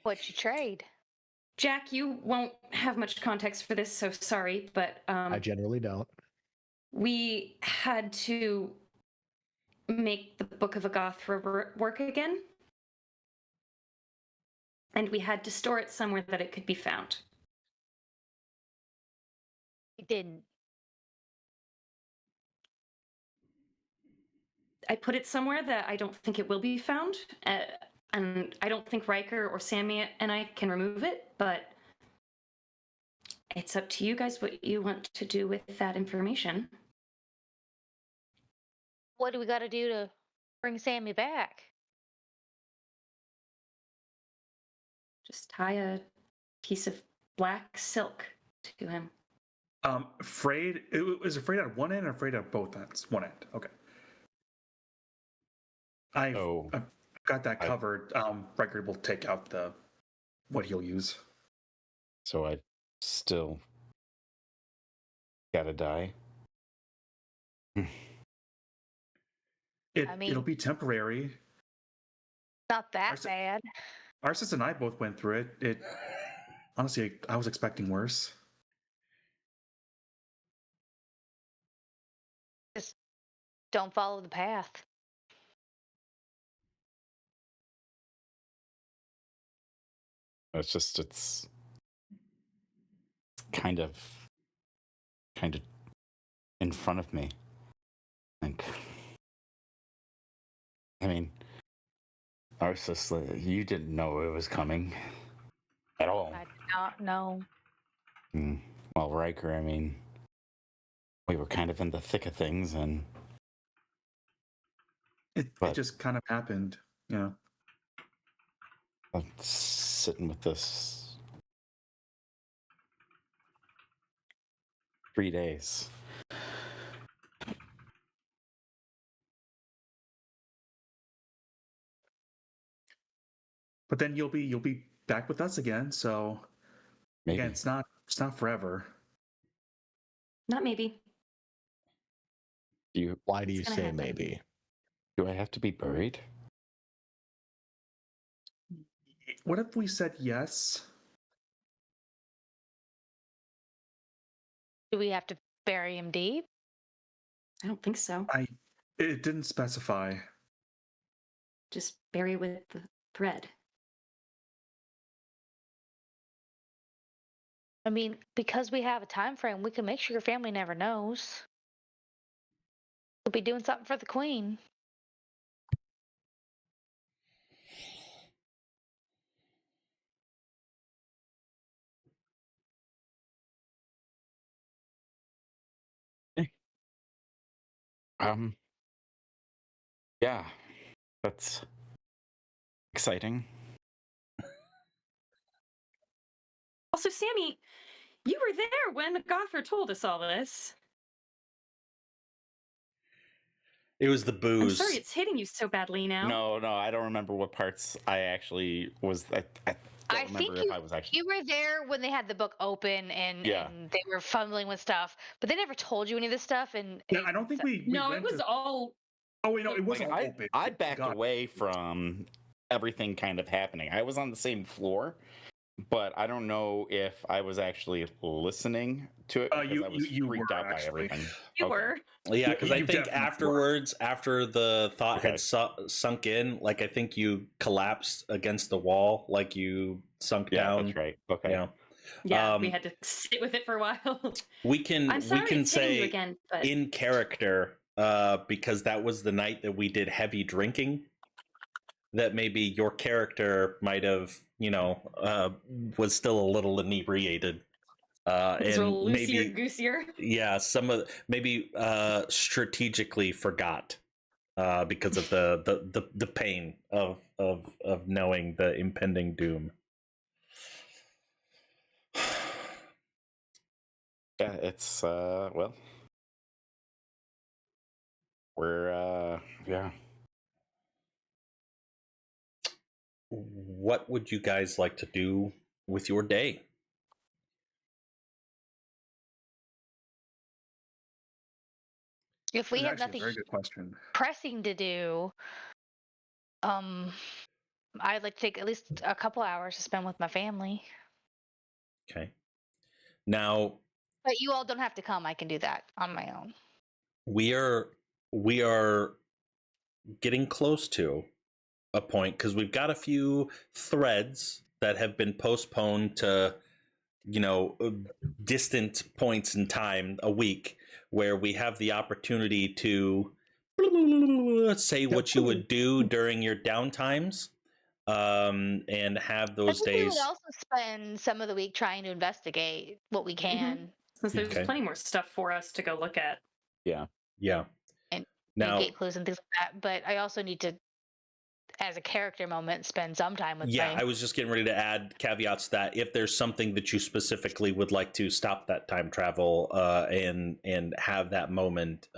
What'd you trade? Jack, you won't have much context for this, so sorry, but I generally don't. we had to make the Book of Agath work again. And we had to store it somewhere that it could be found. You didn't. I put it somewhere that I don't think it will be found, and I don't think Riker or Sammy and I can remove it, but it's up to you guys what you want to do with that information. What do we got to do to bring Sammy back? Just tie a piece of black silk to him. Afraid. It was afraid at one end or afraid at both ends? One end. Okay. I've got that covered. Riker will take out what he'll use. So I still gotta die. It'll be temporary. Not that Ours- bad. Arsis and I both went through it. It honestly, I was expecting worse. Just don't follow the path. It's kind of in front of me. think. I mean, Narcissus, you didn't know it was coming at all. I did not know. Well, Riker, I mean, we were kind of in the thick of things, and It just kind of happened, you know. I'm sitting with this 3 days. But then you'll be back with us again. So Maybe. again, it's not forever. Not maybe. Why do you It's gonna say happen. maybe? Do I have to be buried? What if we said yes? Do we have to bury him deep? I don't think so. It didn't specify. Just bury with the thread. I mean, because we have a time frame, we can make sure your family never knows. We'll be doing something for the queen. Yeah, that's exciting. Also, Sammy, you were there when Gother told us all this. It was the I'm booze. sorry it's hitting you so badly now. No, I don't remember what parts I actually was. I don't I remember think if I was actually. you were there when they had the book open and they were fumbling with stuff, but they never told you any of this stuff. And Yeah, I don't think we No, it went was to... all. Oh wait, no, it was Like, all open. I backed God. away from everything kind of happening. I was on the same floor, but I don't know if I was actually listening to it because I was you freaked were, out by actually. everything. You Okay. were. Yeah, because I You think definitely were. afterwards, after the thought Okay. had sunk in, like I think you collapsed against the wall, like you sunk Yeah, down. that's right. Okay. Yeah. Yeah, we had to sit with it for a while. We can I'm sorry we can it's hitting you say again, but in character, because that was the night that we did heavy drinking, that maybe your character might have, was still a little inebriated. it's a And little maybe goosier. yeah, some of maybe strategically forgot because of the pain of knowing the impending doom. Yeah, it's well, we're yeah. What would you guys like to do with your day? if we That's have actually nothing a very good question. pressing to do, I'd like to take at least a couple hours to spend with my family. Okay. Now But you all don't have to come. I can do that on my own. we are getting close to a point because we've got a few threads that have been postponed to distant points in time a week where we have the opportunity to say what you would do during your downtimes, and have I those think we would days. also spend some of the week trying to investigate what we can Since there's Okay. plenty more stuff for us to go look at. Yeah. and Now, gate clues and things like that. But I also need to, as a character moment, spend some time with yeah, my I was just getting ready to add caveats that if there's something that you specifically would like to stop that time travel, and have that moment,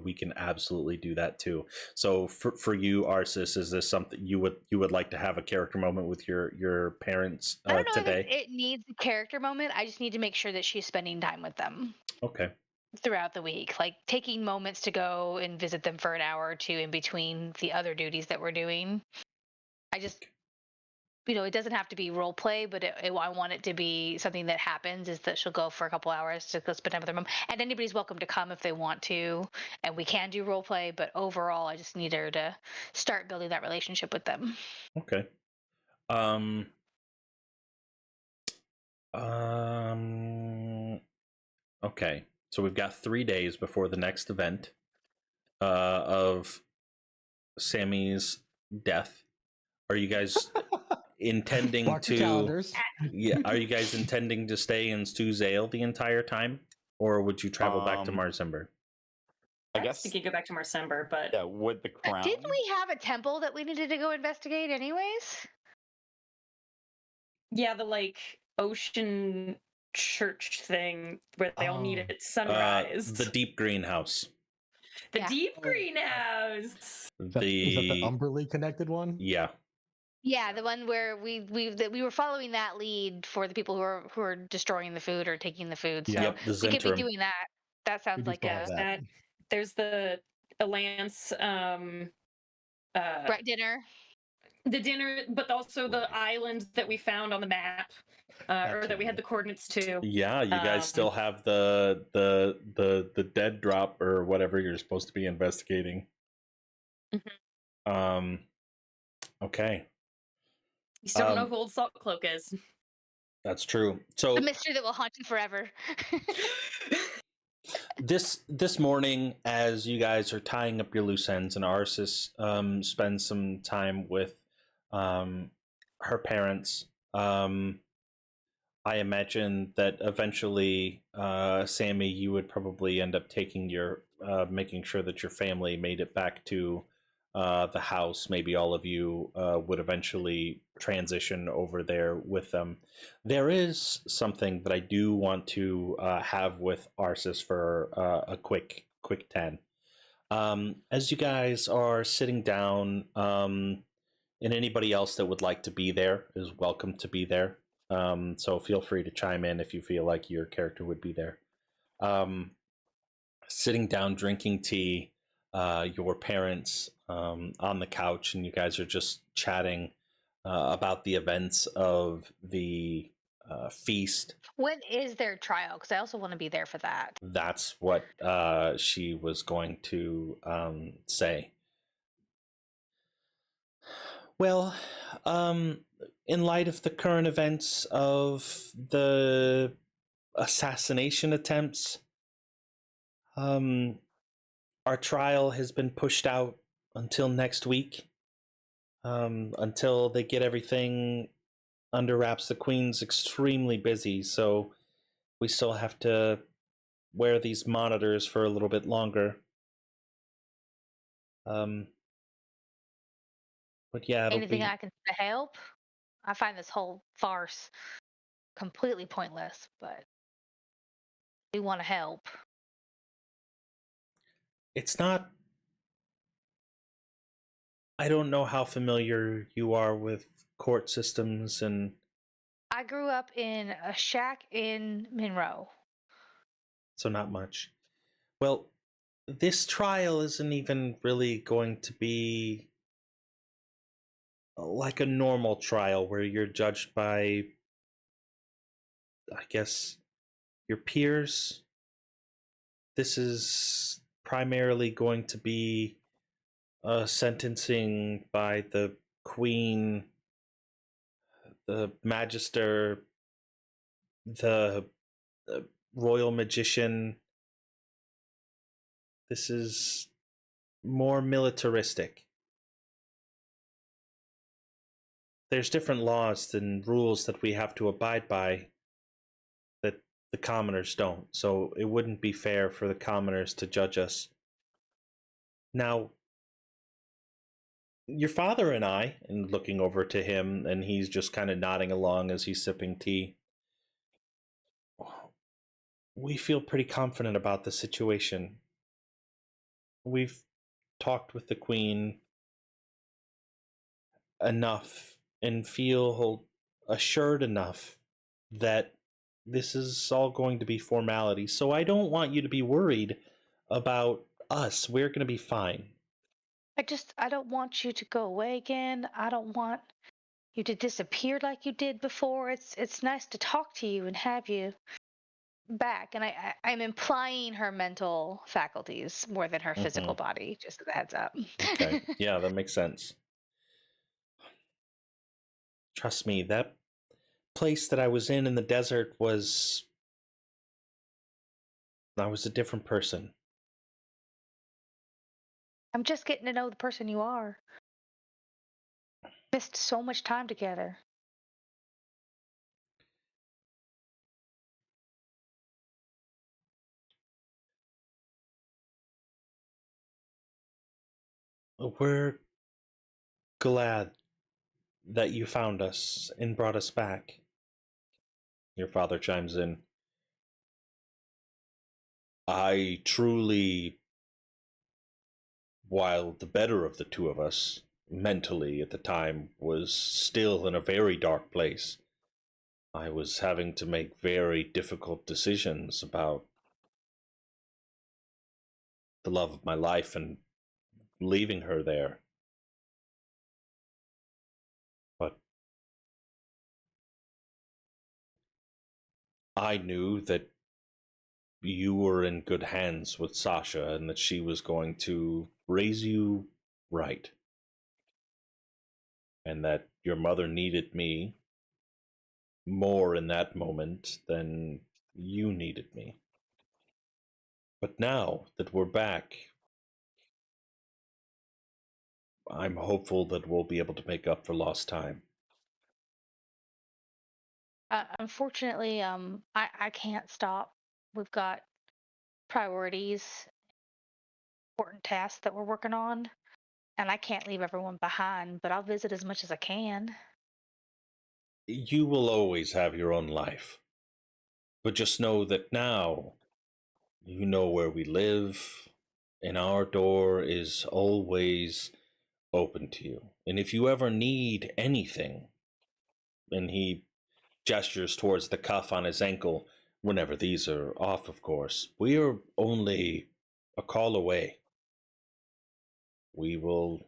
we can absolutely do that too. So for you, Arsis, is this something you would like to have a character moment with your parents I don't know today? if it needs a character moment. I just need to make sure that she's spending time with them Okay. throughout the week, like taking moments to go and visit them for an hour or two in between the other duties that we're doing. I just, it doesn't have to be role play, but I want it to be something that happens is that she'll go for a couple hours to go spend time with her mom. And anybody's welcome to come if they want to. And we can do role play, but overall, I just need her to start building that relationship with them. Okay. Okay. So we've got 3 days before the next event. of Sammy's death. Are you guys intending Mark your to? calendars. Yeah, are you guys intending to stay in Suzail the entire time, or would you travel back to Marsember? I I was guess. thinking go back to Marsember, but Yeah, would the crown? Didn't we have a temple that we needed to go investigate, anyways? yeah, the like ocean church thing where they all meet Oh. at sunrise. The deep greenhouse. The Yeah. deep greenhouse. Is that the Umberly connected one? Yeah. Yeah, the one where we were following that lead for the people who are destroying the food or taking the food. So Yep, the we could be Zentrum. doing that. That We sounds do like still have a that. There's the Alliance dinner. the dinner, but also the island that we found on the map, or that we had the coordinates to. Yeah, you guys still have the dead drop or whatever you're supposed to be investigating. Okay. You still don't know who Old Salt Cloak is. That's true. So The mystery that will haunt you forever. this morning, as you guys are tying up your loose ends, and Arsis spends some time with her parents, I imagine that eventually, Sammy, you would probably end up taking your making sure that your family made it back to the house. Maybe all of you would eventually transition over there with them. There is something that I do want to have with Arsis for a quick 10. As you guys are sitting down, and anybody else that would like to be there is welcome to be there. So feel free to chime in if you feel like your character would be there. Sitting down, drinking tea, your parents on the couch, and you guys are just chatting about the events of the feast. When is their trial? Because I also want to be there for that. That's what she was going to say. Well, in light of the current events of the assassination attempts, our trial has been pushed out until next week, until they get everything under wraps. The Queen's extremely busy, so we still have to wear these monitors for a little bit longer. But yeah, Anything I can do to help? I find this whole farce completely pointless, but we want to help. It's not. I don't know how familiar you are with court systems, and I grew up in a shack in Monroe. so not much. Well, this trial isn't even really going to be like a normal trial where you're judged by, I guess, your peers. This is primarily going to be sentencing by the Queen, the Magister, the Royal Magician. This is more militaristic. There's different laws and rules that we have to abide by that the commoners don't, so it wouldn't be fair for the commoners to judge us. Now, your father and I, and looking over to him, and he's just kind of nodding along as he's sipping tea, we feel pretty confident about the situation. We've talked with the Queen enough and feel assured enough that this is all going to be formality. So I don't want you to be worried about us. We're going to be fine. I don't want you to go away again. I don't want you to disappear like you did before. It's nice to talk to you and have you back. And I'm implying her mental faculties more than her physical body, just as a heads up. Okay. Yeah, that makes sense. Trust me, that place that I was in the desert was... I was a different person. I'm just getting to know the person you are. Missed so much time together. We're glad that you found us and brought us back. Your father chimes in. I truly, while the better of the two of us, mentally at the time, was still in a very dark place. I was having to make very difficult decisions about the love of my life and leaving her there. But I knew that you were in good hands with Sasha and that she was going to raise you right. And that your mother needed me more in that moment than you needed me. But now that we're back, I'm hopeful that we'll be able to make up for lost time. Unfortunately, I can't stop. We've got priorities, important tasks that we're working on, and I can't leave everyone behind, but I'll visit as much as I can. You will always have your own life. But just know that now you know where we live, and our door is always open to you. And if you ever need anything, and he gestures towards the cuff on his ankle, whenever these are off, of course, we're only a call away. We will,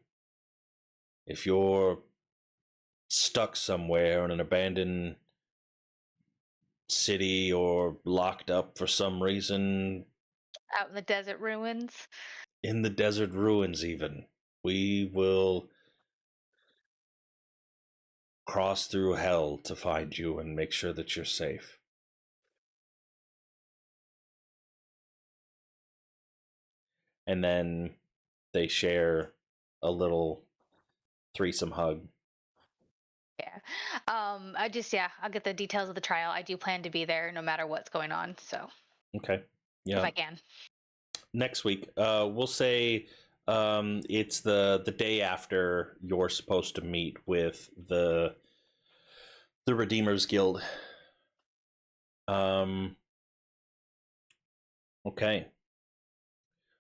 if you're stuck somewhere in an abandoned city or locked up for some reason, Out in the desert ruins. in the desert ruins even, we will cross through hell to find you and make sure that you're safe. And then they share a little threesome hug. Yeah. I'll get the details of the trial. I do plan to be there no matter what's going on, so Okay. if Yeah. I can. Next week, we'll say it's the day after you're supposed to meet with the Redeemers Guild. Okay.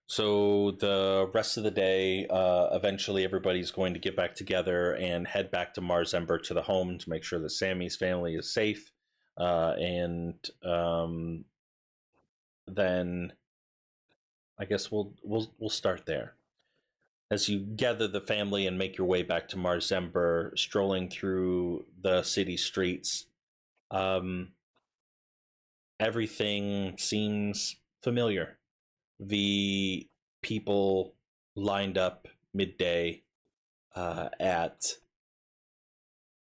So the rest of the day, eventually everybody's going to get back together and head back to Mars Ember to the home to make sure that Sammy's family is safe. And then I guess we'll start there. As you gather the family and make your way back to Mars Ember, strolling through the city streets, everything seems familiar. The people lined up midday at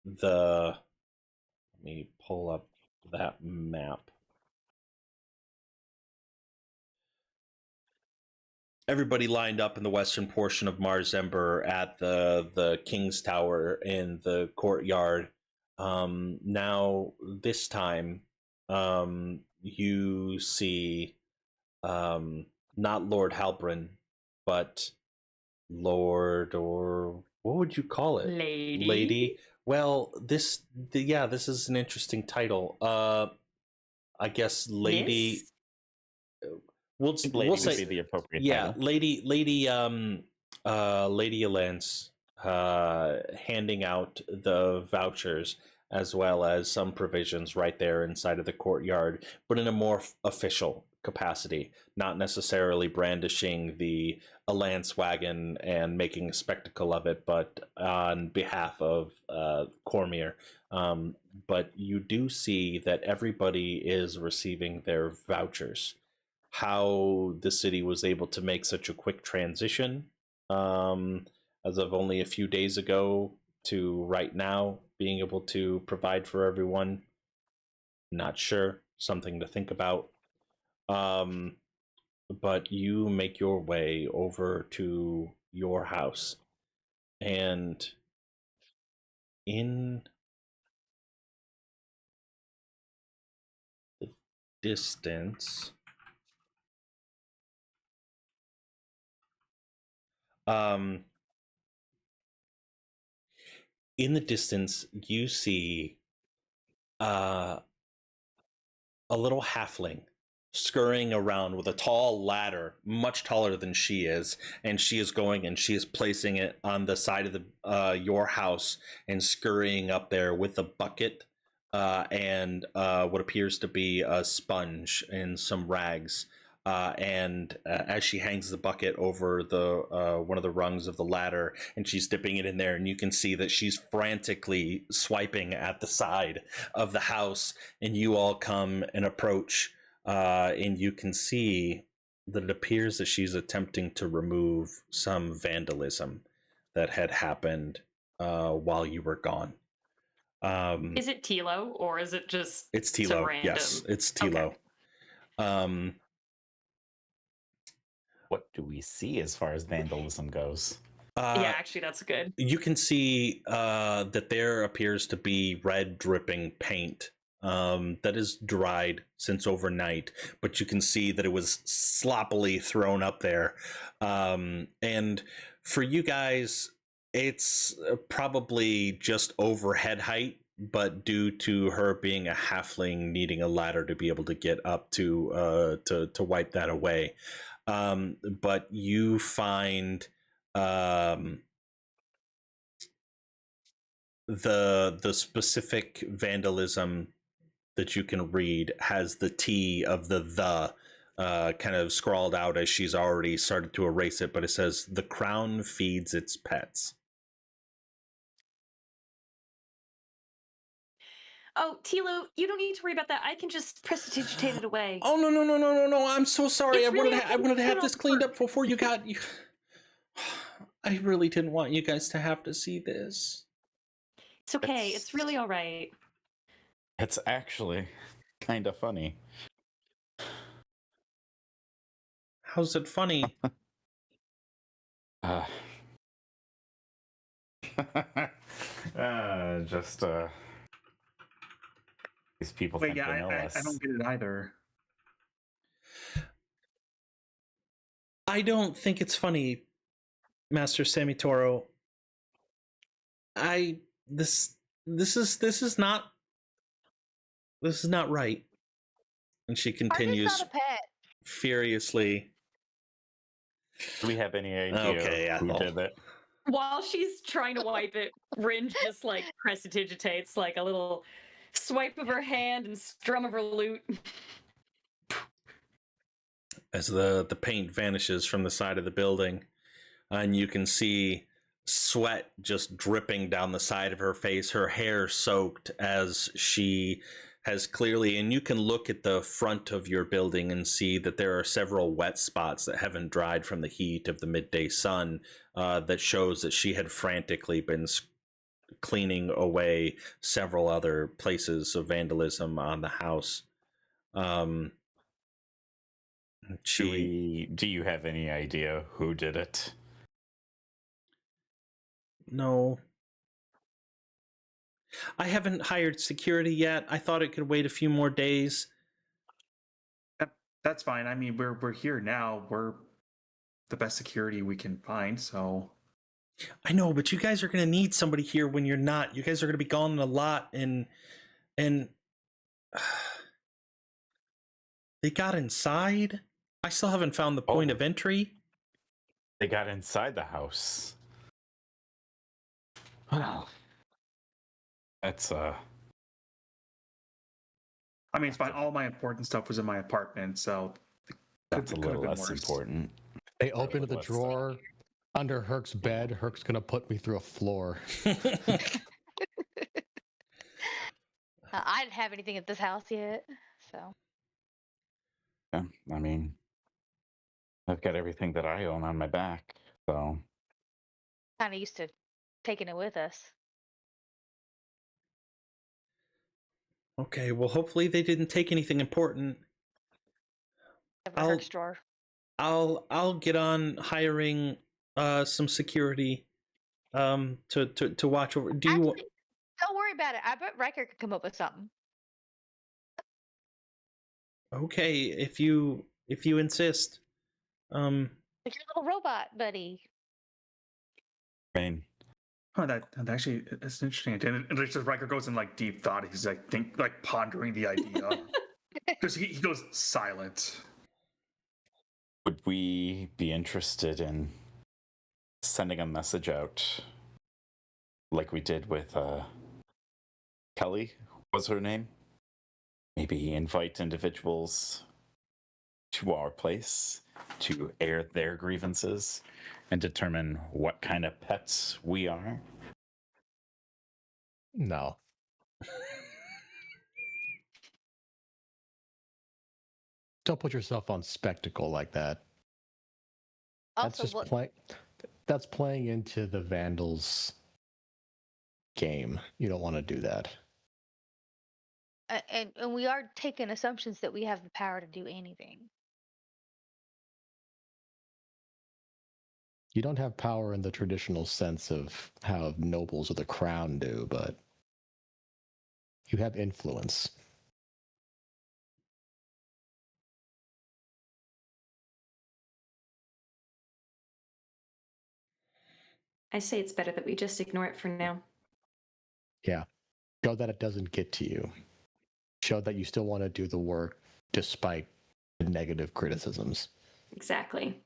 the. Let me pull up that map. Everybody lined up in the western portion of Mars Ember at the King's Tower in the courtyard. Now this time, you see not Lord Halbrin, but Lord, or what would you call it? Lady. Well, this is an interesting title. I guess Lady. Miss? We'll Lady would say be the appropriate yeah, title. Lady Lady Alance handing out the vouchers as well as some provisions right there inside of the courtyard, but in a more official capacity, not necessarily brandishing the Alance wagon and making a spectacle of it, but on behalf of Cormyr. But you do see that everybody is receiving their vouchers. How the city was able to make such a quick transition as of only a few days ago to right now being able to provide for everyone, not sure. Something to think about. But you make your way over to your house. And in the distance, you see a little halfling scurrying around with a tall ladder, much taller than she is, and she is going and she is placing it on the side of the your house and scurrying up there with a bucket and what appears to be a sponge and some rags. And as she hangs the bucket over the one of the rungs of the ladder, and she's dipping it in there, and you can see that she's frantically swiping at the side of the house, and you all come and approach, and you can see that it appears that she's attempting to remove some vandalism that had happened while you were gone. Is it Tilo or is it just It's some Tilo. random? Yes, it's Tilo. Okay. What do we see as far as vandalism goes? Yeah, actually, that's good. You can see that there appears to be red dripping paint that is dried since overnight, but you can see that it was sloppily thrown up there. And for you guys, it's probably just over head height, but due to her being a halfling needing a ladder to be able to get up to wipe that away. But you find the specific vandalism that you can read has the T of the kind of scrawled out as she's already started to erase it, but it says the crown feeds its pets. Oh, Tilo, you don't need to worry about that. I can just prestidigitate it away. Oh no! I'm so sorry. It's I really wanted to have okay. this cleaned up before you got you. I really didn't want you guys to have to see this. It's okay. It's really all right. It's actually kind of funny. How's it funny? Just these people Wait, think yeah, they know us. I don't get it either. I don't think it's funny, Master Samitoro. This is not right. And she continues not a pet. furiously. Do we have any idea Okay, who Ethel. did it? While she's trying to wipe it, Rin just like prestidigitates like a little swipe of her hand and strum of her lute. As the paint vanishes from the side of the building, and you can see sweat just dripping down the side of her face, her hair soaked as she has clearly, and you can look at the front of your building and see that there are several wet spots that haven't dried from the heat of the midday sun, that shows that she had frantically been cleaning away several other places of vandalism on the house. Do you have any idea who did it? No. I haven't hired security yet. I thought it could wait a few more days. That's fine. I mean, we're here now. We're the best security we can find, so. I know, but you guys are going to need somebody here when you're not. You guys are going to be gone a lot, and they got inside. I still haven't found the point of entry. They got inside the house. Wow. That's I mean, it's fine. All my important stuff was in my apartment, so that's a little less important. They opened the drawer under Herc's bed. Herc's gonna put me through a floor. I didn't have anything at this house yet, so. Yeah, I mean, I've got everything that I own on my back, so. Kind of used to taking it with us. Okay, well, hopefully they didn't take anything important. Herc's drawer. I'll get on hiring some security to watch over. Do you? Actually, don't worry about it. I bet Riker could come up with something. Okay, if you insist. Like your little robot buddy. Rain. Oh, that actually it's interesting. And it's just Riker goes in like deep thought. He's like pondering the idea because he goes silent. Would we be interested in sending a message out like we did with Kelly? Was her name? Maybe invite individuals to our place to air their grievances and determine what kind of pets we are? No. Don't put yourself on spectacle like that. That's Also, just what? That's playing into the Vandals game. You don't want to do that. And we are taking assumptions that we have the power to do anything. You don't have power in the traditional sense of how nobles of the crown do, but you have influence. I say it's better that we just ignore it for now. Yeah. Show that it doesn't get to you. Show that you still want to do the work despite the negative criticisms. Exactly.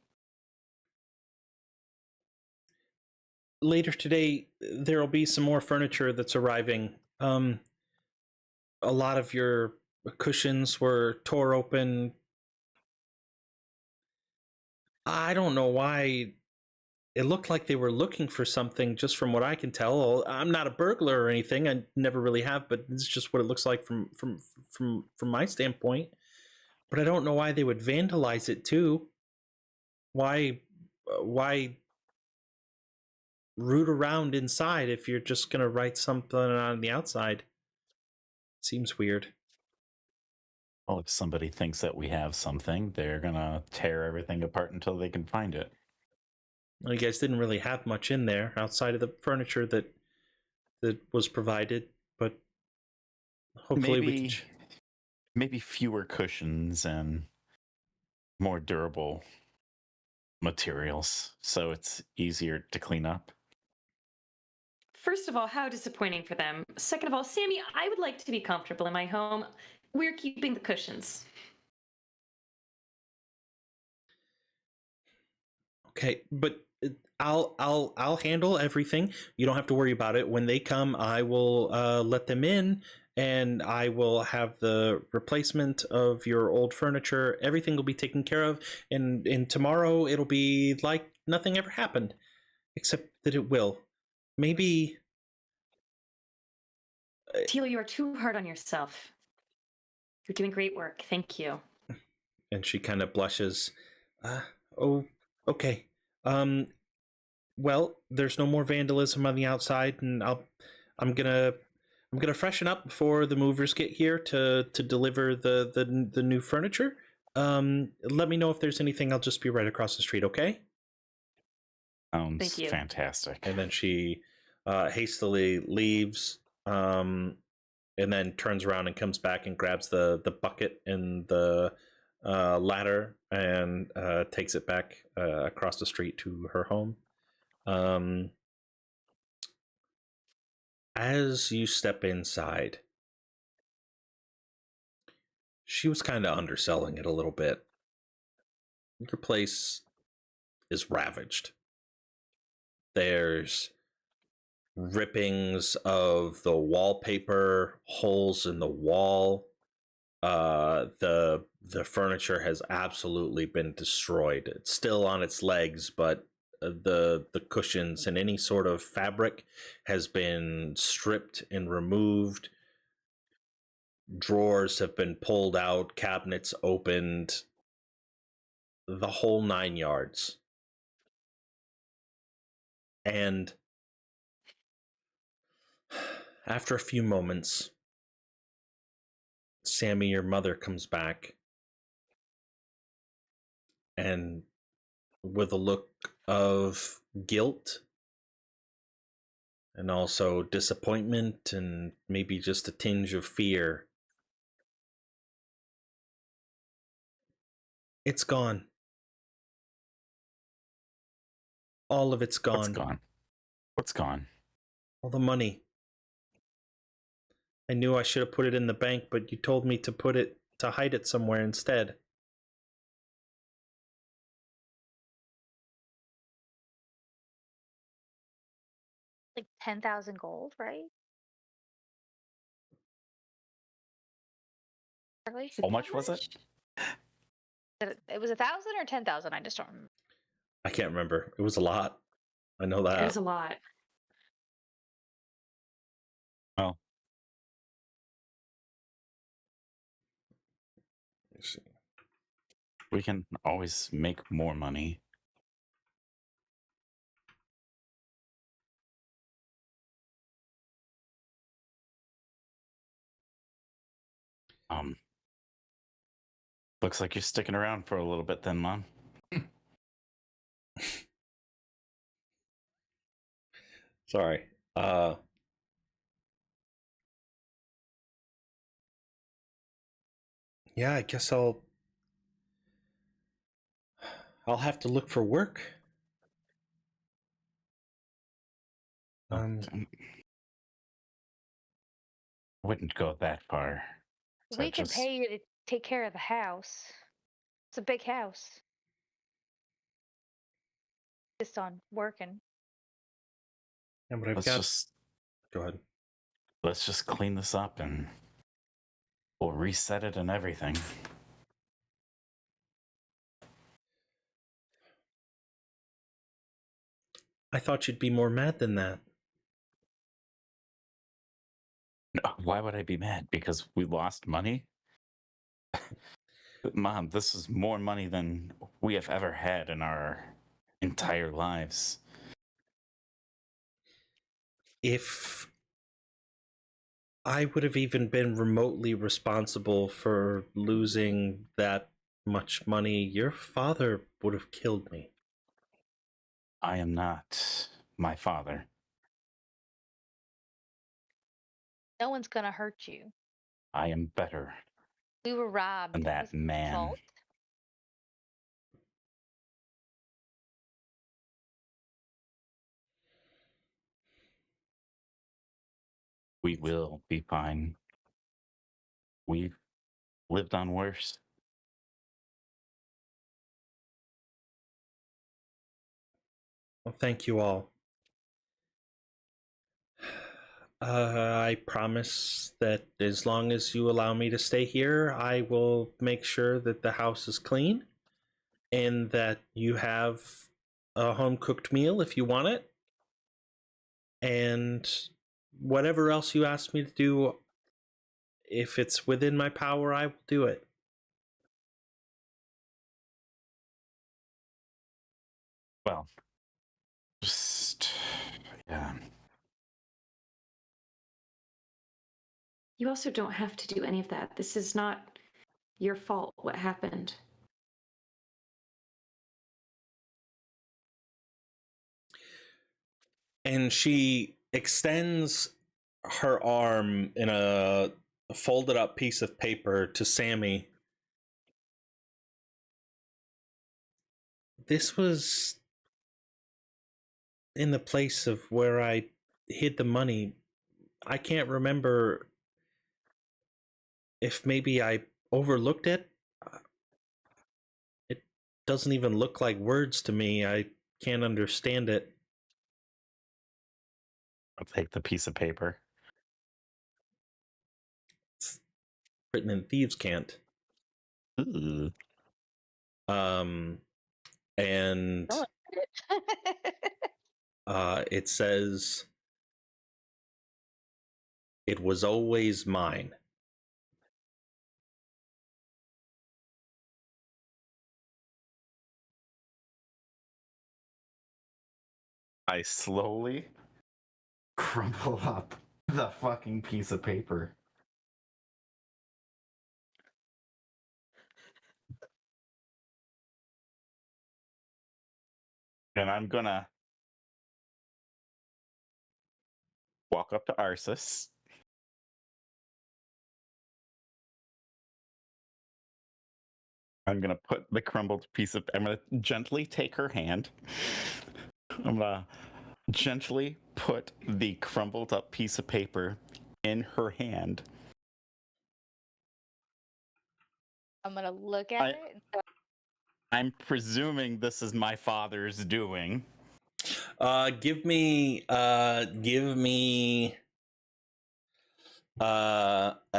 Later today, there will be some more furniture that's arriving. A lot of your cushions were tore open. I don't know why. It looked like they were looking for something, just from what I can tell. I'm not a burglar or anything. I never really have, but it's just what it looks like from my standpoint. But I don't know why they would vandalize it too. Why root around inside if you're just gonna write something on the outside? Seems weird. Well, if somebody thinks that we have something, they're gonna tear everything apart until they can find it. Well, you guys didn't really have much in there outside of the furniture that was provided, but hopefully maybe fewer cushions and more durable materials, so it's easier to clean up. First of all, how disappointing for them. Second of all, Sammy, I would like to be comfortable in my home. We're keeping the cushions. Okay, but I'll handle everything. You don't have to worry about it. When they come, I will let them in, and I will have the replacement of your old furniture. Everything will be taken care of, and tomorrow it'll be like nothing ever happened, except that it will. Maybe. Teal, you are too hard on yourself. You're doing great work. Thank you. And she kind of blushes. Oh, okay. Well, there's no more vandalism on the outside, and I'm gonna freshen up before the movers get here to deliver the new furniture. Let me know if there's anything. I'll just be right across the street. Okay. Sounds Thank you. fantastic. And then she hastily leaves, and then turns around and comes back and grabs the bucket and the ladder and takes it back across the street to her home. As you step inside, she was kind of underselling it a little bit. Your place is ravaged. There's rippings of the wallpaper, holes in the wall. The furniture has absolutely been destroyed. It's still on its legs, but the cushions and any sort of fabric has been stripped and removed. Drawers have been pulled out, cabinets opened, the whole 9 yards. And after a few moments, Sammy, your mother, comes back and with a look of guilt and also disappointment and maybe just a tinge of fear. It's gone. All of it's gone. What's gone? What's gone? All the money. I knew I should have put it in the bank, but you told me to hide it somewhere instead. Like 10,000 gold, right? Charlie? How much was it? It was 1,000 or 10,000. I just don't remember. I can't remember. It was a lot. I know It that. was a lot. Oh, Let's see. we can always make more money. Looks like you're sticking around for a little bit then, Mom. Sorry. Yeah, I guess I'll have to look for work. I wouldn't go that far. So We can pay you to take care of the house. It's a big house. Just on working. Yeah, but I've let's got. just Go ahead. let's just clean this up and we'll reset it and everything. I thought you'd be more mad than that. No, why would I be mad? Because we lost money? Mom, this is more money than we have ever had in our entire lives. If I would have even been remotely responsible for losing that much money, your father would have killed me. I am not my father. No one's gonna hurt you. I am better We were robbed. than that Was it your man. fault? We will be fine. We've lived on worse. Well, thank you all. I promise that as long as you allow me to stay here, I will make sure that the house is clean and that you have a home cooked meal if you want it. And whatever else you ask me to do, if it's within my power, I will do it. Well, just, yeah. You also don't have to do any of that. This is not your fault what happened. And she extends her arm in a folded up piece of paper to Sammy. This was in the place of where I hid the money. I can't remember if maybe I overlooked it. It doesn't even look like words to me. I can't understand it. I'll take the piece of paper. It's written in thieves' cant. Ooh. And it says, "It was always mine." I slowly crumple up the fucking piece of paper. And I'm gonna walk up to Arsis. I'm gonna put the crumbled piece of. I'm gonna gently take her hand. I'm gonna gently put the crumbled up piece of paper in her hand. I'm gonna look at it. And go, I'm presuming this is my father's doing. Give me a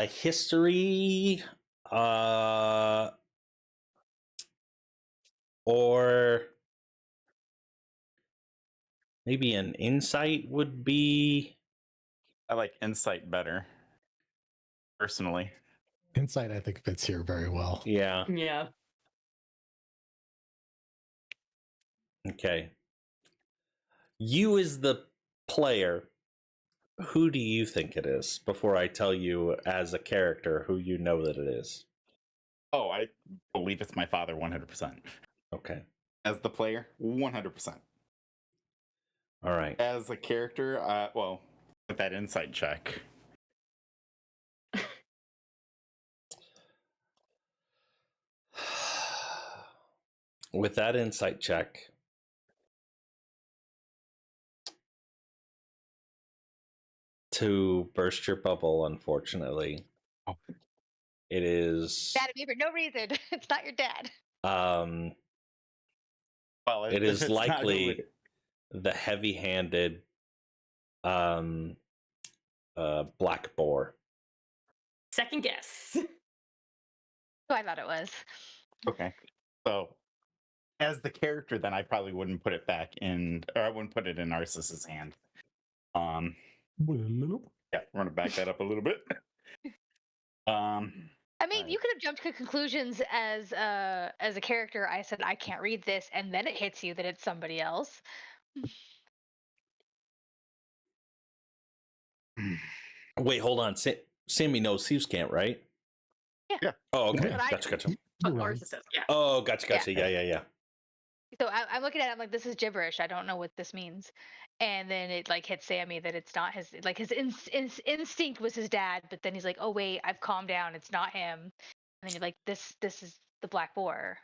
history or maybe an insight would be. I like insight better, personally. Insight, I think, fits here very well. Yeah. Yeah. Okay. You as the player, who do you think it is before I tell you as a character who you know that it is? Oh, I believe it's my father 100%. Okay. As the player, 100%. All right. As a character, well, with that insight check. With that insight check, to burst your bubble, unfortunately, Oh. it is Dad me for no reason. It's not your dad. Well, it is it's not likely the heavy-handed black boar. Second guess. Who I thought it was. Okay. So, as the character, then I probably wouldn't put it back in, or I wouldn't put it in Narcissus's hand. Yeah, we're gonna back that up a little bit. I mean, Right. you could have jumped to conclusions as a character. I said I can't read this, and then it hits you that it's somebody else. Wait, hold on. Sammy knows thieves can't, right? Yeah. Oh, okay. But I- Gotcha. But Right. ours says, yeah. Oh, gotcha. Yeah. So I'm looking at it, I'm like, this is gibberish. I don't know what this means. And then it like hits Sammy that it's not his, like his instinct was his dad, but then he's like, oh wait, I've calmed down. It's not him. And then you're like, this is the black boar.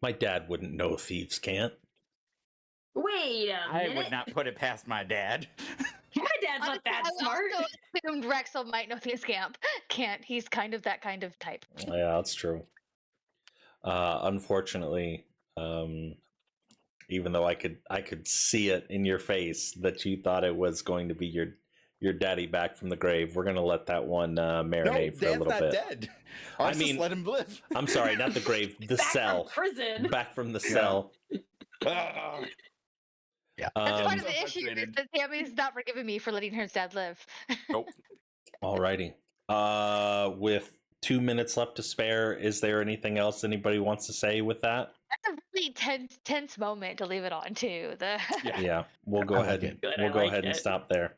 My dad wouldn't know thieves can't. Wait a I minute. would not put it past my dad. My dad's not that I smart. also assumed Rexel might know thieves can't. He's kind of that kind of type. Yeah, that's true. Unfortunately, even though I could see it in your face that you thought it was going to be your daddy back from the grave, we're gonna let that one marinate for a little bit. Dead. I mean, let him live. I'm sorry, not the grave, the Back cell. from prison. Back from the cell. Ah. That's Um, part of the So issue. Is frustrated. that Tammy's not forgiving me for letting her dad live. Nope. Alrighty. With 2 minutes left to spare, is there anything else anybody wants to say with that? That's a really tense moment to leave it on too. Yeah, we'll go I ahead like and Good, I we'll go like ahead and it. stop there.